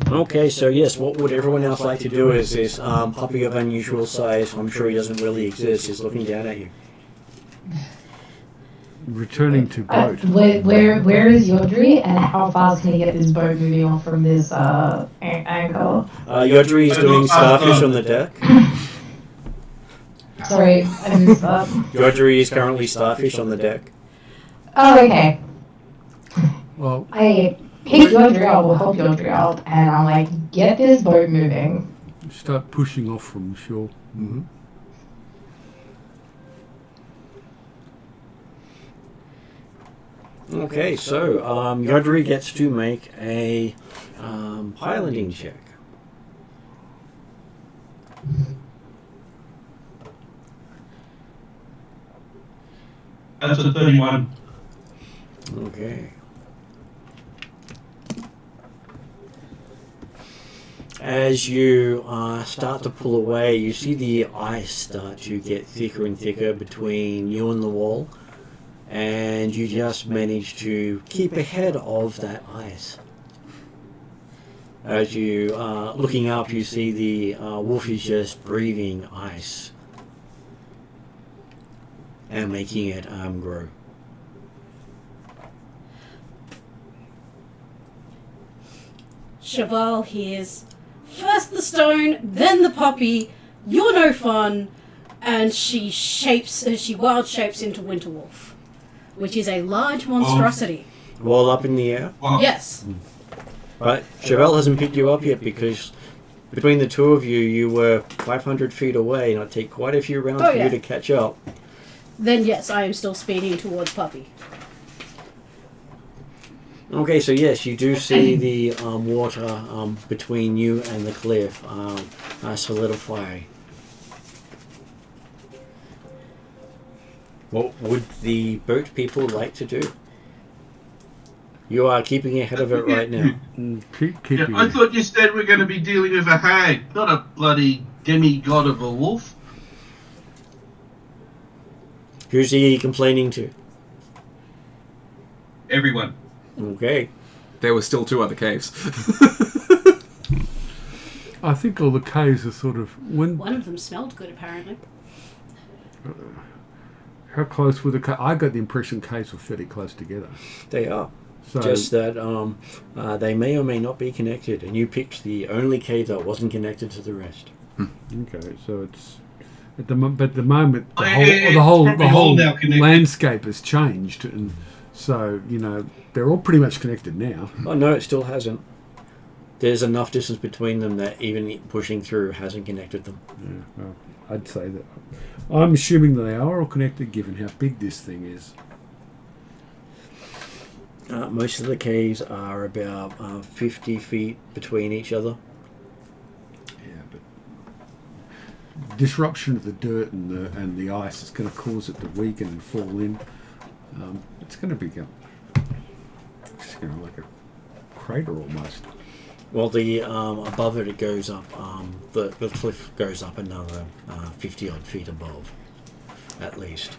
Okay, so yes, what would everyone else like to do is this puppy of unusual size, I'm sure he doesn't really exist, is looking down at you. Returning to boat. Where is Yodri, and how fast can he get this boat moving off from this anchor? Yodri is doing starfish on the deck. Sorry, I missed that. Yodri is currently starfish on the deck. Oh, okay. Well, I pick Yodri out, will help Yodri out, and I'm like, get this boat moving. start pushing off from the shore. Mm-hmm. Okay, so Yodri gets to make a piloting check. That's a 31. Okay. As you start to pull away, you see the ice start to get thicker and thicker between you and the wall, and you just manage to keep ahead of that ice. As you looking up, you see the wolf is just breathing ice and making it grow. Cheval hears, first the stone, then the puppy, you're no fun, and she wild shapes into Winterwolf, which is a large monstrosity. Wall up in the air. Well, Yes. Right, Chevelle hasn't picked you up yet because between the two of you, you were 500 feet away, and it'll take quite a few rounds Oh, for yeah. you to catch up. Then yes, I am still speeding towards puppy. Okay, so yes, you do see the water between you and the cliff solidify. What would the boat people like to do? You are keeping ahead of it right now. Keep yeah, I thought you said we're going to be dealing with a hag, not a bloody demigod of a wolf. Who's he complaining to? Everyone. Okay. There were still 2 other caves. I think all the caves are sort of... One of them smelled good, apparently. How close were the... I got the impression caves were fairly close together. They are. So, Just that they may or may not be connected, and you picked the only cave that wasn't connected to the rest. okay, so it's... But at the moment, the It's whole probably all now connected. landscape has changed, and so, they're all pretty much connected now. Oh no, it still hasn't. There's enough distance between them that even pushing through hasn't connected them. Yeah, well, I'd say that. I'm assuming that they are all connected, given how big this thing is. Most of the caves are about 50 feet between each other. Yeah, but disruption of the dirt and the ice is going to cause it to weaken and fall in. It's going to become like a crater almost. Well, the above it goes up. The cliff goes up another 50 odd feet above, at least.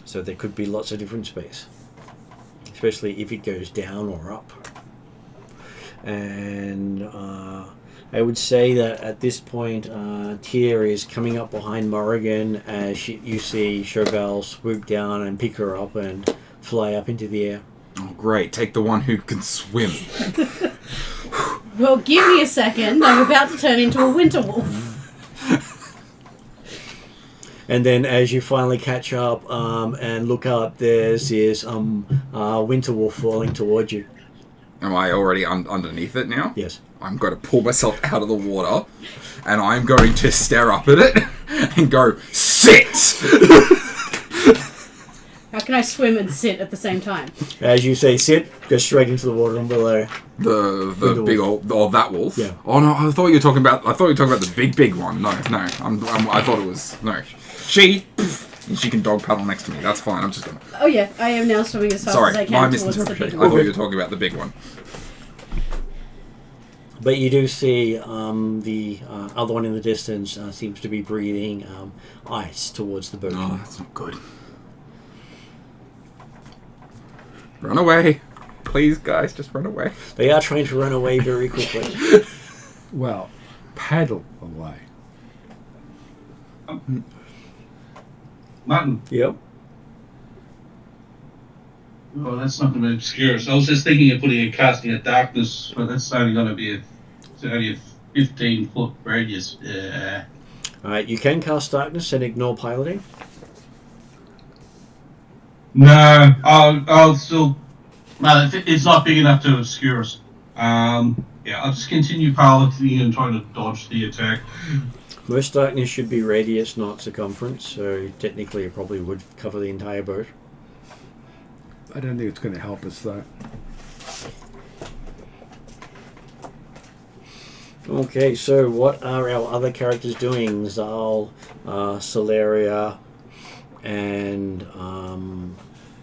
So there could be lots of different space, especially if it goes down or up. And I would say that at this point, Tyr is coming up behind Morrigan as you see Chauvel swoop down and pick her up and fly up into the air. Oh, great. Take the one who can swim. Well, give me a second. I'm about to turn into a winter wolf. And then as you finally catch up and look up, there's this winter wolf falling towards you. Am I already underneath it now? Yes. I'm going to pull myself out of the water, and I'm going to stare up at it and go, sit! How can I swim and sit at the same time? As you say sit, go straight into the water and below. The big old... Oh, that wolf? Yeah. Oh, no, I thought you were talking about the big one. No. I thought it was... No. She can dog paddle next to me. That's fine. I'm just going to... Oh yeah, I am now swimming as fast as I Sorry, can my towards the big misinterpretation. I wolf. thought you were talking about the big one. But you do see the other one in the distance seems to be breathing ice towards the boat. Oh, that's not good. Run away. Please, guys, just run away. They are trying to run away very quickly. Well, paddle away. Martin. Yep. Oh, that's not going to obscure us. I was just thinking of putting a casting of darkness, but that's only going to be a 15-foot radius. Alright, you can cast darkness and ignore piloting. No, I'll still. No, it's not big enough to obscure us. Yeah, I'll just continue piloting and trying to dodge the attack. Most darkness should be radius, not circumference, so technically it probably would cover the entire boat. I don't think it's going to help us though. Okay, so what are our other characters doing? Zal, Celeria, and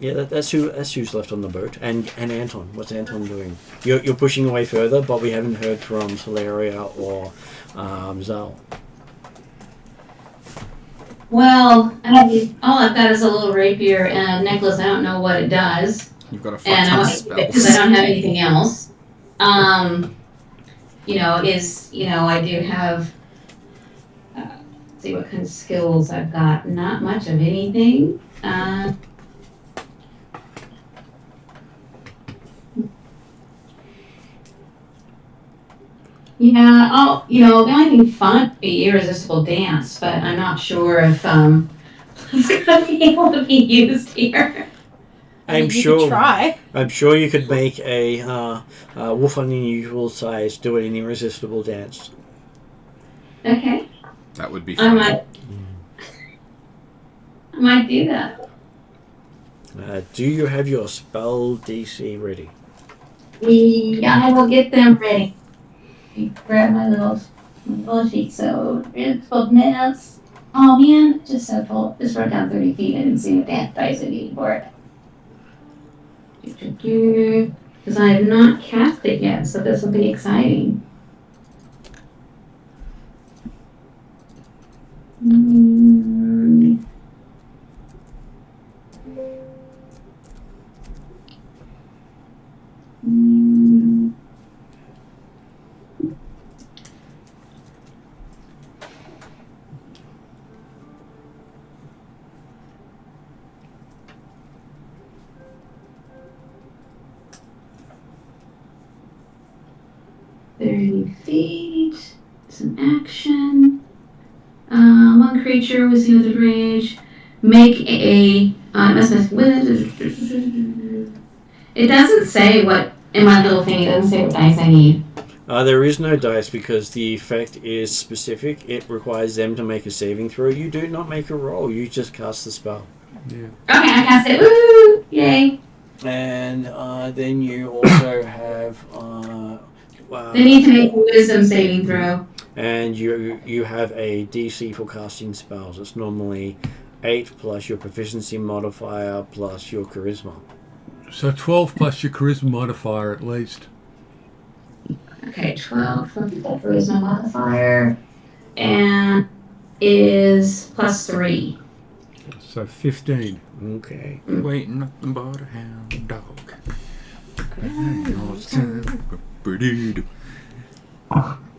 Yeah, that's who's left on the boat. And Anton. What's Anton doing? You're pushing away further, but we haven't heard from Solaria or Zal. Well, all I've got is a little rapier and a necklace. I don't know what it does. You've got a fuck And ton I of want to keep it because I spells. don't have anything else. I do have. See what kind of skills I've got. Not much of anything. Yeah, the only thing fun would be irresistible dance, but I'm not sure if it's gonna be able to be used here. I'm You sure. could try. I'm sure you could make a wolf unusual size do an irresistible dance. Okay, That would be I fun. might do that. Do you have your spell DC ready? Yeah, I will get them ready. Grab my little sheet. So it's called dance. Oh man, just so full. Just wrote down 30 feet. I didn't see the dance dice I needed for it. Because I have not cast it yet, so this will be exciting. Feet. It's an action. One creature with with rage. Make a. It doesn't say what in my little thing. It doesn't say what dice I need. There is no dice because the effect is specific. It requires them to make a saving throw. You do not make a roll. You just cast the spell. Yeah. Okay, I cast it. Woo! Yay! And then you also have. They need to make a wisdom saving throw. And you have a DC for casting spells. It's normally 8 plus your proficiency modifier plus your charisma. So 12 plus your charisma modifier at least. Okay, 12 for the charisma modifier. And is plus 3. So 15. Okay. Wait, nothing but a hound dog.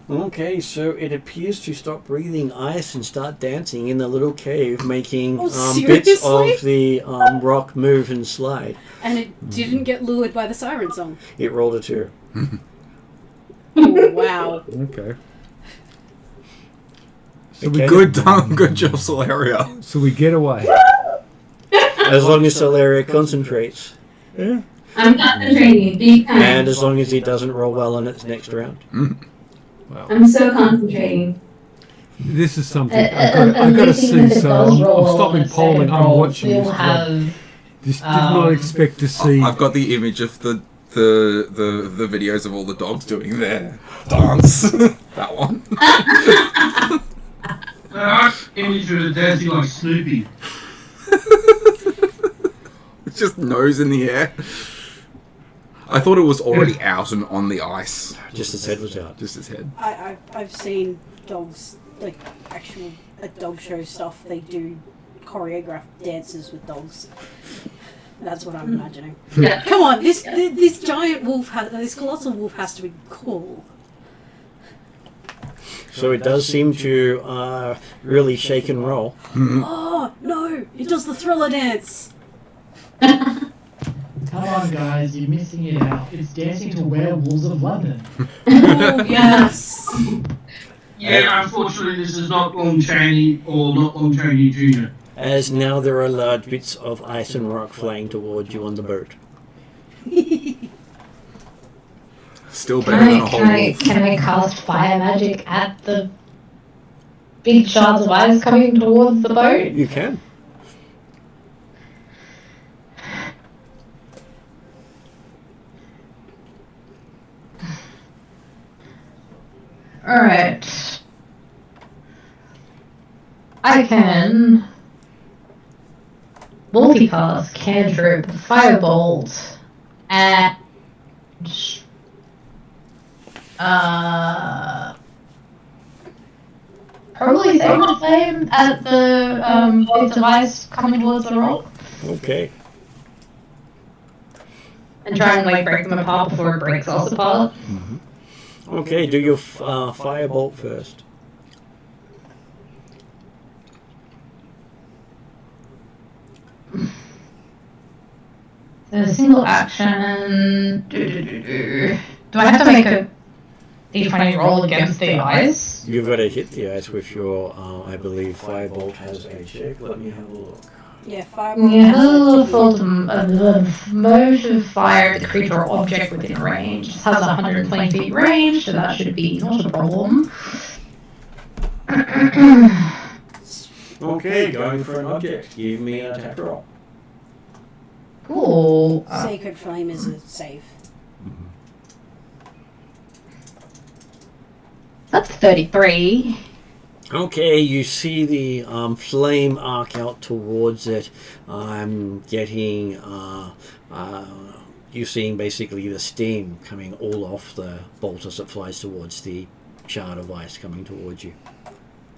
Okay, so it appears to stop breathing ice and start dancing in the little cave, making bits of the rock move and slide. And it didn't get lured by the siren song. It rolled a 2. Oh, wow. Okay. So Okay. we Good done, good job, Solaria. So we get away. As long as Solaria concentrates. Yeah. I'm concentrating big time. And as long as he doesn't roll well on its next round. Wow. I'm so concentrating. This is something I've got to see. So I'm stopping polling. I'm watching this. Just did not expect to see. I've got the image of the videos of all the dogs doing their dance. That one. Image of it dancing like Snoopy. It's just nose in the air. I thought it was already out and on the ice. Just his head was out. Just his head. I've seen dogs, like actual at dog show stuff, they do choreographed dances with dogs. That's what I'm imagining. Come on, this giant wolf, this colossal wolf has to be cool. So it does seem to really shake and roll. Oh, no, it does the thriller dance. Come on, guys, you're missing it out. It's dancing to Werewolves of London. Oh, yes. Yeah, unfortunately, this is not Long Chaney or not Long Chaney Jr. As now there are large bits of ice and rock flying towards you on the boat. Still better than a whole wolf. Can I cast fire magic at the big shards of ice coming towards the boat? You can. Alright. I can multicast, cantrip, firebolt, and probably Sacred Flame at the big device coming towards the rock. Okay. And try and like break them apart before it breaks us apart. Okay, do your firebolt first. So a single action. Do I have to make a d20 roll against the ice? You've got to hit the ice with your, I believe, firebolt has a check. Let me have a look. Yeah, fireball. Yeah, fault mode of fire the creature or object within range. It has 120 feet range, so that should be not a problem. Okay, going for an object. Give me an attack roll. Cool. Sacred Flame is a save. That's 33. Okay, you see the flame arc out towards it. I'm getting, you're seeing basically the steam coming all off the bolt as it flies towards the shard of ice coming towards you.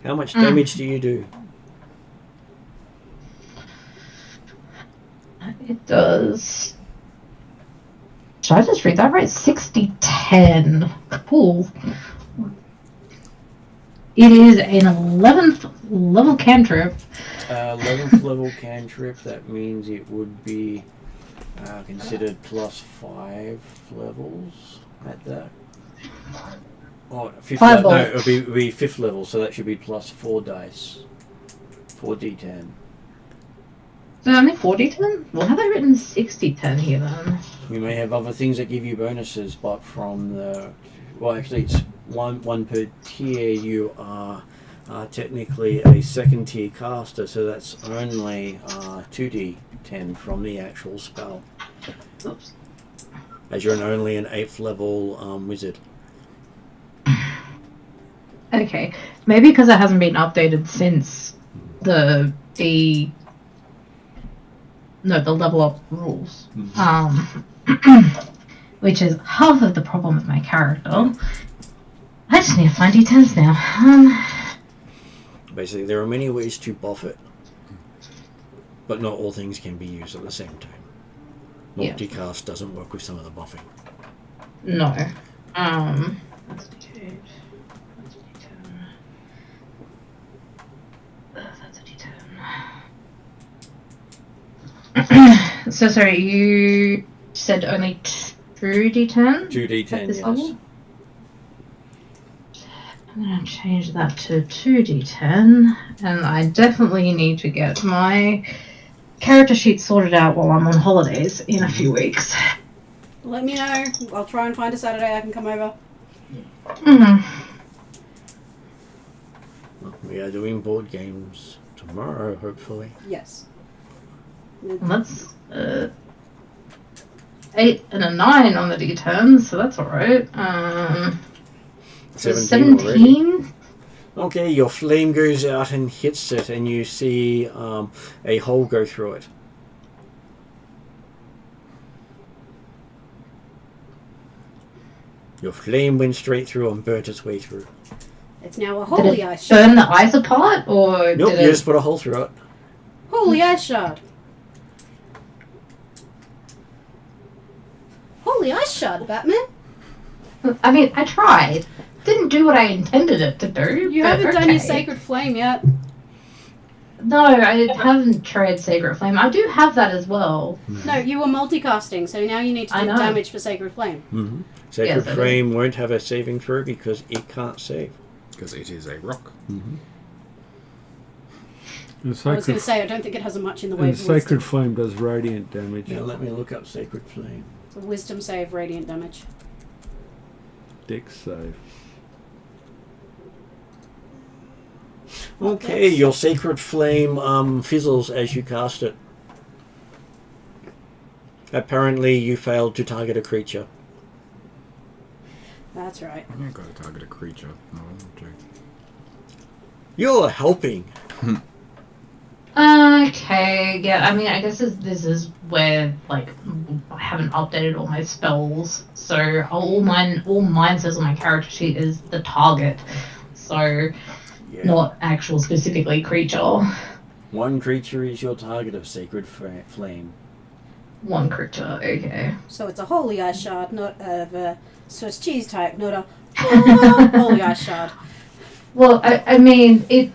How much damage do you do? It does. Should I just read that right? 60-10. Cool. It is an 11th level cantrip. 11th level cantrip, that means it would be considered plus 5 levels at that. Oh, fifth level. No, it'll be 5th level, so that should be plus 4 dice. 4d10. So only 40-10? Well, have I written 60-10 here then? You may have other things that give you bonuses, but from the... Well, actually, it's one per tier. You are technically a second tier caster, so that's only 2d10 from the actual spell. Oops. As you're only an 8th level wizard. Okay, maybe because it hasn't been updated since the level up rules. Which is half of the problem with my character. I just need to find d10s now. Basically, there are many ways to buff it, but not all things can be used at the same time. Multicast doesn't work with some of the buffing. No. That's d10. That's a d10. So sorry, you said only 2d10? 2d10, at this yes. level? I'm going to change that to 2d10, and I definitely need to get my character sheet sorted out while I'm on holidays in a few weeks. Let me know. I'll try and find a Saturday I can come over. We are doing board games tomorrow, hopefully. Yes. That's 8 and a 9 on the d10, so that's alright. So 17? Okay, your flame goes out and hits it, and you see a hole go through it. Your flame went straight through and burnt its way through. It's now a Did holy it ice shard. burn the ice apart, or Nope, did you it... just put a hole through it. Holy ice shard. Holy ice shard, Batman. I mean, I tried. Didn't do what I intended it to do. You but haven't done your okay. Sacred Flame yet. No, I haven't tried Sacred Flame. I do have that as well. No, you were multicasting, so now you need to I do know. damage for Sacred Flame. Mm-hmm. Sacred Yes, I do. Flame won't have a saving throw because it can't save. Because it is a rock. Mm-hmm. The I was going to sacred, say, I don't think it has much in the way and of wisdom. sacred flame does radiant damage. Now let me look up Sacred Flame. It's a wisdom save, radiant damage. Dex save. Okay, your Sacred Flame fizzles as you cast it. Apparently you failed to target a creature. That's right. I'm not going to target a creature. No, I want to. You're helping. Okay, yeah, I mean, I guess this is where, like, I haven't updated all my spells, so all mine says on my character sheet is the target, so not actual specifically creature. One creature is your target of Sacred Flame. One creature, okay. So it's a holy ice shard, not a Swiss cheese type, not a holy ice shard. Well, I mean, it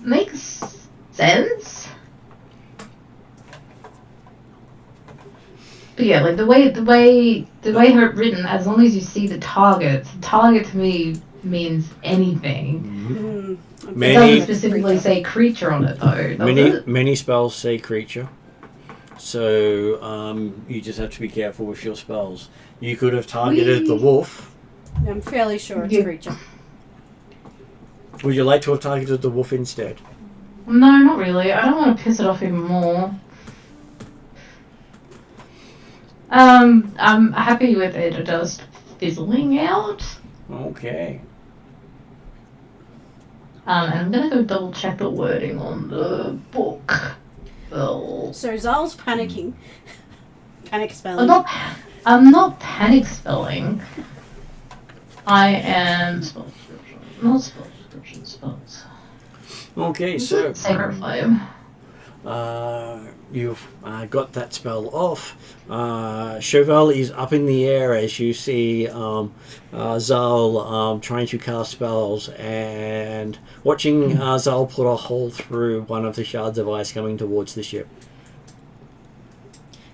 makes sense. But yeah, like the way her written, as long as you see the target to me means anything. It doesn't specifically say creature on it though. Many spells say creature. So you just have to be careful with your spells. You could have targeted the wolf. I'm fairly sure it's creature. Would you like to have targeted the wolf instead? No, not really. I don't want to piss it off even more. I'm happy with it just fizzling out. Okay. And I'm gonna go double check the wording on the book. So Zal's panicking. Panic spelling. I'm not panic spelling. I am spells. Okay, so Sacred Flame. You've got that spell off. Chauvel is up in the air as you see Zal trying to cast spells and watching Zal put a hole through one of the shards of ice coming towards the ship.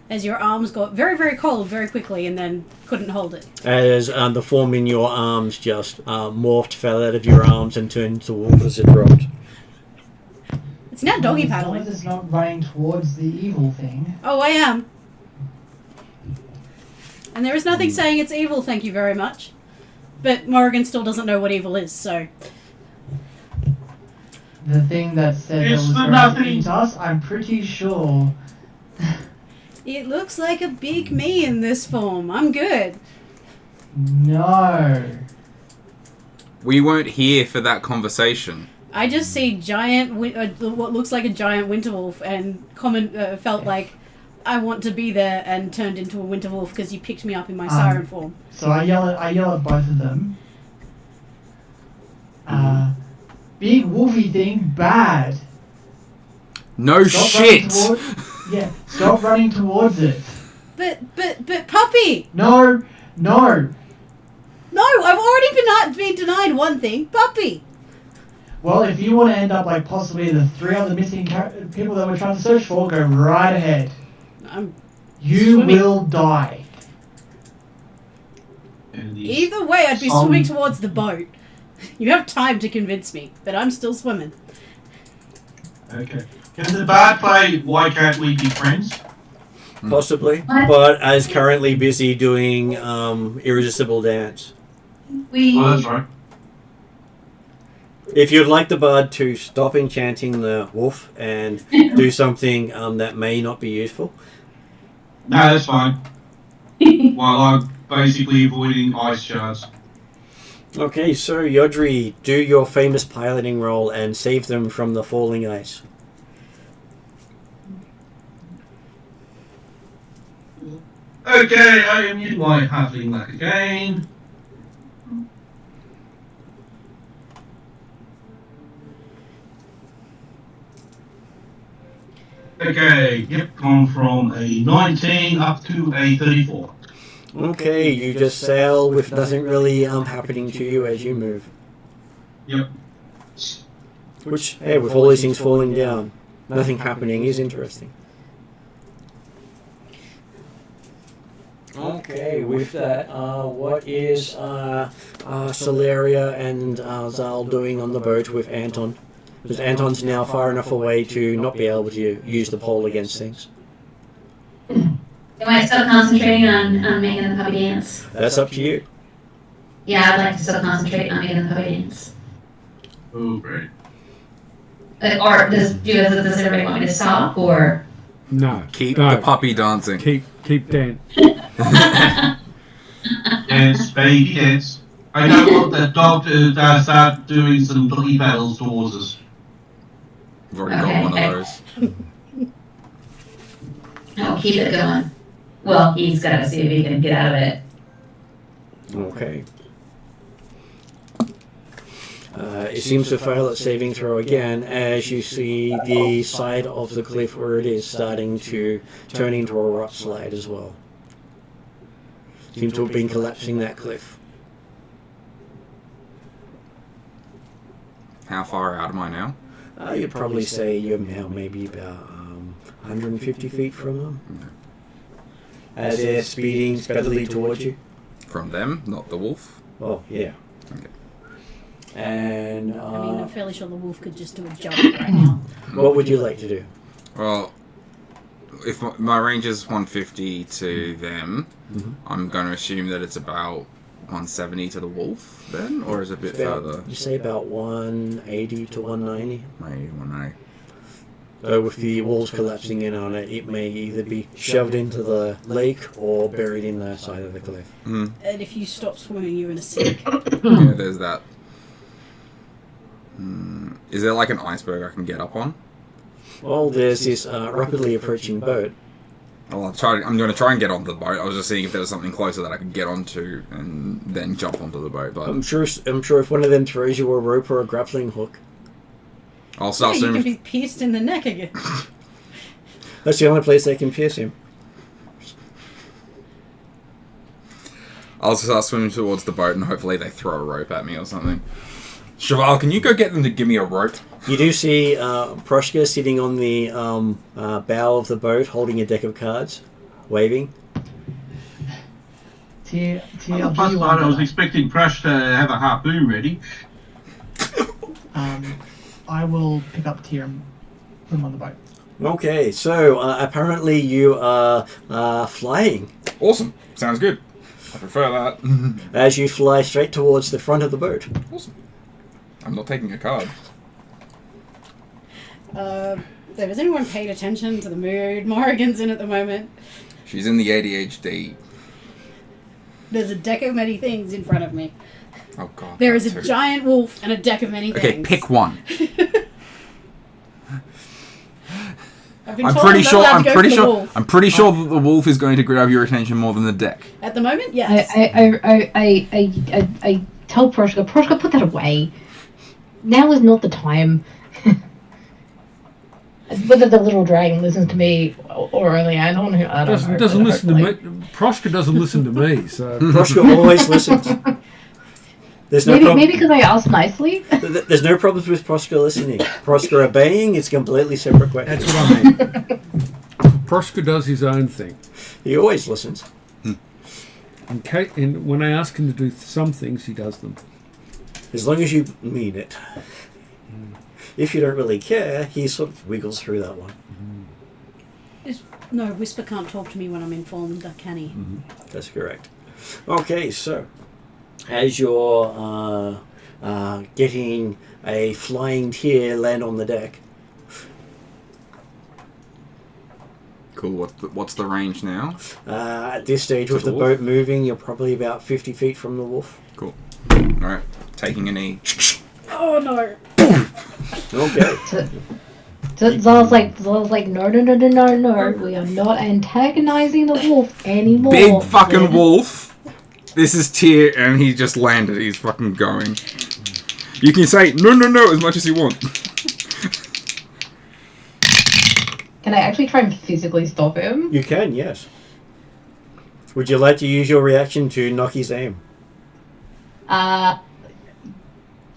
As your arms got very, very cold very quickly and then couldn't hold it. As the form in your arms just morphed, fell out of your arms and turned into wolf as it dropped. It's now doggy As long paddling. as it's not running towards the evil thing. Oh, I am. And there is nothing saying it's evil, thank you very much. But Morrigan still doesn't know what evil is, so... The thing that said that It's was for going nothing. to eat us, I'm pretty sure. It looks like a big me in this form. I'm good. No. We weren't here for that conversation. I just see giant, what looks like a giant winter wolf, and felt like I want to be there, and turned into a winter wolf because you picked me up in my siren form. So I yell at both of them. Big wolfy thing, bad. No Stop running shit! stop running towards it. But puppy! No. No, I've already been denied one thing. Puppy! Well, if you want to end up like possibly the 3 other missing people that we're trying to search for, go right ahead. You swimming. will die. Either way, I'd be swimming towards the boat. You have time to convince me, but I'm still swimming. Okay. Can the bard play Why Can't We Be Friends? Possibly, but is currently busy doing Irresistible Dance. Oh, that's right. If you'd like the bard to stop enchanting the wolf and do something that may not be useful. No, that's fine. While I'm basically avoiding ice shards. Okay, so Yodri, do your famous piloting roll and save them from the falling ice. Okay, I am using my halfling luck again. Okay, yep, gone from a 19 up to a 34. Okay, you just sail with nothing really happening to you as you move. Yep. Which, hey, with all these things falling down, nothing happening is interesting. Okay, with that, what is Celeria and Zal doing on the boat with Anton? Because Anton's now far enough away to not be able to use the pole against things. Am I still concentrating on making the puppy dance? That's up to you. Yeah, I'd like to still concentrate on making the puppy dance. Oh, great. Or does everybody want me to stop, or? No. Keep no. the puppy dancing. Keep Dan. Dance, baby, dance. I don't want the dog to start doing some doggy battles towards us. I've already got one of those. I'll keep it going. Well, he's got to see if he can get out of it. Okay. It seems to fail at saving throw again as you see the side of the cliff where it is starting to turn into a rock slide as well. Seems to have been collapsing that cliff. How far out am I now? You'd probably say you're now maybe about 150 feet from them. As they're speeding steadily towards you. From them, not the wolf? Oh, yeah. Okay. And I mean, I'm fairly sure the wolf could just do a jump right now. what would you like to do? Well, if my range is 150 to them, I'm going to assume that it's about 170 to the wolf then? Or is it a bit further? You say about 180 to 190. Maybe 180. So with the walls collapsing in on it, it may either be shoved into the lake or buried in the side of the cliff. Mm. And if you stop swimming, you're in a sink. Yeah, there's that. Is there like an iceberg I can get up on? Well, there's this rapidly approaching boat. Well, I'm going to try and get onto the boat. I was just seeing if there was something closer that I could get onto and then jump onto the boat. But I'm sure if one of them throws you a rope or a grappling hook. I'll start You can swimming. be pierced in the neck again. That's the only place they can pierce him. I'll start swimming towards the boat and hopefully they throw a rope at me or something. Cheval, can you go get them to give me a rope? You do see Proshka sitting on the bow of the boat holding a deck of cards, waving. Tier, On the plus side, I was expecting Crush to have a harpoon ready. I will pick up Tier and put him on the boat. Okay, so apparently you are flying. Awesome. Sounds good. I prefer that. As you fly straight towards the front of the boat. Awesome. I'm not taking a card. Has anyone paid attention to the mood Morrigan's in at the moment? She's in the ADHD. There's a deck of many things in front of me. Oh god. There is a too. giant wolf and a deck of many Okay, things. pick one. I've been I'm told pretty not sure. allowed I'm to go pretty for the sure. wolf. I'm pretty sure that the wolf is going to grab your attention more than the deck. At the moment, yes. I tell Proshka, put that away. Now is not the time. Whether the little dragon listens to me or only I don't know. Doesn't listen to me. Proshka doesn't listen to me, so Proshka always listens. There's no Maybe because I asked nicely. There's no problems with Proshka listening. Proshka obeying, it's a completely separate question. that's what I mean. Proshka does his own thing. He always listens. And when I ask him to do some things, he does them. As long as you mean it. If you don't really care, he sort of wiggles through that one. No, Whisper can't talk to me when I'm informed, can he? That's correct. Okay, so as you're getting a flying tear land on the deck. Cool. What's the range now? At this stage, To with the the wolf? boat moving, you're probably about 50 feet from the wolf. Cool. All right. Taking a knee. Oh no! Okay. Zala's like, no. We are not antagonizing the wolf anymore. Big fucking wolf. This is Tyr, and he just landed. He's fucking going. You can say no as much as you want. Can I actually try and physically stop him? You can, yes. Would you like to use your reaction to knock his aim?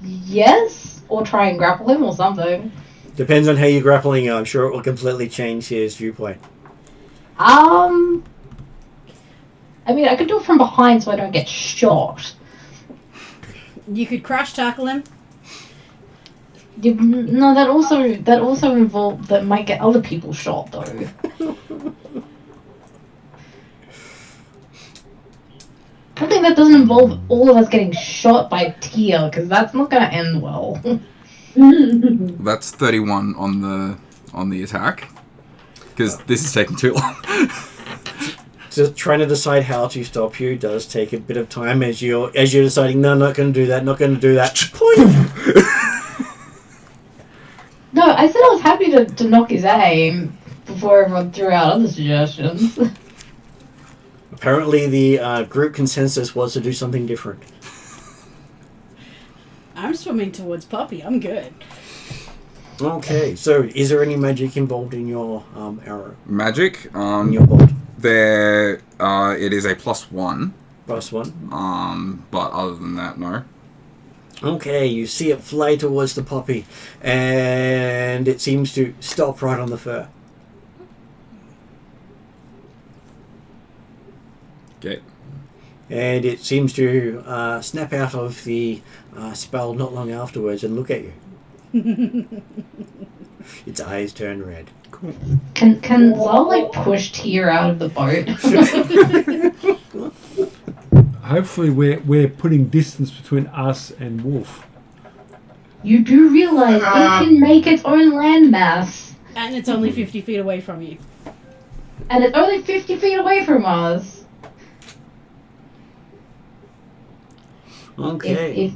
Yes, or try and grapple him or something. Depends on how you're grappling. I'm sure it will completely change his viewpoint. I mean, I could do it from behind so I don't get shot. You could crash tackle him. No, that also involved that might get other people shot though. I think that doesn't involve all of us getting shot by Tia, because that's not going to end well. That's 31 on the attack. Because this is taking too long. Just trying to decide how to stop you does take a bit of time as you're deciding. No, not going to do that. Not going to do that. No, I said I was happy to knock his aim before everyone threw out other suggestions. Apparently, the group consensus was to do something different. I'm swimming towards Poppy. I'm good. Okay, so is there any magic involved in your arrow? Magic. In your bolt? There. It is a +1. +1. But other than that, no. Okay, you see it fly towards the poppy, and it seems to stop right on the fur. Okay. And it seems to snap out of the spell not long afterwards and look at you. Its eyes turn red. Cool. Can Zal like push Tyr out of the boat? Hopefully we're putting distance between us and Wolf. You do realize it can make its own landmass, And it's only 50 feet away from you. and it's only 50 feet away from us. Okay.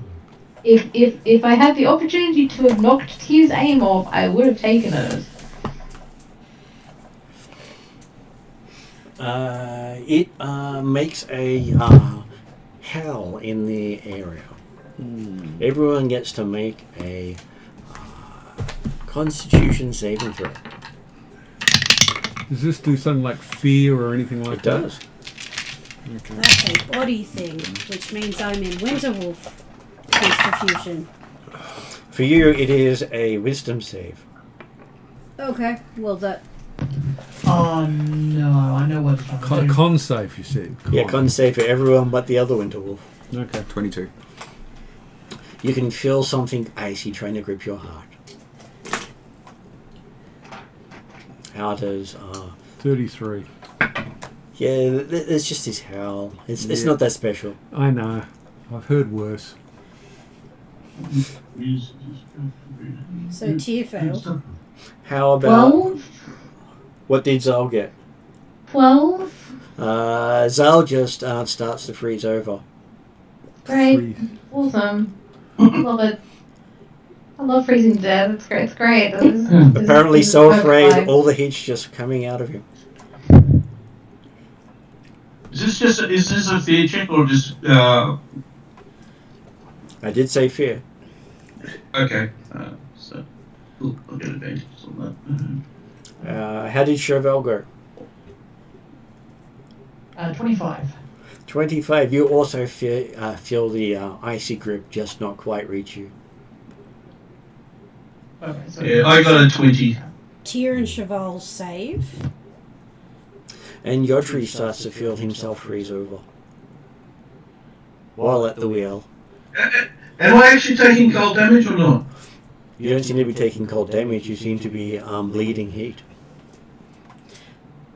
If I had the opportunity to have knocked Tyr's aim off, I would have taken it. It makes a howl in the area. Everyone gets to make a Constitution saving throw. Does this do something like fear or anything like It that? does. Okay. That's a body thing, which means I'm in Winterwolf Constitution. For you, it is a Wisdom save. Okay, well that. Oh no, I know what it's trying to do. Con save, you said. Yeah, con save for everyone but the other Winterwolf. Okay. 22. You can feel something icy trying to grip your heart. How does 33. yeah, there's just this howl. It's Yeah. not that special. I know. I've heard worse. So Tyr failed. How about 12? what did Zal get? 12? Zal just starts to freeze over. Great. Three. Awesome. Love it. I love freezing to death. It's great. It's great. This Apparently is so perfect afraid, life. all the heat's just coming out of him. Is this a fear check or just I did say fear. okay? So I'll get advantage on that. How did Chauvel go? 25. 25. You also feel the icy grip just not quite reach you. Okay, so Yeah, I got a 20. Tyr and Cheval save. And Yodri starts to feel himself freeze over. While at the wheel. Am I actually taking cold damage or not? You don't seem to be taking cold damage, you seem to be bleeding heat.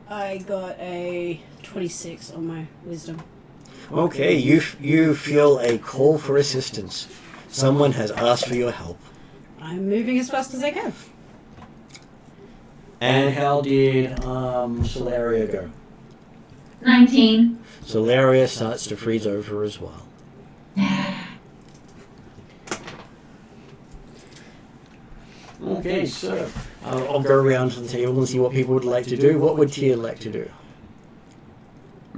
I got a 26 on my wisdom. Okay, you feel a call for assistance. Someone has asked for your help. I'm moving as fast as I can. And how did Solaria go? 19. Solaria starts to freeze over as well. Okay, so I'll go around to the table and see what people would like to do. What would Tyr like to do?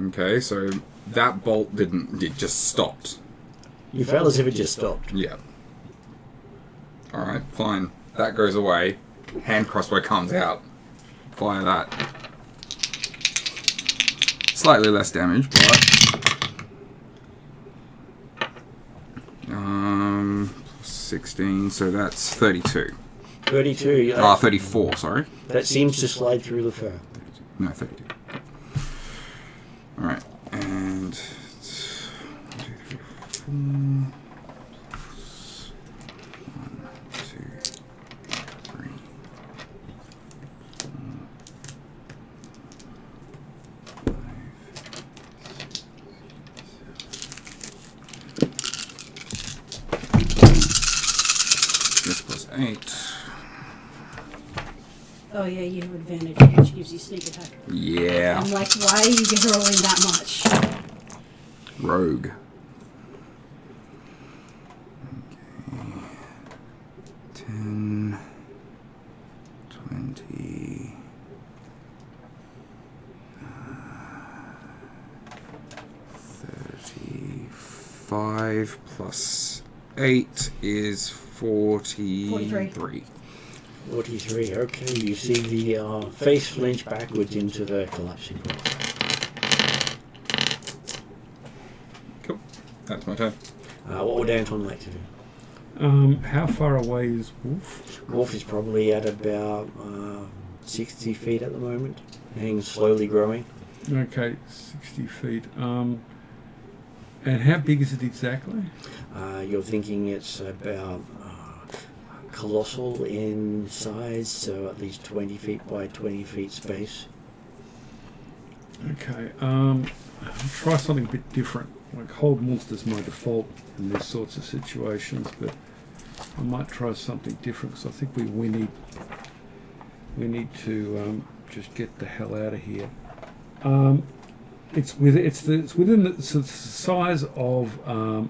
Okay, so that bolt it just stopped. You felt as if it just stopped. Yeah. Alright, fine. That goes away. Hand crossbow comes out. Fire that. Slightly less damage, but 16, so that's 32. 32. 34, sorry. That seems to slide through the fur. No, 32. Alright, and 1, 2, 3, 4. 1, 2, 3. This plus 8. Oh yeah, you have advantage, which gives you sneak attack. Yeah. I'm like, why are you rolling that much? Rogue. Okay. 10, 5 plus 8 is 43. 43. Okay, you see the face flinch backwards into the collapsing pool. Cool. That's my turn. What would Anton like to do? How far away is Wolf? Wolf is probably at about 60 feet at the moment. Hangs slowly growing. Okay, 60 feet. And how big is it exactly? You're thinking it's about colossal in size, so at least 20 feet by 20 feet space. Okay, I'll try something a bit different. Like hold monsters my default in these sorts of situations, but I might try something different because I think we need to just get the hell out of here. It's within the size of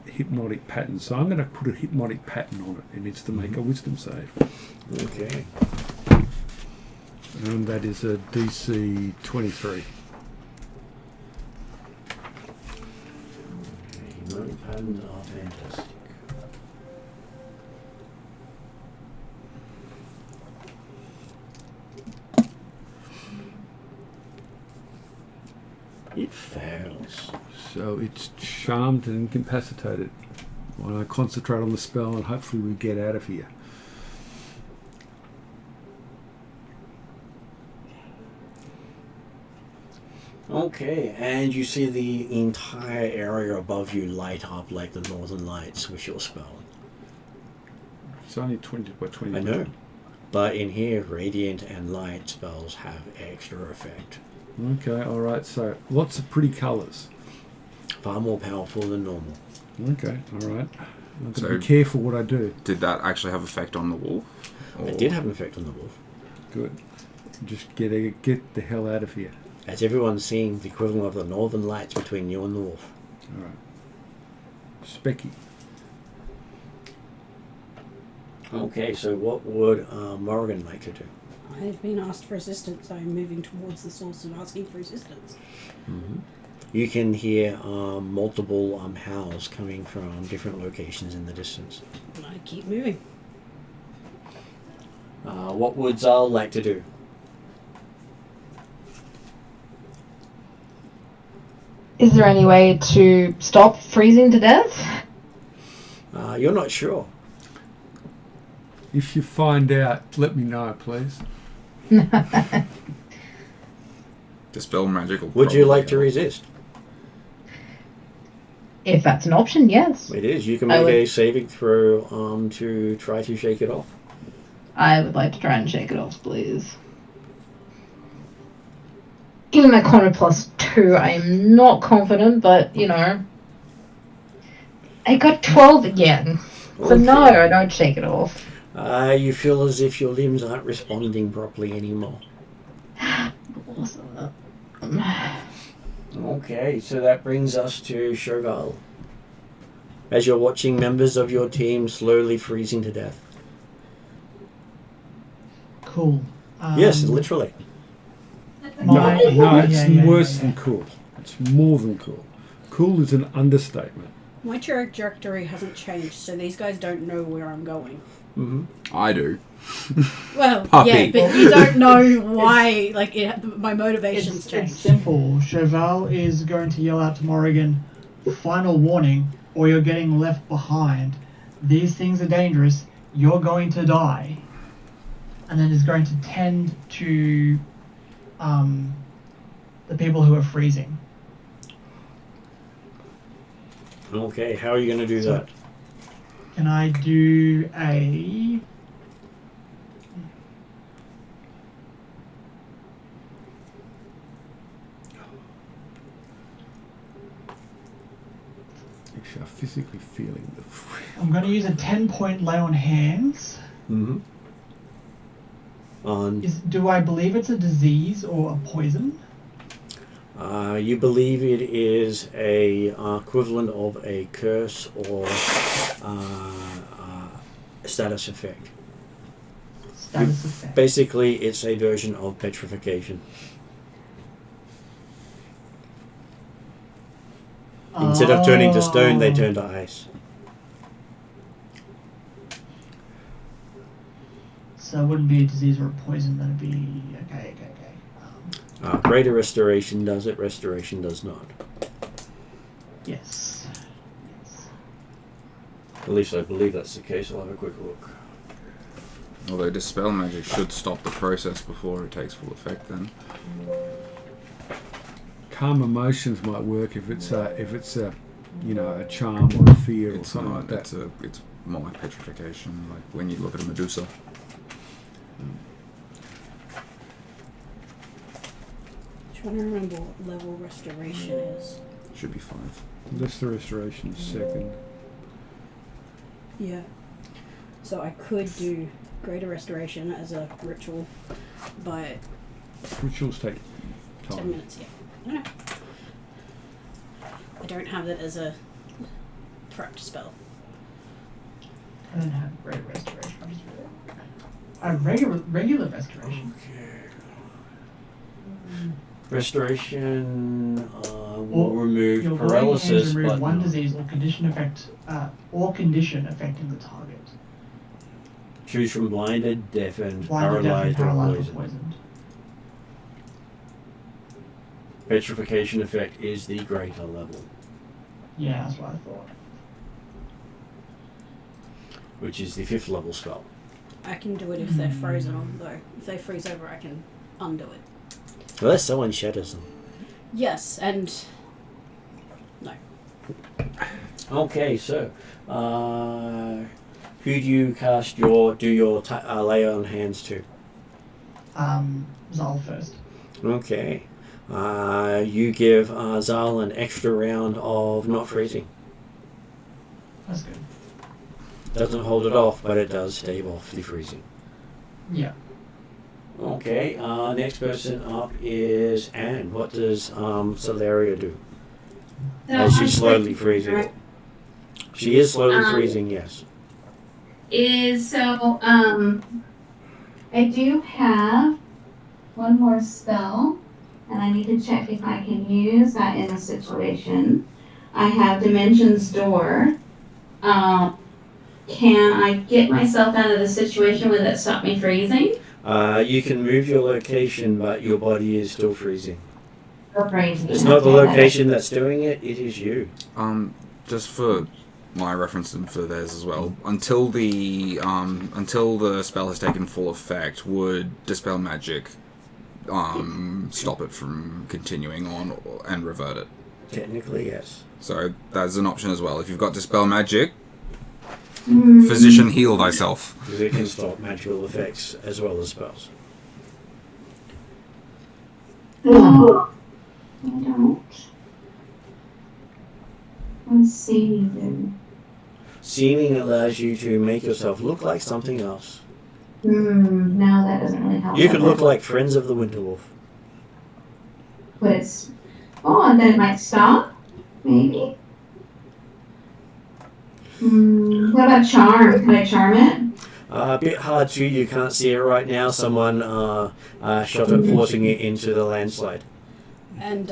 hypnotic pattern, so I'm going to put a hypnotic pattern on it. It needs to make a wisdom save. Okay. And that is a DC 23. Hypnotic patterns are fantastic. It fails. So it's charmed and incapacitated. When I concentrate on the spell and hopefully we get out of here. Okay, and you see the entire area above you light up like the northern lights with your spell. It's only 20 by 20. I know. But in here, radiant and light spells have extra effect. Okay, alright, so lots of pretty colours. Far more powerful than normal. Okay, alright. I've got to So- be careful what I do. Did that actually have effect on the wolf? It did have an effect on the wolf. Good. Just get the hell out of here. As everyone's seeing the equivalent of the northern lights between you and the wolf. Alright. Specky. Okay, so what would Morrigan like to do? I've been asked for assistance. I'm moving towards the source and asking for assistance. Mm-hmm. You can hear multiple howls coming from different locations in the distance. I keep moving. What would Zal like to do? Is there any way to stop freezing to death? You're not sure. If you find out, let me know, please. Dispel magical. Would you like to probably resist? If that's an option, yes. It is. You can I make would- a saving throw to try to shake it off. I would like to try and shake it off, please. Given my corner +2, I am not confident, but, you know. I got 12 again. So no, I don't shake it off. You feel as if your limbs aren't responding properly anymore. Awesome. Okay, so that brings us to Shogal. As you're watching members of your team slowly freezing to death. Cool. Yes, literally. My- No, it's yeah, worse yeah. than cool. It's more than cool. Cool is an understatement. My trajectory hasn't changed, so these guys don't know where I'm going. Mm-hmm. I do. Well, Puppy. yeah, but you don't know why. Like, my motivations It's changed. simple. Cheval is going to yell out to Morrigan, final warning, or you're getting left behind. These things are dangerous. You're going to die. And then is going to tend to the people who are freezing. Okay, how are you going to do So- that? Can I do a... Actually, I'm physically feeling the I'm going to use a 10-point lay on hands. Mm-hmm. Do I believe it's a disease or a poison? You believe it is a equivalent of a curse or status effect. Status effect. Basically, it's a version of petrification. Instead of turning to stone, they turn to ice. So it wouldn't be a disease or a poison, that'd be... Okay. Greater Restoration does it, Restoration does not. Yes. At least I believe that's the case. I'll have a quick look. Although Dispel Magic should stop the process before it takes full effect then. Calm Emotions might work if it's a charm or a fear or It's something not, like that. it's more like petrification, like when you look at a Medusa. Trying to remember what level Restoration is. Should be 5. That's the Restoration second. Yeah. So I could do Greater Restoration as a ritual, but Rituals take 10 time. minutes, yeah. I know. I don't have it as a prepped spell. I don't have great restoration. I have regular restoration. Restoration will Or remove Your paralysis, paralysis, remove but one no. disease or condition affecting the target. Choose from blinded, deafened, Blinded, deafened, paralyzed, or paralyzed, or poisoned. poisoned. Petrification effect is the greater level, Yeah, that's what I thought. which is the 5th level spell. I can do it if they're frozen on, though. If they freeze over, I can undo it. Unless someone shatters them. Yes, and... No. Okay, so who do you cast your lay on hands to? Zal first. Okay, you give Zal an extra round of not freezing. That's good. Doesn't hold it off, but it does stave off the freezing. Yeah. Okay, next person up is Anne. What does Solaria do? As she's slowly freezing. She is slowly freezing, yes. I do have one more spell, and I need to check if I can use that in a situation. I have Dimension's Door. Can I get myself out of the situation where that stopped me freezing? You can move your location, but your body is still freezing. Or freezing? It's not the location that's doing it, it is you. Just for my reference and for theirs as well, until the spell has taken full effect, would Dispel Magic stop it from continuing on and revert it? Technically, yes. So that's an option as well. If you've got Dispel Magic, Physician Heal Thyself. Because it can stop magical effects as well as spells. I don't. Let's see then. Seeming allows you to make yourself look like something else. No, that doesn't really help. You could look like Friends of the Winter Wolf. But it's... Oh, and then it might stop? Maybe? What about charm? Can I charm it? A bit hard to, you can't see it right now. Someone shot it, forcing it into the landslide. And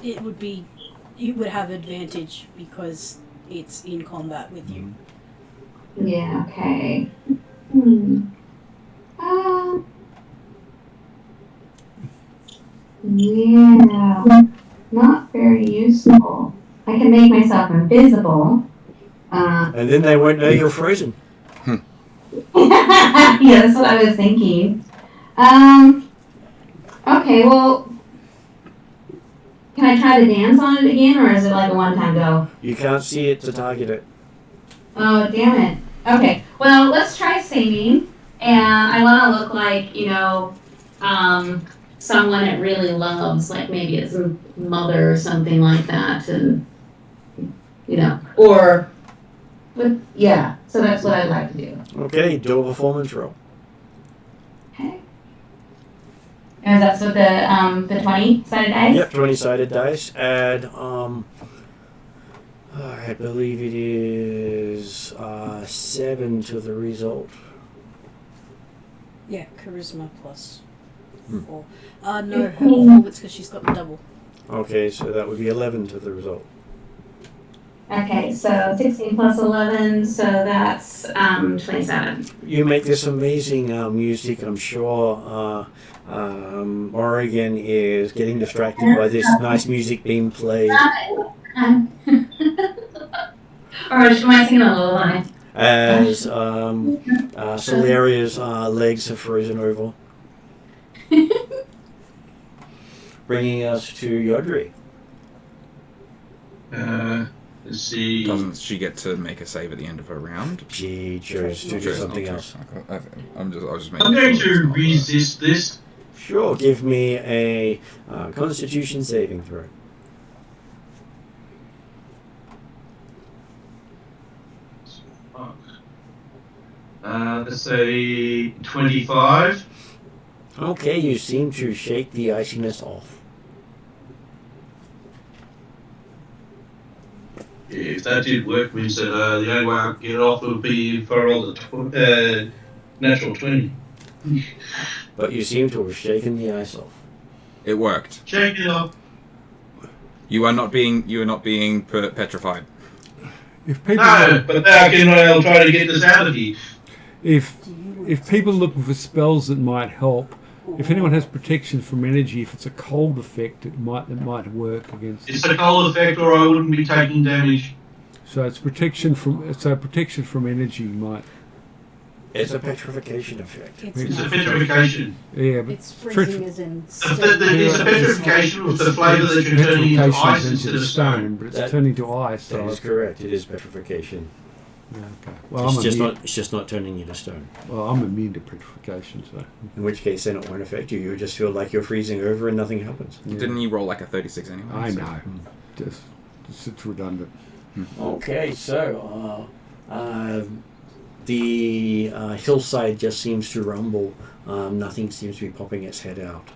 it would have advantage because it's in combat with you. Yeah, okay. Yeah, not very useful. I can make myself invisible. And then they won't know you're frozen. Yeah, that's what I was thinking. Okay, well, can I try the dance on it again, or is it like a one-time go? You can't see it to target it. Oh, damn it. Okay, well, let's try singing, and I want to look like, someone it really loves, like maybe it's a mother or something like that, and, so that's what I'd like to do. Okay, do a performance roll. Okay. And that's with the 20-sided dice? Yep, 20-sided dice. Add, I believe it is 7 to the result. Yeah, charisma plus 4. No, her performance because she's got the double. Okay, so that would be 11 to the result. Okay, so 16 plus 11, so that's 27. You make this amazing music. I'm sure Oregon is getting distracted by this nice music being played. Or am I singing a lullaby? As Solaria's legs have frozen over. Bringing us to Yodri. Let's see. Doesn't she get to make a save at the end of her round? She chose to do Chose not something to. else. I was just making I'm going sure it's to not, resist this. Sure, give me a Constitution saving throw. Let's say 25. Okay, you seem to shake the iciness off. Yeah, if that did work, means that the only way I could get it off would be if I rolled a natural 20. But you seem to have shaken the ice off. It worked. Shake it off. You are not being petrified. If people No, but now I'll try to get this out of here. if people are looking for spells that might help, if anyone has protection from energy, if it's a cold effect, it might work against. It's a cold effect, or I wouldn't be taking damage. So it's protection from energy might. It's a petrification effect. It's a petrification. Yeah, but It's freezing as in It's stone. a petrification with the flavour that you're turning into ice instead of stone. but it's That- turning to ice. That So is correct. It is petrification. yeah, okay. Well, It's just not turning you to stone. I'm immune to petrification. So In which case, then it won't affect you. You just feel like you're freezing over and nothing happens. yeah. Didn't you roll like a 36 anyway? I so- know. Just it's redundant. Okay, so the hillside just seems to rumble. Nothing seems to be popping its head out.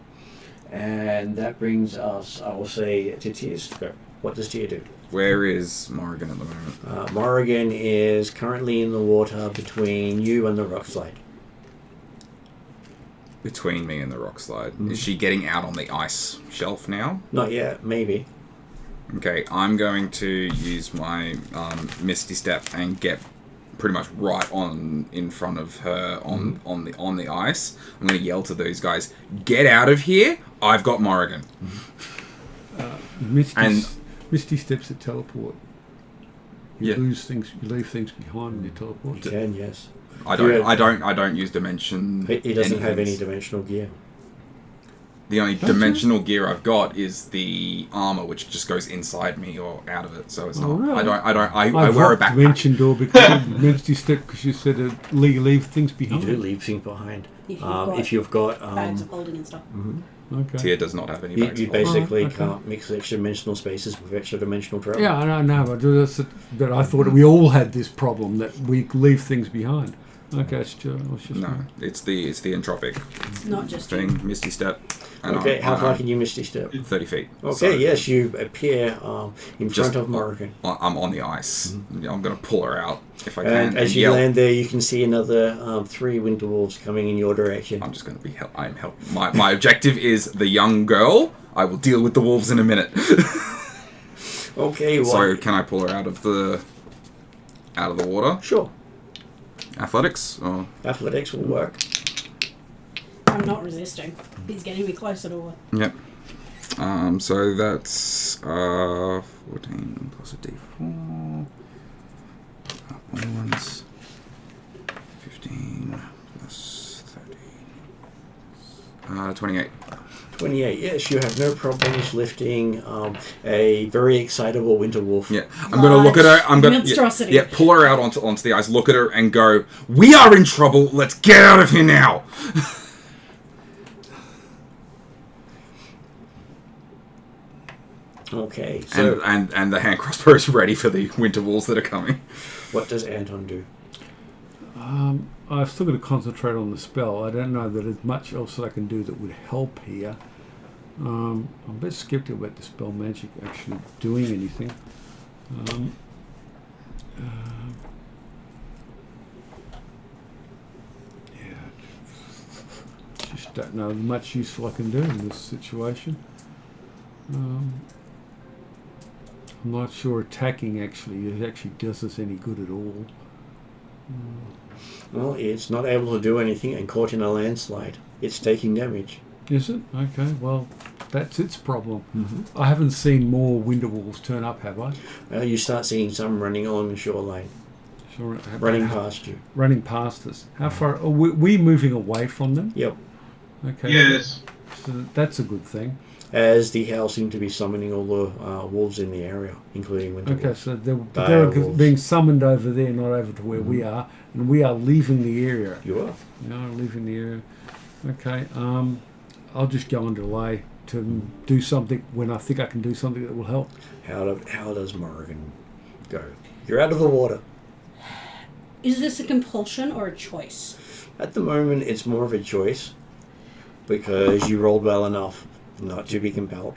And that brings us, I will say, to Tier's go. What does Tier do? Where is Morrigan at the moment? Morrigan is currently in the water between you and the rock slide. Between me and the rock slide. Is she getting out on the ice shelf now? Not yet, maybe. Okay, I'm going to use my Misty Step and get pretty much right on in front of her on the ice. I'm going to yell to those guys, "Get out of here! I've got Morrigan." Misty steps at teleport. You Yeah. leave things behind when you teleport. You can, yes. I don't use dimension. He doesn't have any anythings. dimensional gear. The only Don't you? dimensional gear I've got is the armor, which just goes inside me or out of it. So it's not. Oh, really? I wear a backpack. Dimension door because Misty step because you said leave things You behind. do leave things behind. If you've got If you've got bags of holding and stuff. Okay. Tier does not have any you, bags. you for it. basically okay. can't mix extra dimensional spaces with extra dimensional travel. Yeah, I know, but I thought we all had this problem that we leave things behind. Okay, it's just No, it's the entropic It's not just thing. Misty Step. And Okay, I'm- how far I'm can you Misty Step? 30 feet. Okay, So yes, you appear in Just- front of Morrigan. I'm on the ice. I'm going to pull her out if I can. And as you yell. land there, you can see another 3 winter wolves coming in your direction. I'm just going to be help. I'm help. My objective is the young girl. I will deal with the wolves in a minute. Okay, well, So can I pull her out of the water? sure. Athletics? Or Athletics will work. I'm not resisting. He's getting me closer to her. yep. So that's 14 plus a d4. Ones. 15 plus 30. 28. 28, yes, you have no problems lifting a very excitable winter wolf. Yeah, I'm going to look at her. I'm going to Monstrosity. yeah, pull her out onto the ice. Look at her and go. We are in trouble. Let's get out of here now. Okay, so And the hand crossbow is ready for the winter wolves that are coming. what does Anton do? I've still got to concentrate on the spell. I don't know that there's much else that I can do that would help here. I'm a bit skeptical about the spell magic actually doing anything. Yeah, just don't know much useful I can do in this situation. I'm not sure attacking actually does us any good at all. Well, it's not able to do anything and caught in a landslide. It's taking damage. Is it? Okay, well, that's its problem. Mm-hmm. I haven't seen more Winterwolves turn up, have I? You start seeing some running along the shoreline, Sure. running past you. Running past us. How far? Are we moving away from them? Yep. Okay. Yes. So that's a good thing. As the Howl seem to be summoning all the wolves in the area, including winter Okay, wolves. so they're wolves. being summoned over there, not over to where we are, and we are leaving the area. You are. No, leaving the area. Okay. I'll just go on delay to do something when I think I can do something that will help. How does Morrigan go? You're out of the water. Is this a compulsion or a choice? At the moment, it's more of a choice because you rolled well enough not to be compelled.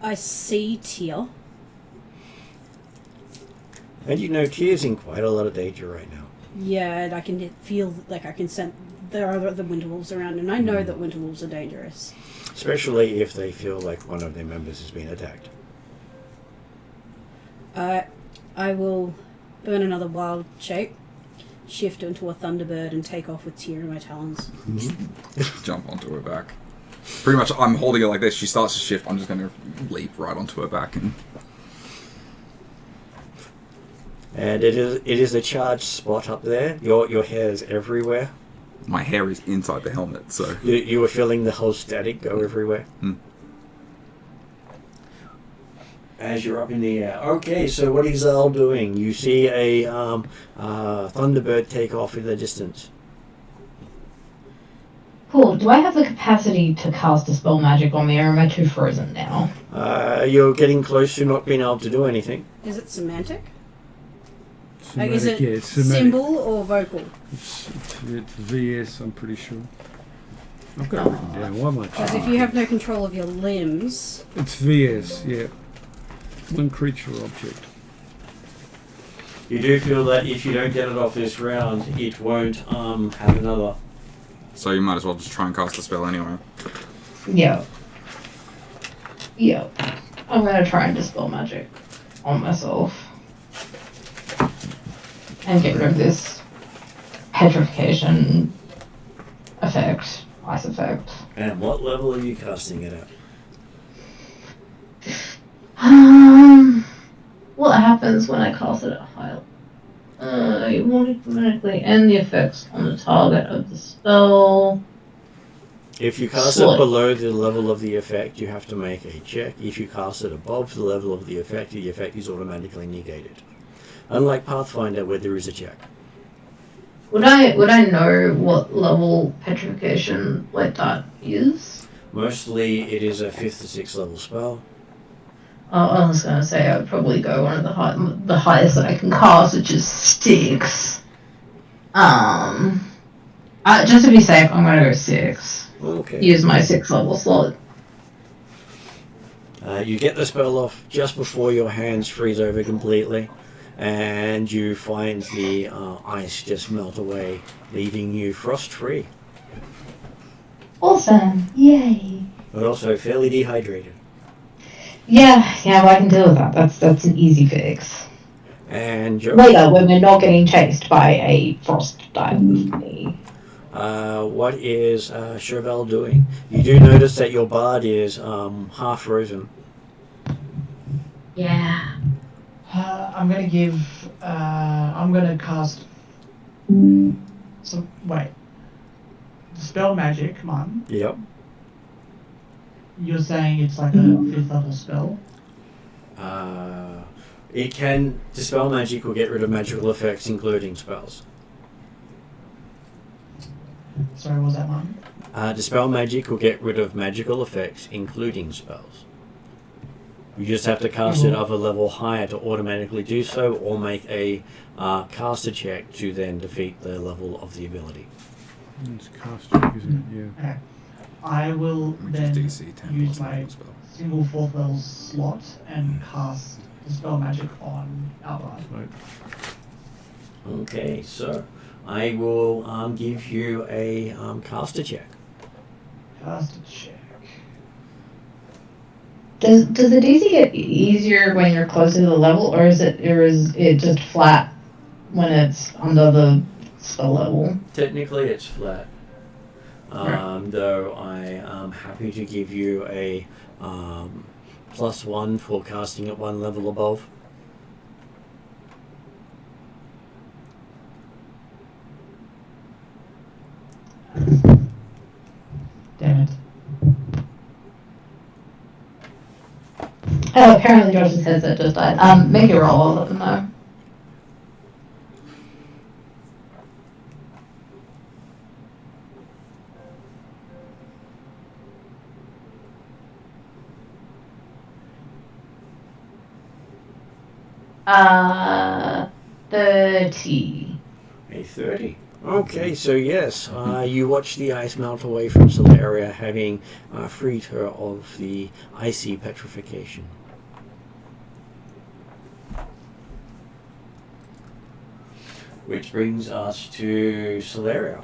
I see Teal. And you know, Tier's in quite a lot of danger right now. Yeah, and I can feel, like I can sense there are the Winterwolves around, and I know that Winterwolves are dangerous. Especially if they feel like one of their members has been attacked. I will burn another wild shape, shift into a Thunderbird, and take off with Tear in my talons. Jump onto her back. Pretty much, I'm holding it like this. She starts to shift. I'm just going to leap right onto her back. And it is a charged spot up there. Your hair is everywhere. My hair is inside the helmet, so... You were feeling the whole static go everywhere. As you're up in the air. Okay, so what is Zal doing? You see a Thunderbird take off in the distance. Cool. Do I have the capacity to cast Dispel Magic on me, or am I too frozen now? You're getting close to not being able to do anything. Is it semantic? Semantic, Is it yeah, it's semantic. symbol or vocal? It's VS, I'm pretty sure. I've got it written down. Why am I Because if you have no control of your limbs... It's VS, yeah. One creature or object. You do feel that if you don't get it off this round, it won't have another. So you might as well just try and cast the spell anyway. Yeah. I'm going to try and Dispel Magic on myself. And get rid of this petrification effect, ice effect. And what level are you casting it at? What happens when I cast it at high? You won't automatically end the effects on the target of the spell. If you cast it below the level of the effect, you have to make a check. If you cast it above the level of the effect is automatically negated. Unlike Pathfinder, where there is a check. Would I know what level petrification like that is? Mostly, it is a 5th to 6th level spell. I was going to say I'd probably go one of the highest that I can cast, which is 6. Just to be safe, I'm going to go 6. Okay. Use my 6th level slot. You get the spell off just before your hands freeze over completely, and you find the ice just melt away, leaving you frost-free, Awesome! Yay! but also fairly dehydrated. Yeah, well, I can deal with that. That's an easy fix. And Joe, Later, when we're not getting chased by a frost type with me. what is Chauvel doing? You do notice that your bard is half frozen. Yeah. I'm gonna give. I'm gonna cast. Wait. Spell magic, come on. Yep. You're saying it's like a 5th level spell? It can dispel magic or get rid of magical effects, including spells. Sorry, what was that one? Dispel magic will get rid of magical effects, including spells. You just have to cast it of a level higher to automatically do so, or make a caster check to then defeat the level of the ability. It's cast check, isn't it? Yeah. Okay. I will Which then is DC 10 use plus my level spell. single 4th level slot and cast Dispel Magic on Albard. Right. Okay, so I will give you a caster check. Caster check. Does the DC get easier when you're closer to the level, or is it just flat when it's under the spell level? Technically, it's flat. Right. Though I am happy to give you a +1 for casting at one level above. Damn it. Oh, apparently Josh's headset just died. Make a roll, I'll let them know. Uh, 30. A 30. Okay, so yes, you watch the ice melt away from Solaria, having freed her of the icy petrification. Which brings us to Solaria.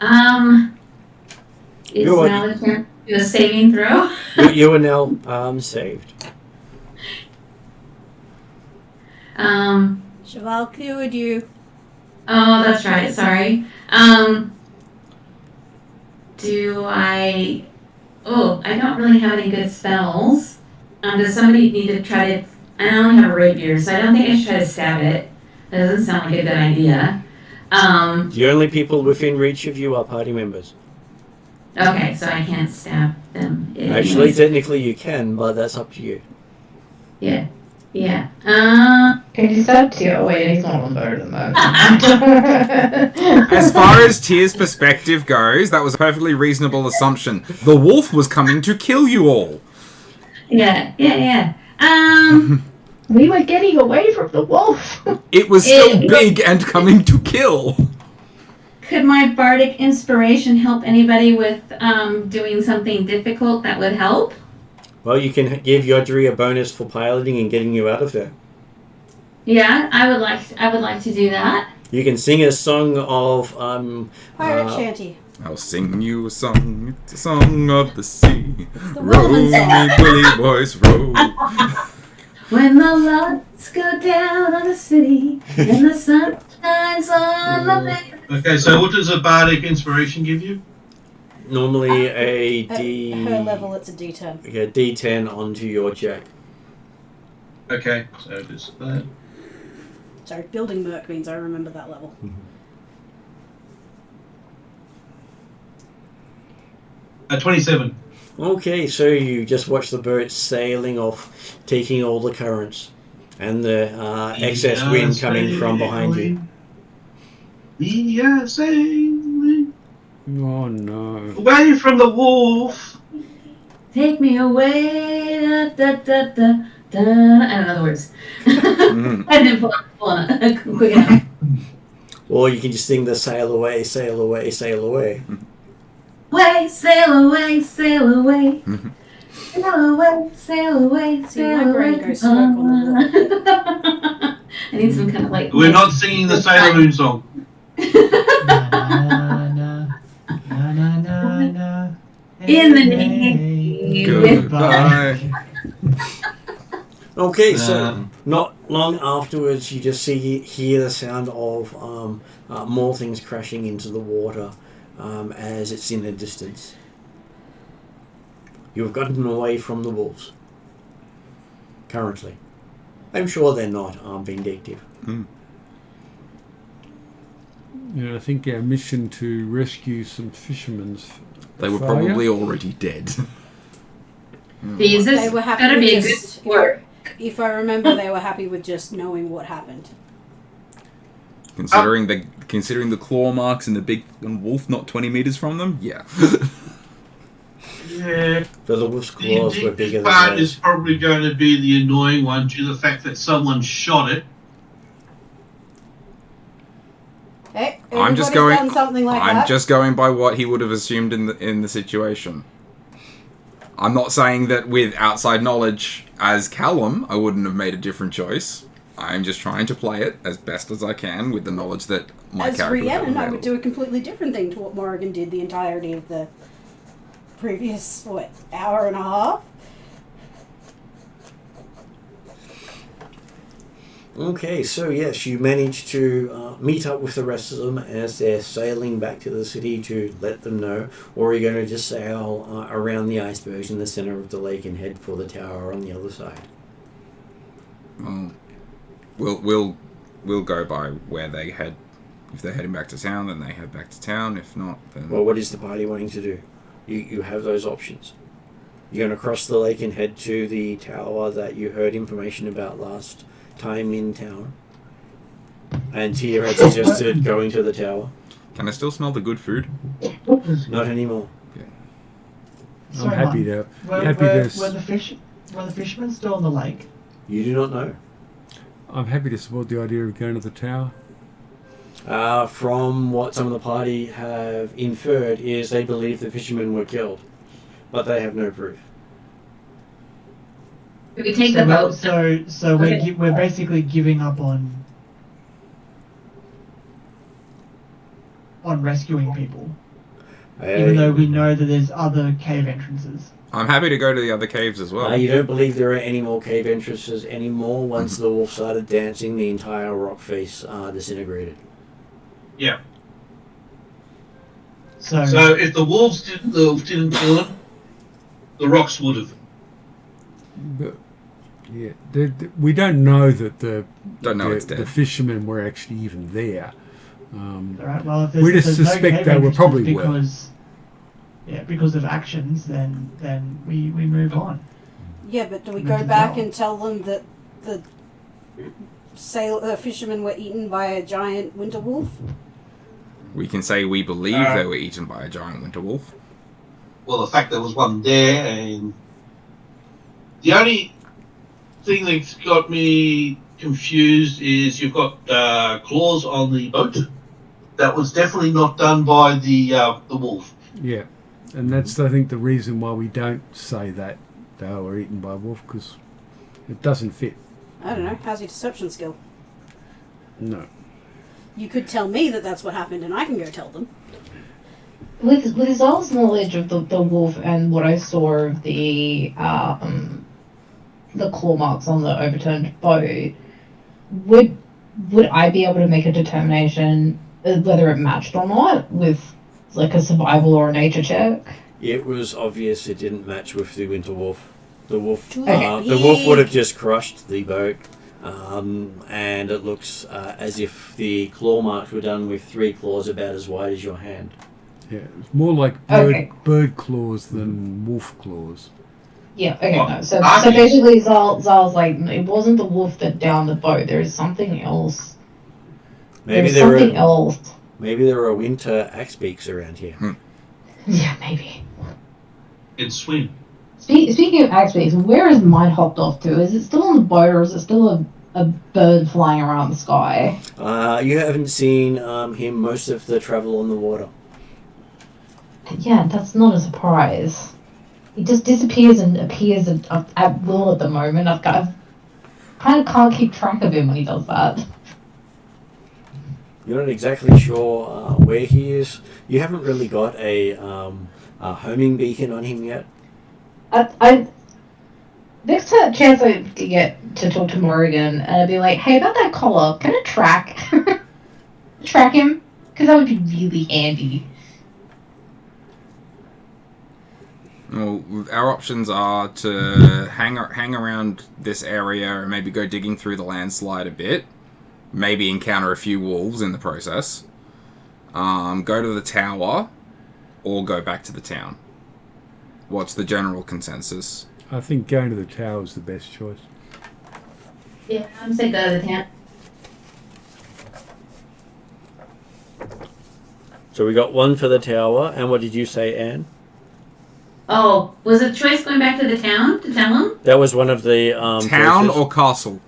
It's You're- now the turn to do a saving throw. You are now saved. Cheval cured you. Oh, that's right. Sorry. Do I? Oh, I don't really have any good spells. Does somebody need to try to? I only have a rapier, so I don't think I should try to stab it. That doesn't sound like a good idea. The only people within reach of you are party members. Okay, so I can't stab them. Actually, technically you can, but that's up to you. Yeah. Yeah. Can you stab Tio? Wait, he's not on board at the moment. As far as Tyr's perspective goes, that was a perfectly reasonable assumption. The wolf was coming to kill you all. Yeah. We were getting away from the wolf. It was still big and coming to kill. Could my bardic inspiration help anybody with doing something difficult that would help? Well, you can give Yodri a bonus for piloting and getting you out of there. Yeah, I would like to do that. You can sing a song of Pirate shanty. I'll sing you a song. It's a song of the sea. the Row Roman me, song. bully boys, row. When the lights go down on the city and the sun shines on the bay. Okay, so what does a bardic inspiration give you? normally a At D. her level, it's a D10. Okay, D10 onto your check. Okay, so just that. Sorry, building merc means I remember that level. At 27. Okay, so you just watch the boat sailing off, taking all the currents, and the excess wind coming from behind you. We are sailing Oh no. away from the wolf. Take me away, da da da da da. I don't know the words. I didn't pull on quick enough. Or you can just sing the sail away, sail away, sail away. Way, sail away, sail away. Sail away, sail away, See, sail my brain away. goes smoke on the I need some kind of like. We're not singing the Sailor Moon song. In the name. Goodbye. Okay, so not long afterwards, you just hear the sound of more things crashing into the water as it's in the distance. You've gotten away from the wolves. Currently. I'm sure they're not vindictive. You know, I think our mission to rescue some fishermen's They were failure. probably already dead. Jesus, They were happy gotta with be a good just- sport. If I remember, they were happy with just knowing what happened. Considering the claw marks and the big wolf not 20 meters from them, yeah. Yeah. So the wolf's The claws were bigger addictive than part theirs. is probably going to be the annoying one due to the fact that someone shot it. Hey, I'm just everybody's going. done something like I'm that. just going by what he would have assumed in the situation. I'm not saying that with outside knowledge as Callum, I wouldn't have made a different choice. I'm just trying to play it as best as I can with the knowledge that my As character would have Rhiannon, I would available. do a completely different thing to what Morrigan did the entirety of the previous, hour and a half. Okay, so yes, you manage to meet up with the rest of them as they're sailing back to the city to let them know, or are you going to just sail around the icebergs in the center of the lake and head for the tower on the other side? We'll go by where they head. If they're heading back to town, then they head back to town. If not, then... Well, what is the party wanting to do? You have those options. You're going to cross the lake and head to the tower that you heard information about last time in town. And Tia had suggested going to the tower. Can I still smell the good food? Not anymore. I'm happy to. Were the fishermen still on the lake? You do not know. I'm happy to support the idea of going to the tower. From what some of the party have inferred is they believe the fishermen were killed, but they have no proof. We take the boat. So we're basically giving up on rescuing people, even though we know that there's other cave entrances. I'm happy to go to the other caves as well. You don't believe there are any more cave entrances anymore. Once the wolf started dancing, the entire rock face disintegrated. Yeah. So if the wolves didn't kill him, the rocks would have. But, yeah, we don't know that it's dead. the fishermen were actually even there. Alright, well, if We just there's no suspect cave they were entrances probably because of actions, then we move on. Yeah, but do we Move go to back tower. and tell them that the fishermen were eaten by a giant winter wolf? We can say we believe they were eaten by a giant winter wolf. Well, the fact there was one there, and the only thing that's got me confused is you've got claws on the boat. That was definitely not done by the wolf. Yeah, and that's, I think, the reason why we don't say that they were eaten by a wolf, because it doesn't fit. I don't know. How's your deception skill? No. You could tell me that that's what happened, and I can go tell them. With Zal's knowledge of the wolf and what I saw of the claw marks on the overturned boat, would I be able to make a determination whether it matched or not with like a survival or a nature check? It was obvious it didn't match with the winter wolf. The wolf would have just crushed the boat, and it looks as if the claw marks were done with 3 claws about as wide as your hand. Yeah, it's more like bird claws than wolf claws. Yeah, okay, no. So basically Zal's like, it wasn't the wolf that downed the boat, there is something else. Maybe there are winter axe beaks around here. Yeah, maybe. And swim. Speaking of axe beaks, where is mine hopped off to? Is it still on the boat, or is it still a bird flying around the sky? You haven't seen him most of the travel on the water. Yeah, that's not a surprise. He just disappears and appears at will at the moment. I kind of can't keep track of him when he does that. You're not exactly sure where he is. You haven't really got a homing beacon on him yet. Next chance I get to talk to Morrigan, and I'd be like, hey, about that collar, can I track him? Because that would be really handy. Well, our options are to hang around this area and maybe go digging through the landslide a bit. Maybe encounter a few wolves in the process. Go to the tower, or go back to the town. What's the general consensus? I think going to the tower is the best choice. Yeah, I'm saying go to the tent. So we got 1 for the tower, and what did you say, Anne? Oh, was the choice going back to the town to tell him? That was one of the town choices. or castle?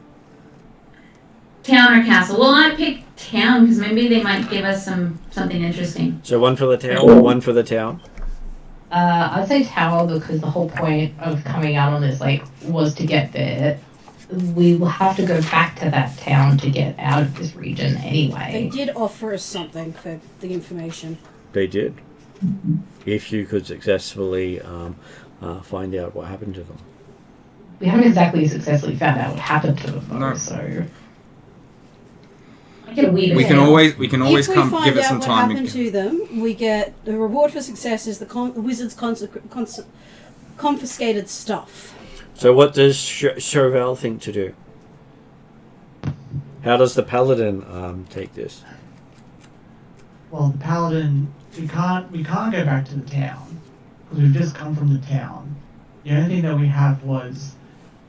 Town or castle? Well, I picked town because maybe they might give us something interesting. So 1 for the town, 1 for the town. I'd say tower because the whole point of coming out on this lake was to get there. we will have to go back to that town to get out of this region They anyway. did offer us something for the information. They did. If you could successfully find out what happened to them. We haven't exactly successfully found out what happened to them, though, No. so... I can weave it We can down. always If we come find give it out some what time. happened to them, we get the reward for success is the wizard's confiscated stuff. So what does Chauvel think to do? How does the paladin take this? Well, the paladin, we can't go back to the town because we've just come from the town. The only thing that we have was,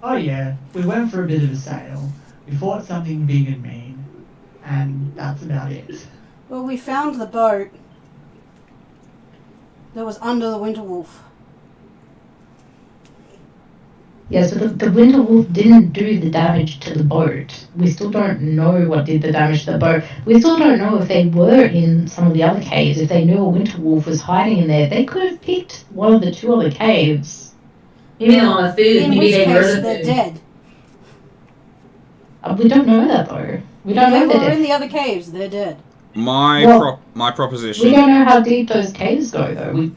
oh yeah, we went for a bit of a sail. We fought something big and mean, and that's about it. Well, we found the boat that was under the Winter Wolf. Yes, but the Winter Wolf didn't do the damage to the boat. We still don't know what did the damage to the boat. We still don't know if they were in some of the other caves. If they knew a Winter Wolf was hiding in there, they could have picked one of the 2 other caves. Maybe they want food. In Maybe which they case, murdered they're food. dead. We don't know that, though. We don't know If they that. were in the other caves, they're dead. My Well, my We proposition. don't know how deep those caves go, though.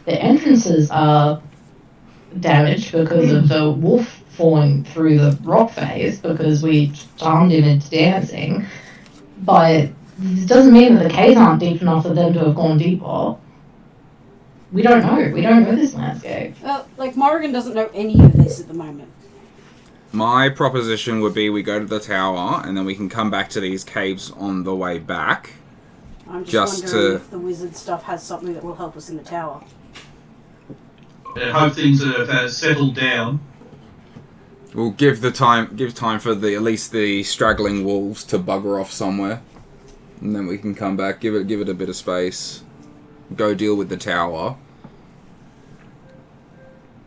The entrances are damaged because of the wolf falling through the rock phase because we charmed him into dancing. But it doesn't mean that the caves aren't deep enough for them to have gone deeper. We don't know. We don't know this landscape. Like, Morrigan doesn't know any of this at the moment. My proposition would be we go to the tower and then we can come back to these caves on the way back. I'm Just just wondering to- if the wizard stuff has something that will help us in the tower. I hope things have settled down. We'll give time for at least the straggling wolves to bugger off somewhere, and then we can come back. Give it a bit of space. Go deal with the tower,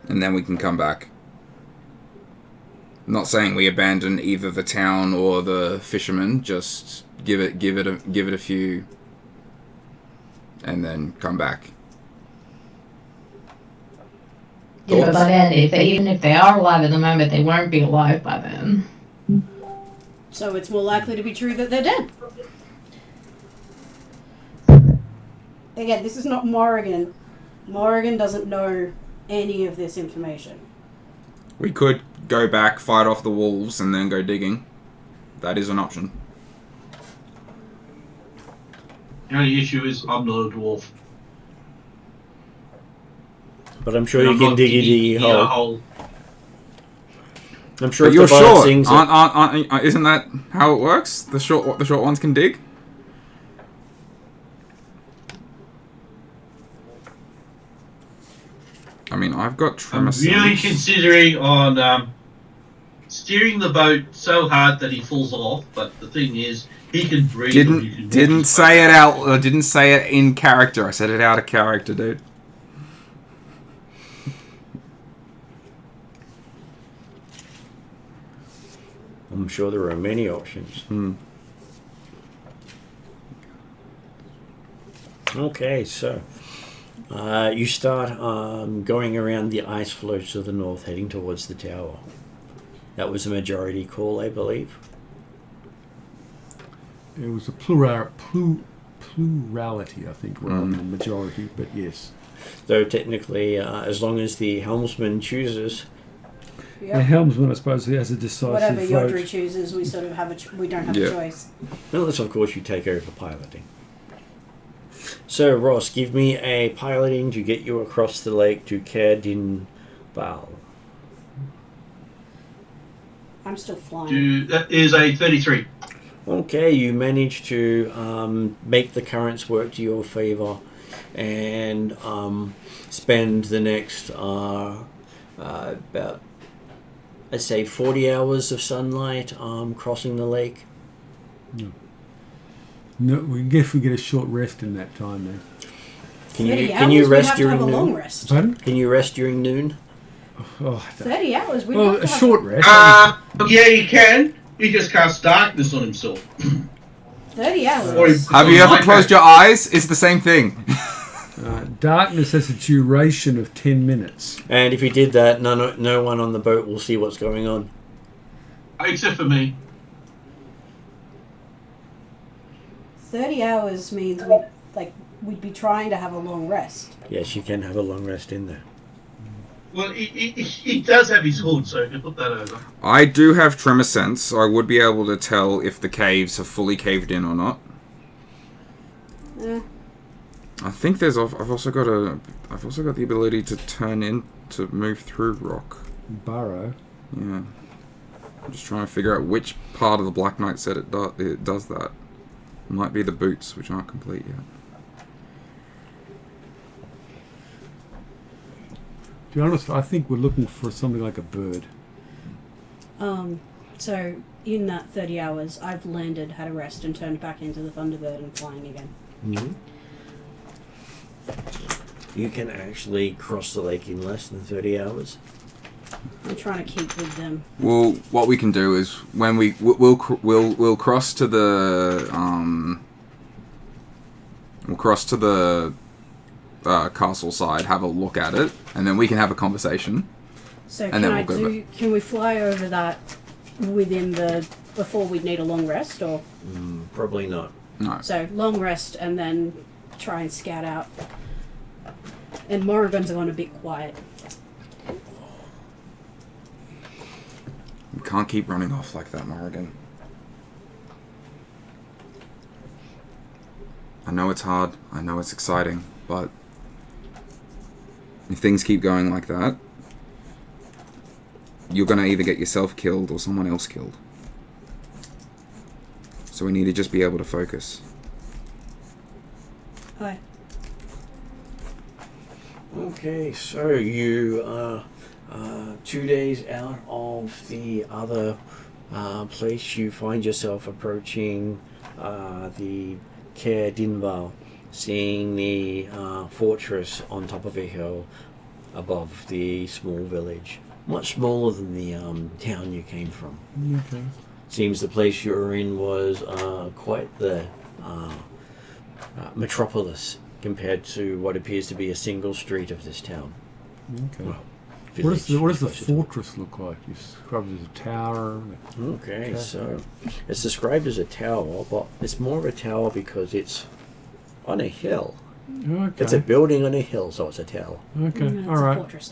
and then we can come back. I'm not saying we abandon either the town or the fishermen. Just give it a few, and then come back. Yeah, but by then, even if they are alive at the moment, they won't be alive by then. So it's more likely to be true that they're dead. Again, this is not Morrigan. Morrigan doesn't know any of this information. We could go back, fight off the wolves, and then go digging. That is an option. The only issue is I'm not a dwarf. But I'm sure And you I'm can not dig a digging diggy a hole. I'm sure But if you're the bard short. sings it- Aren't isn't that how it works? The short ones can dig. I mean, I've got I'm tremor. really sense. considering on steering the boat so hard that he falls off. But the thing is, he can breathe. and he can walk Didn't his say boat. it out. I didn't say it in character. I said it out of character, dude. I'm sure there are many options. Okay, so you start going around the ice floes to the north, heading towards the tower. That was a majority call, I believe. It was a plurality, I think, rather than majority, but yes. Though technically, as long as the helmsman chooses, The Yep. helmsman, I suppose, he has a decisive Whatever vote. Yodri chooses, we sort of have we don't have a choice. unless of course you take over piloting. So Ross, give me a piloting to get you across the lake to Kadinbal. I'm still flying. That is a 33. Okay, you manage to make the currents work to your favor and spend the next about, I'd say, 40 hours of sunlight crossing the lake. No, we definitely get a short rest in that time, then. Can 30 you hours, can you we'd rest have to have during a long noon? rest. Pardon? Can you rest during noon? Oh, 30 hours. We'd well, have to a have short rest. Yeah, he can. He just casts darkness on himself. 30 hours. Or he- Have you ever closed your eyes? It's the same thing. Darkness has a duration of 10 minutes. And if you did that, no one on the boat will see what's going on. Except for me. 30 hours means we'd be trying to have a long rest. Yes, you can have a long rest in there. Well, he does have his hood, so you can put that over. I do have tremor sense, so I would be able to tell if the caves have fully caved in or not. I think there's. I've also got the ability to to move through rock. Burrow. Yeah. I'm just trying to figure out which part of the Black Knight set it does that. It might be the boots, which aren't complete yet. To be honest, I think we're looking for something like a bird. So in that 30 hours, I've landed, had a rest, and turned back into the Thunderbird and flying again. Mm-hmm. You can actually cross the lake in less than 30 hours. I'm trying to keep with them. Well, what we can do is when we'll cross to the castle side, have a look at it, and then we can have a conversation. So and can we fly over that before we'd need a long rest, or? Probably not. No. So long rest and then try and scout out. And Morrigan's gone a bit quiet. We can't keep running off like that, Morrigan. I know it's hard. I know it's exciting, but if things keep going like that, you're going to either get yourself killed or someone else killed. So we need to just be able to focus. Hi. Okay, so you are 2 days out of the other place. You find yourself approaching the Caer Dinval, seeing the fortress on top of a hill above the small village. Much smaller than the town you came from. Okay. Seems the place you were in was quite the metropolis compared to what appears to be a single street of this town. Okay. Well, what does the fortress look like? You described it as a tower. Okay, so it's described as a tower, but it's more of a tower because it's on a hill. Okay. It's a building on a hill, so it's a tower. Okay, It's all a right. fortress.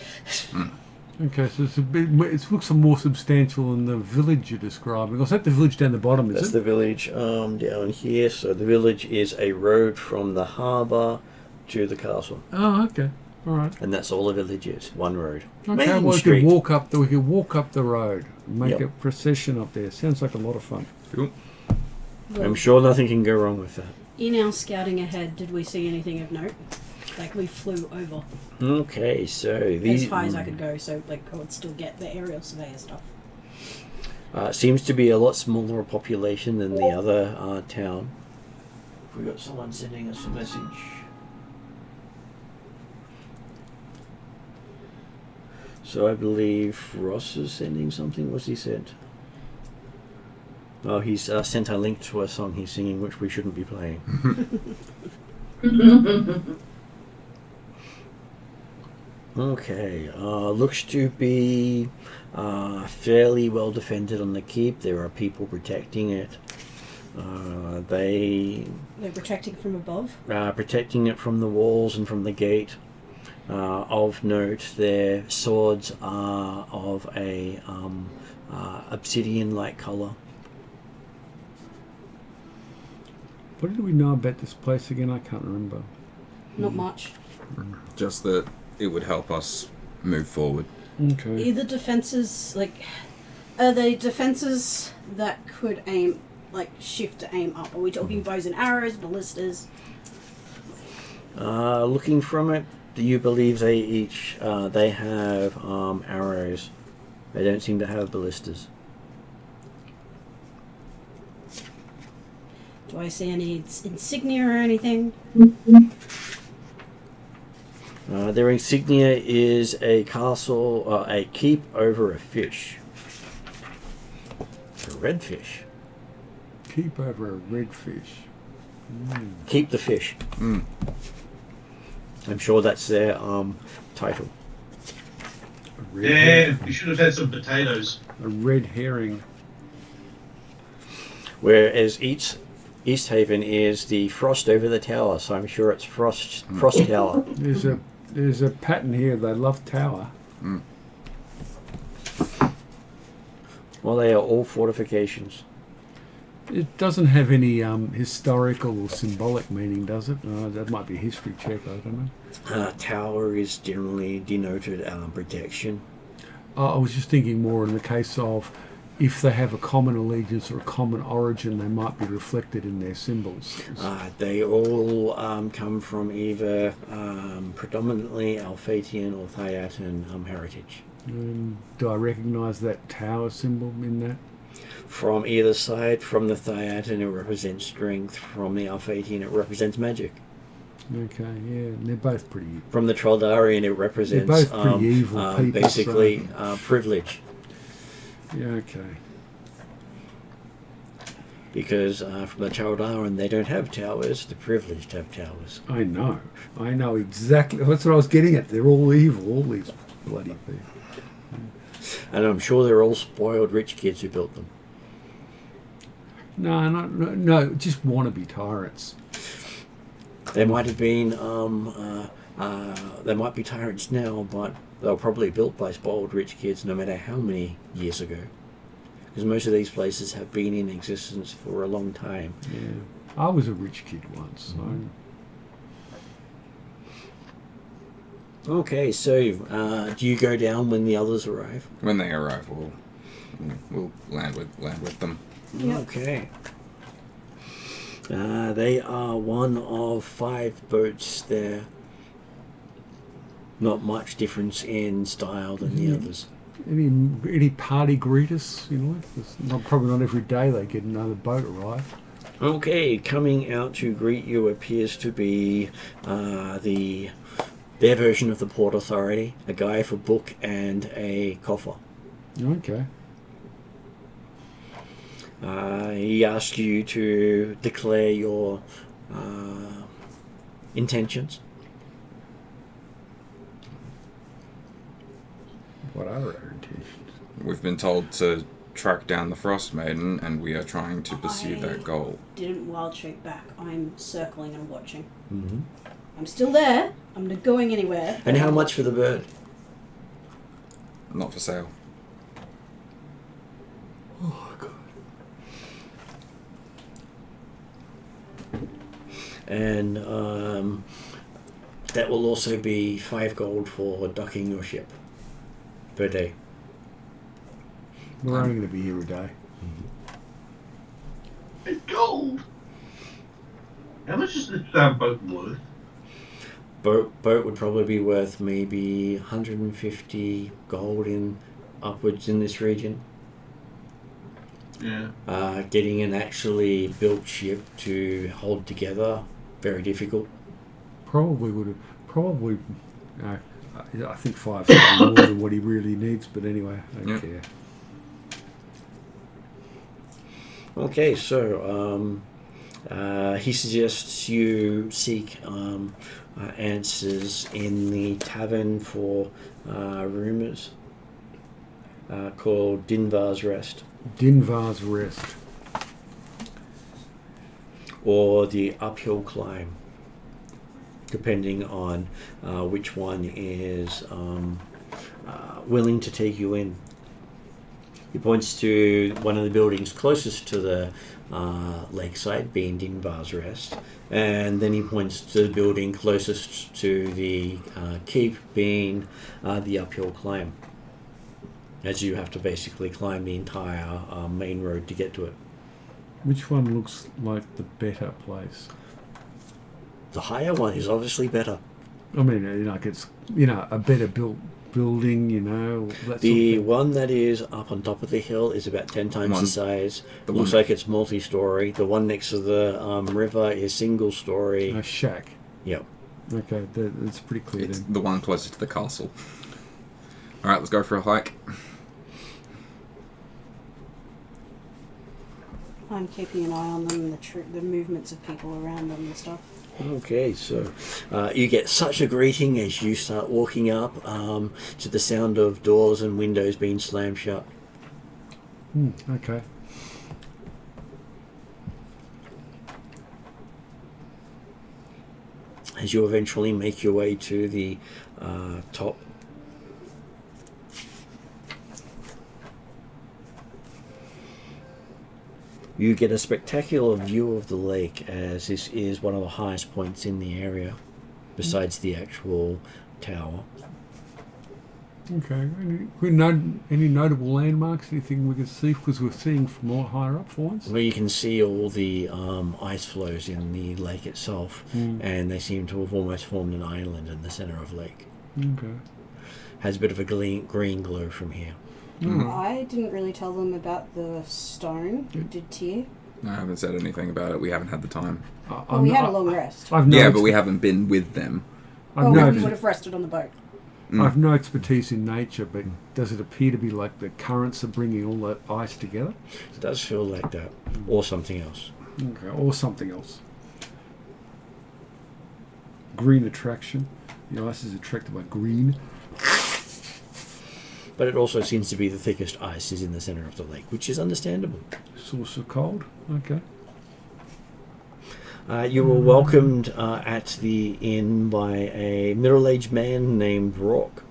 Okay, so it's a bit. It looks more substantial than the village you're describing. Or is that the village down the bottom? Is That's it? the village down here. So the village is a road from the harbour to the castle, Oh, okay. All right. and that's all the village is. One road. Okay. Main Well, we street. could walk up. We could walk up the road. Make Yep. a procession up there. Sounds like a lot of fun. Cool. I'm sure nothing can go wrong with that. In our scouting ahead, did we see anything of note? Like we flew over Okay, so these as high as I could go, so like I would still get the aerial surveyor stuff. seems to be a lot smaller a population than the other town. We got someone sending us a message. So I believe Ross is sending something. What's he sent? Oh, he's sent a link to a song he's singing, which we shouldn't be playing. Okay, looks to be fairly well defended on the keep. There are people protecting it. They're protecting from above. Protecting it from the walls and from the gate. Of note, their swords are of a obsidian-like colour. What did we know about this place again? I can't remember. Not much. Just that it would help us move forward. Okay. Either defenses, are they defenses that could aim, shift to aim up? Are we talking bows and arrows, ballistas? Looking from it, do you believe they have arrows? They don't seem to have ballistas. Do I see any insignia or anything? Their insignia is a castle, a keep over a fish. A red fish. Keep over a red fish. Keep the fish. Mm. I'm sure that's their title. A red Yeah, we should have had some potatoes. A red herring. Whereas East Haven is the frost over the tower, so I'm sure it's Frost Tower. There's a pattern here. They love tower. Well, they are all fortifications. It doesn't have any historical or symbolic meaning, does it? That might be a history check. I don't know. Tower is generally denoted protection. I was just thinking more in the case of if they have a common allegiance or a common origin, they might be reflected in their symbols. They all come from either predominantly Alphatian or Thayatan heritage. Do I recognise that tower symbol in that? From either side, from the Thayatan it represents strength, from the Alphatian it represents magic. Okay, yeah, and they're both pretty... From the Troldarian it represents They're both pretty evil people, basically privilege. Yeah, okay. Because from the Troldarian they don't have towers, the privileged have towers. I know exactly. That's what I was getting at. They're all evil, all these bloody people. And I'm sure they're all spoiled rich kids who built them. No, just wannabe tyrants. They might have been, they might be tyrants now, but they were probably built by spoiled rich kids no matter how many years ago. Because most of these places have been in existence for a long time. Yeah, I was a rich kid once. Okay, so do you go down when the others arrive? When they arrive, we'll land with them. Yep. Okay. They are one of 5 boats there. Not much difference in style than the others. Any party greeters, you know? Probably not every day they get another boat arrive. Okay, coming out to greet you appears to be their version of the Port Authority, a guy with a book and a coffer. Okay. He asks you to declare your intentions. What are our intentions? We've been told to track down the Frosmaiden, and we are trying to pursue that goal. Didn't wild shape back. I'm circling and watching. Mm-hmm. I'm still there. I'm not going anywhere. And how much for the bird? Not for sale. Oh, God. And that will also be 5 gold for docking your ship per day. We're only going to be here a day. It's gold. How much is this boat worth? Boat would probably be worth maybe 150 gold upwards in this region. Yeah. Getting an actually built ship to hold together, very difficult. I think 5 is more than what he really needs, but anyway, I don't care. Okay, so he suggests you seek answers in the tavern for rumours called Dinvar's Rest. Dinvar's Rest. Or the Uphill Climb, depending on which one is willing to take you in. He points to one of the buildings closest to the lakeside, being Dinvar's Rest, and then he points to the building closest to the keep, being the Uphill Climb, as you have to basically climb the entire main road to get to it. Which one looks like the better place? The higher one is obviously better. I mean, like it's, a better built building, that The sort of one that is up on top of the hill is about 10 times the size. Looks like it's multi-story. The one next to the river is single-story. a shack. Yep. Okay, that's pretty clear It's then. the one closest to the castle. Alright, let's go for a hike. I'm keeping an eye on them and the movements of people around them and stuff. Okay, so you get such a greeting as you start walking up to the sound of doors and windows being slammed shut. Okay. as you eventually make your way to the top. You get a spectacular view of the lake, as this is one of the highest points in the area, besides the actual tower. Okay. Any notable landmarks? Anything we can see? Because we're seeing from more higher up for once. Where you can see all the ice flows in the lake itself, and they seem to have almost formed an island in the center of the lake. Okay. Has a bit of a green glow from here. I didn't really tell them about the stone. Did Tyr? I haven't said anything about it. We haven't had the time. Well, we had a long rest. Yeah, but we haven't been with them. We would have rested on the boat. I've no expertise in nature, but does it appear to be like the currents are bringing all that ice together? It does feel like that, or something else. Okay, or something else. Green attraction. The ice is attracted by green. But it also seems to be the thickest ice is in the center of the lake, which is understandable. Source of cold. Okay. You were welcomed at the inn by a middle-aged man named Rourke.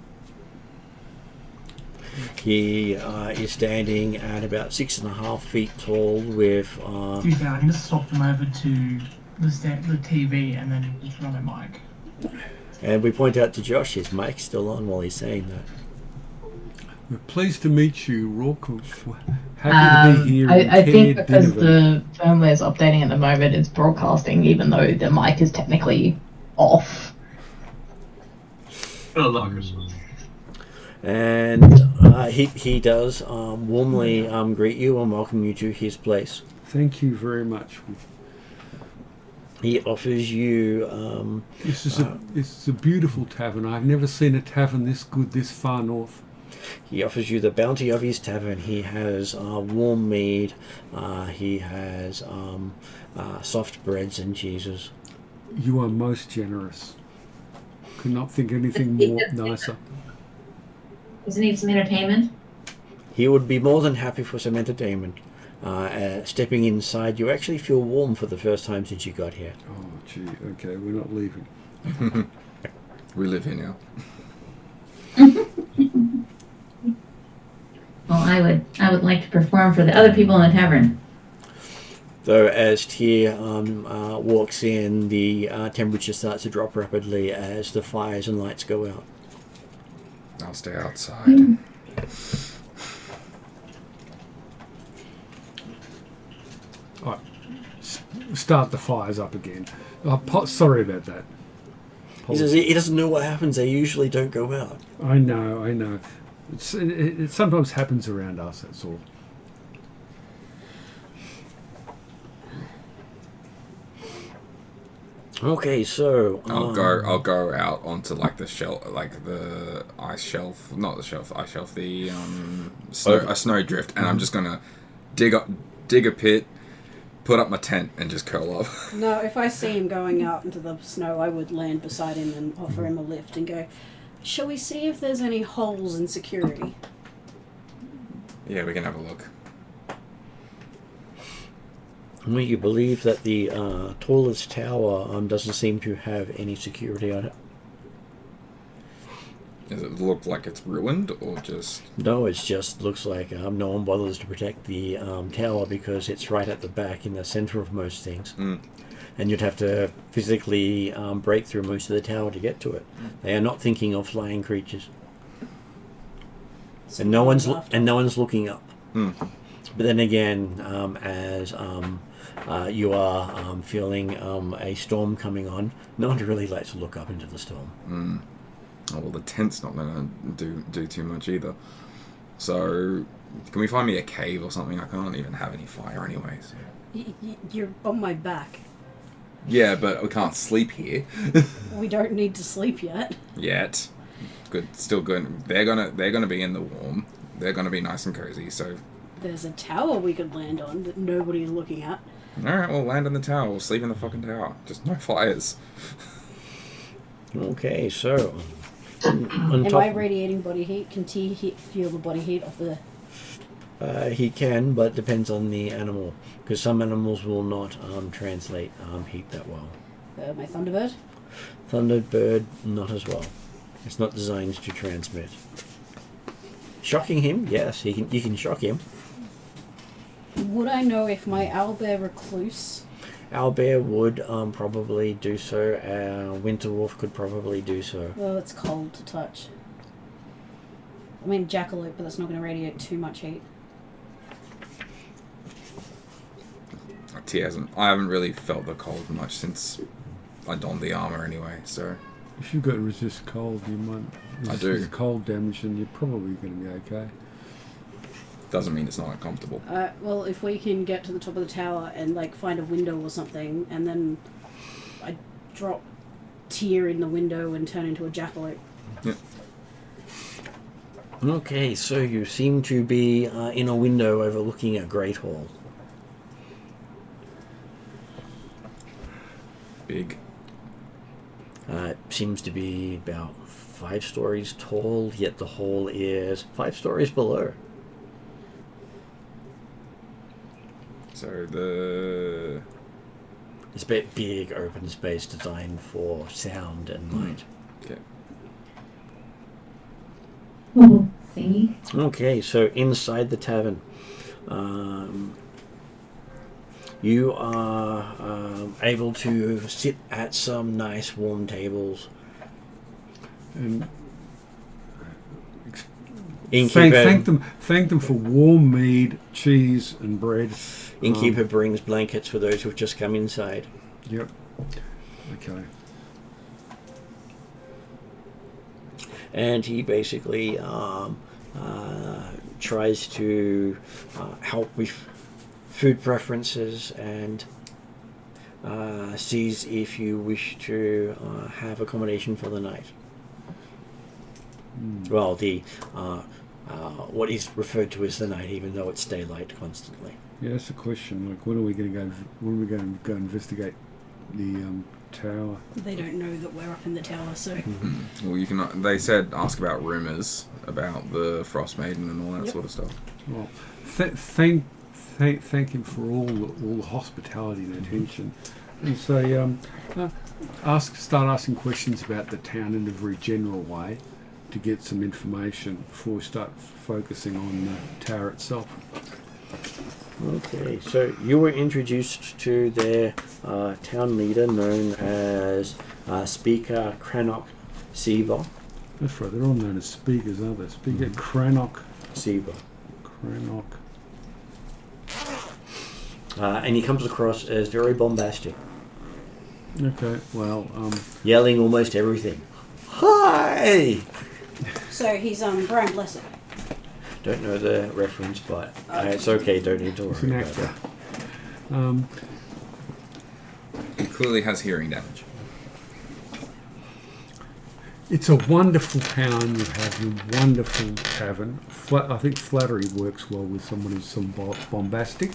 He is standing at about 6.5 feet tall with... To be fair, I can just swap them over to the TV and then just run a mic. And we point out to Josh, his mic's still on while he's saying that. We're pleased to meet you, Rourke. Happy to be here. I think because the firmware is updating at the moment, it's broadcasting even though the mic is technically off. And he does warmly greet you and welcome you to his place. Thank you very much. He offers you... this is a beautiful tavern. I've never seen a tavern this good this far north. He offers you the bounty of his tavern. He has warm mead. He has soft breads and cheeses. You are most generous. Could not think anything more nicer. Doesn't need some entertainment? He would be more than happy for some entertainment. Stepping inside, you actually feel warm for the first time since you got here. Oh, gee. Okay, we're not leaving. We live here now. Well, I would like to perform for the other people in the tavern. Though as Tyr walks in, the temperature starts to drop rapidly as the fires and lights go out. I'll stay outside. All right. Start the fires up again. Sorry about that. He says he doesn't know what happens. They usually don't go out. I know. It sometimes happens around us, that's all. Okay, so I'll go out onto like the shelf, like the ice shelf, not the shelf, the ice shelf, the a snowdrift, and I'm just gonna dig a pit, put up my tent, and just curl up. No, if I see him going out into the snow, I would land beside him and offer him a lift and go, shall we see if there's any holes in security? Yeah, we can have a look. Well, you believe that the tallest tower doesn't seem to have any security on it. Does it look like it's ruined, or just... No, it just looks like no one bothers to protect the tower because it's right at the back in the center of most things. And you'd have to physically break through most of the tower to get to it. They are not thinking of flying creatures. And no one's looking up. But then again, as you are feeling a storm coming on, no one really likes to look up into the storm. Oh, well, the tent's not going to do too much either. So, can we find me a cave or something? I can't even have any fire anyways. You're on my back. Yeah, but we can't sleep here. We don't need to sleep yet. Yet. Good, still good. They're gonna be in the warm. They're gonna be nice and cozy, so... There's a tower we could land on that nobody's looking at. Alright, we'll land in the tower. We'll sleep in the fucking tower. Just no fires. Okay, so... Am I radiating body heat? Can T feel the body heat of the... He can, but it depends on the animal. Because some animals will not translate heat that well. My Thunderbird? Thunderbird, not as well. It's not designed to transmit. Shocking him, yes, you can shock him. Would I know if my owlbear recluse? Owlbear would probably do so. Winterwolf could probably do so. Well, it's cold to touch. I mean, jackalope, but that's not going to radiate too much heat. I haven't really felt the cold much since I donned the armor anyway, so... If you've got resist cold, you might resist cold damage, and you're probably going to be okay. Doesn't mean it's not uncomfortable. Well, if we can get to the top of the tower and like find a window or something, and then I drop Tyr in the window and turn into a jackalope. Yep. Okay, so you seem to be in a window overlooking a great hall. Big. It seems to be about 5 stories tall, yet the hall is 5 stories below. So It's a bit big open space designed for sound and light. Okay. See? Okay, so inside the tavern, you are able to sit at some nice warm tables. And Innkeeper, thank them for warm mead, cheese, and bread. Innkeeper brings blankets for those who've just come inside. Yep. Okay. And he basically tries to help with food preferences and sees if you wish to have accommodation for the night. Well, what is referred to as the night, even though it's daylight constantly. Yeah, that's the question. Like, when are we going to go? When are we going to go investigate the tower? They don't know that we're up in the tower, so... Well, you can. They said ask about rumors about the Frosmaiden and all that sort of stuff. Well, thank him for all the hospitality and attention, and say start asking questions about the town in a very general way to get some information before we start focusing on the tower itself. Okay, so you were introduced to their town leader known as Speaker Crannock Seaver. That's right, they're all known as speakers, aren't they? Speaker Crannock Seaver. Crannock. And he comes across as very bombastic, Okay, well, yelling almost everything. Hi! So he's Brian Blessed. Don't know the reference, but it's okay, don't need to it's an worry about actor. it. He clearly has hearing damage. It's a wonderful town. You have a wonderful tavern. I think flattery works well with someone who's some bombastic.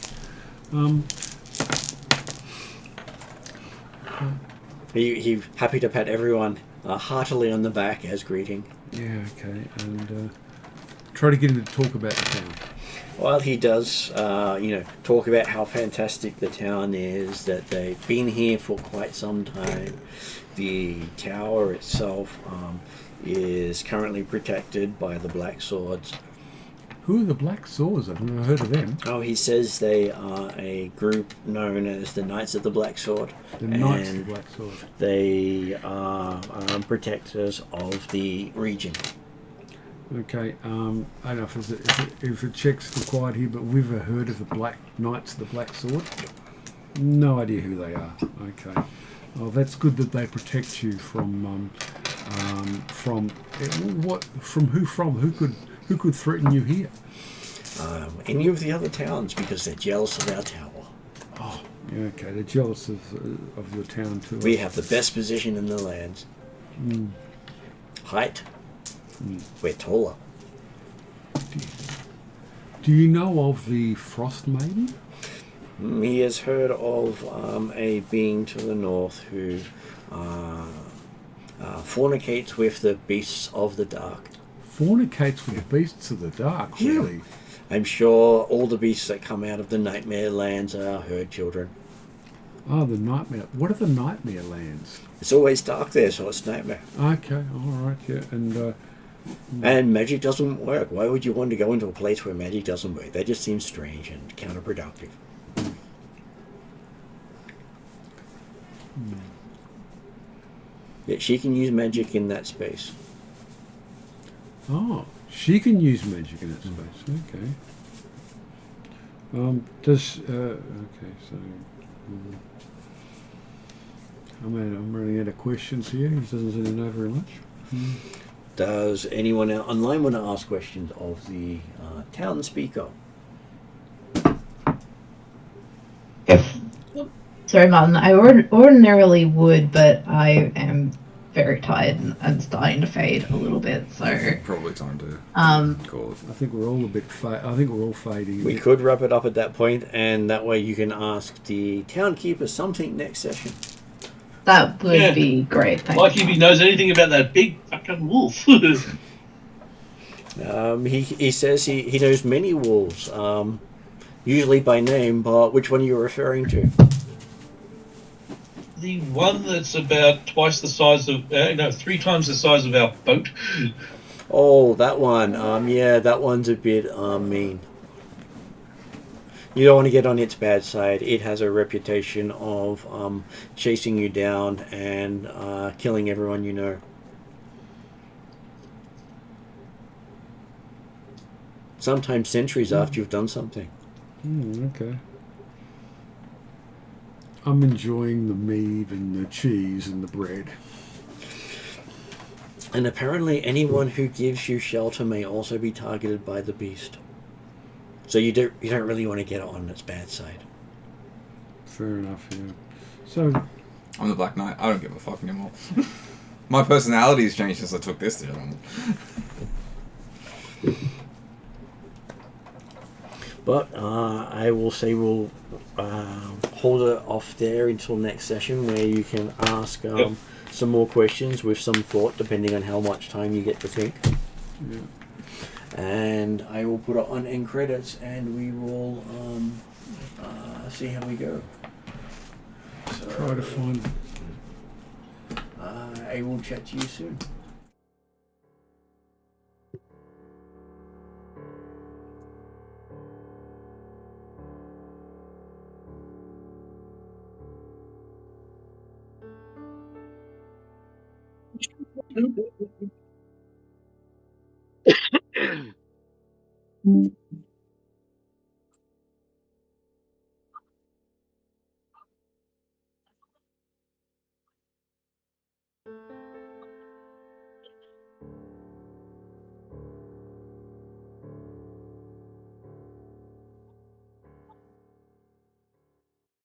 He's happy to pat everyone heartily on the back as greeting. Yeah, okay, and try to get him to talk about the town. Well, he does, talk about how fantastic the town is, that they've been here for quite some time. The tower itself is currently protected by the Black Swords. Who are the Black Swords? I've never heard of them. Oh, he says they are a group known as the Knights of the Black Sword. The Knights of the Black Sword. They are protectors of the region. Okay, I don't know if a check's required here, but we've ever heard of the Knights of the Black Sword? No idea who they are. Okay. Well, that's good that they protect you from what? From who? Who could threaten you here? Any of the other towns, because they're jealous of our tower. Oh, yeah, okay. They're jealous of your town too. We have the best position in the lands. Height. We're taller. Do you know of the Frosmaiden? He has heard of a being to the north who fornicates with the beasts of the dark. Fornicates with the beasts of the dark? Really? I'm sure all the beasts that come out of the nightmare lands are her children. Oh, the nightmare. What are the nightmare lands? It's always dark there, so it's nightmare. Okay, all right, yeah, And magic doesn't work. Why would you want to go into a place where magic doesn't work? That just seems strange and counterproductive. Yeah, she can use magic in that space. oh, she can use magic in that space. Okay. Does okay, so. I'm running out of questions here. He doesn't seem to know very much. Does anyone online want to ask questions of the town speaker? Sorry, Martin. I ordinarily would, but I am very tired and starting to fade a little bit. So Probably time to call it. I think we're all a bit. I think we're all fading. We could wrap it up at that point, and that way you can ask the town keeper something next session. that would be great. Thank Like you. if he knows anything about that big fucking wolf. He says he knows many wolves, usually by name, but which one are you referring to? The one that's about twice the size of, no, 3 times the size of our boat. Oh, that one. Yeah, that one's a bit mean. You don't want to get on its bad side. It has a reputation of chasing you down and killing everyone you know. Sometimes centuries after you've done something. Okay. I'm enjoying the mead and the cheese and the bread. And apparently anyone who gives you shelter may also be targeted by the beast. So you don't really want to get on its bad side. Fair enough, yeah. So I'm the Black Knight. I don't give a fuck anymore. My personality has changed since I took this gentleman. But I will say we'll hold it off there until next session, where you can ask some more questions with some thought, depending on how much time you get to think. yeah. And I will put it on end credits, and we will see how we go. So, Try to find. I will chat to you soon.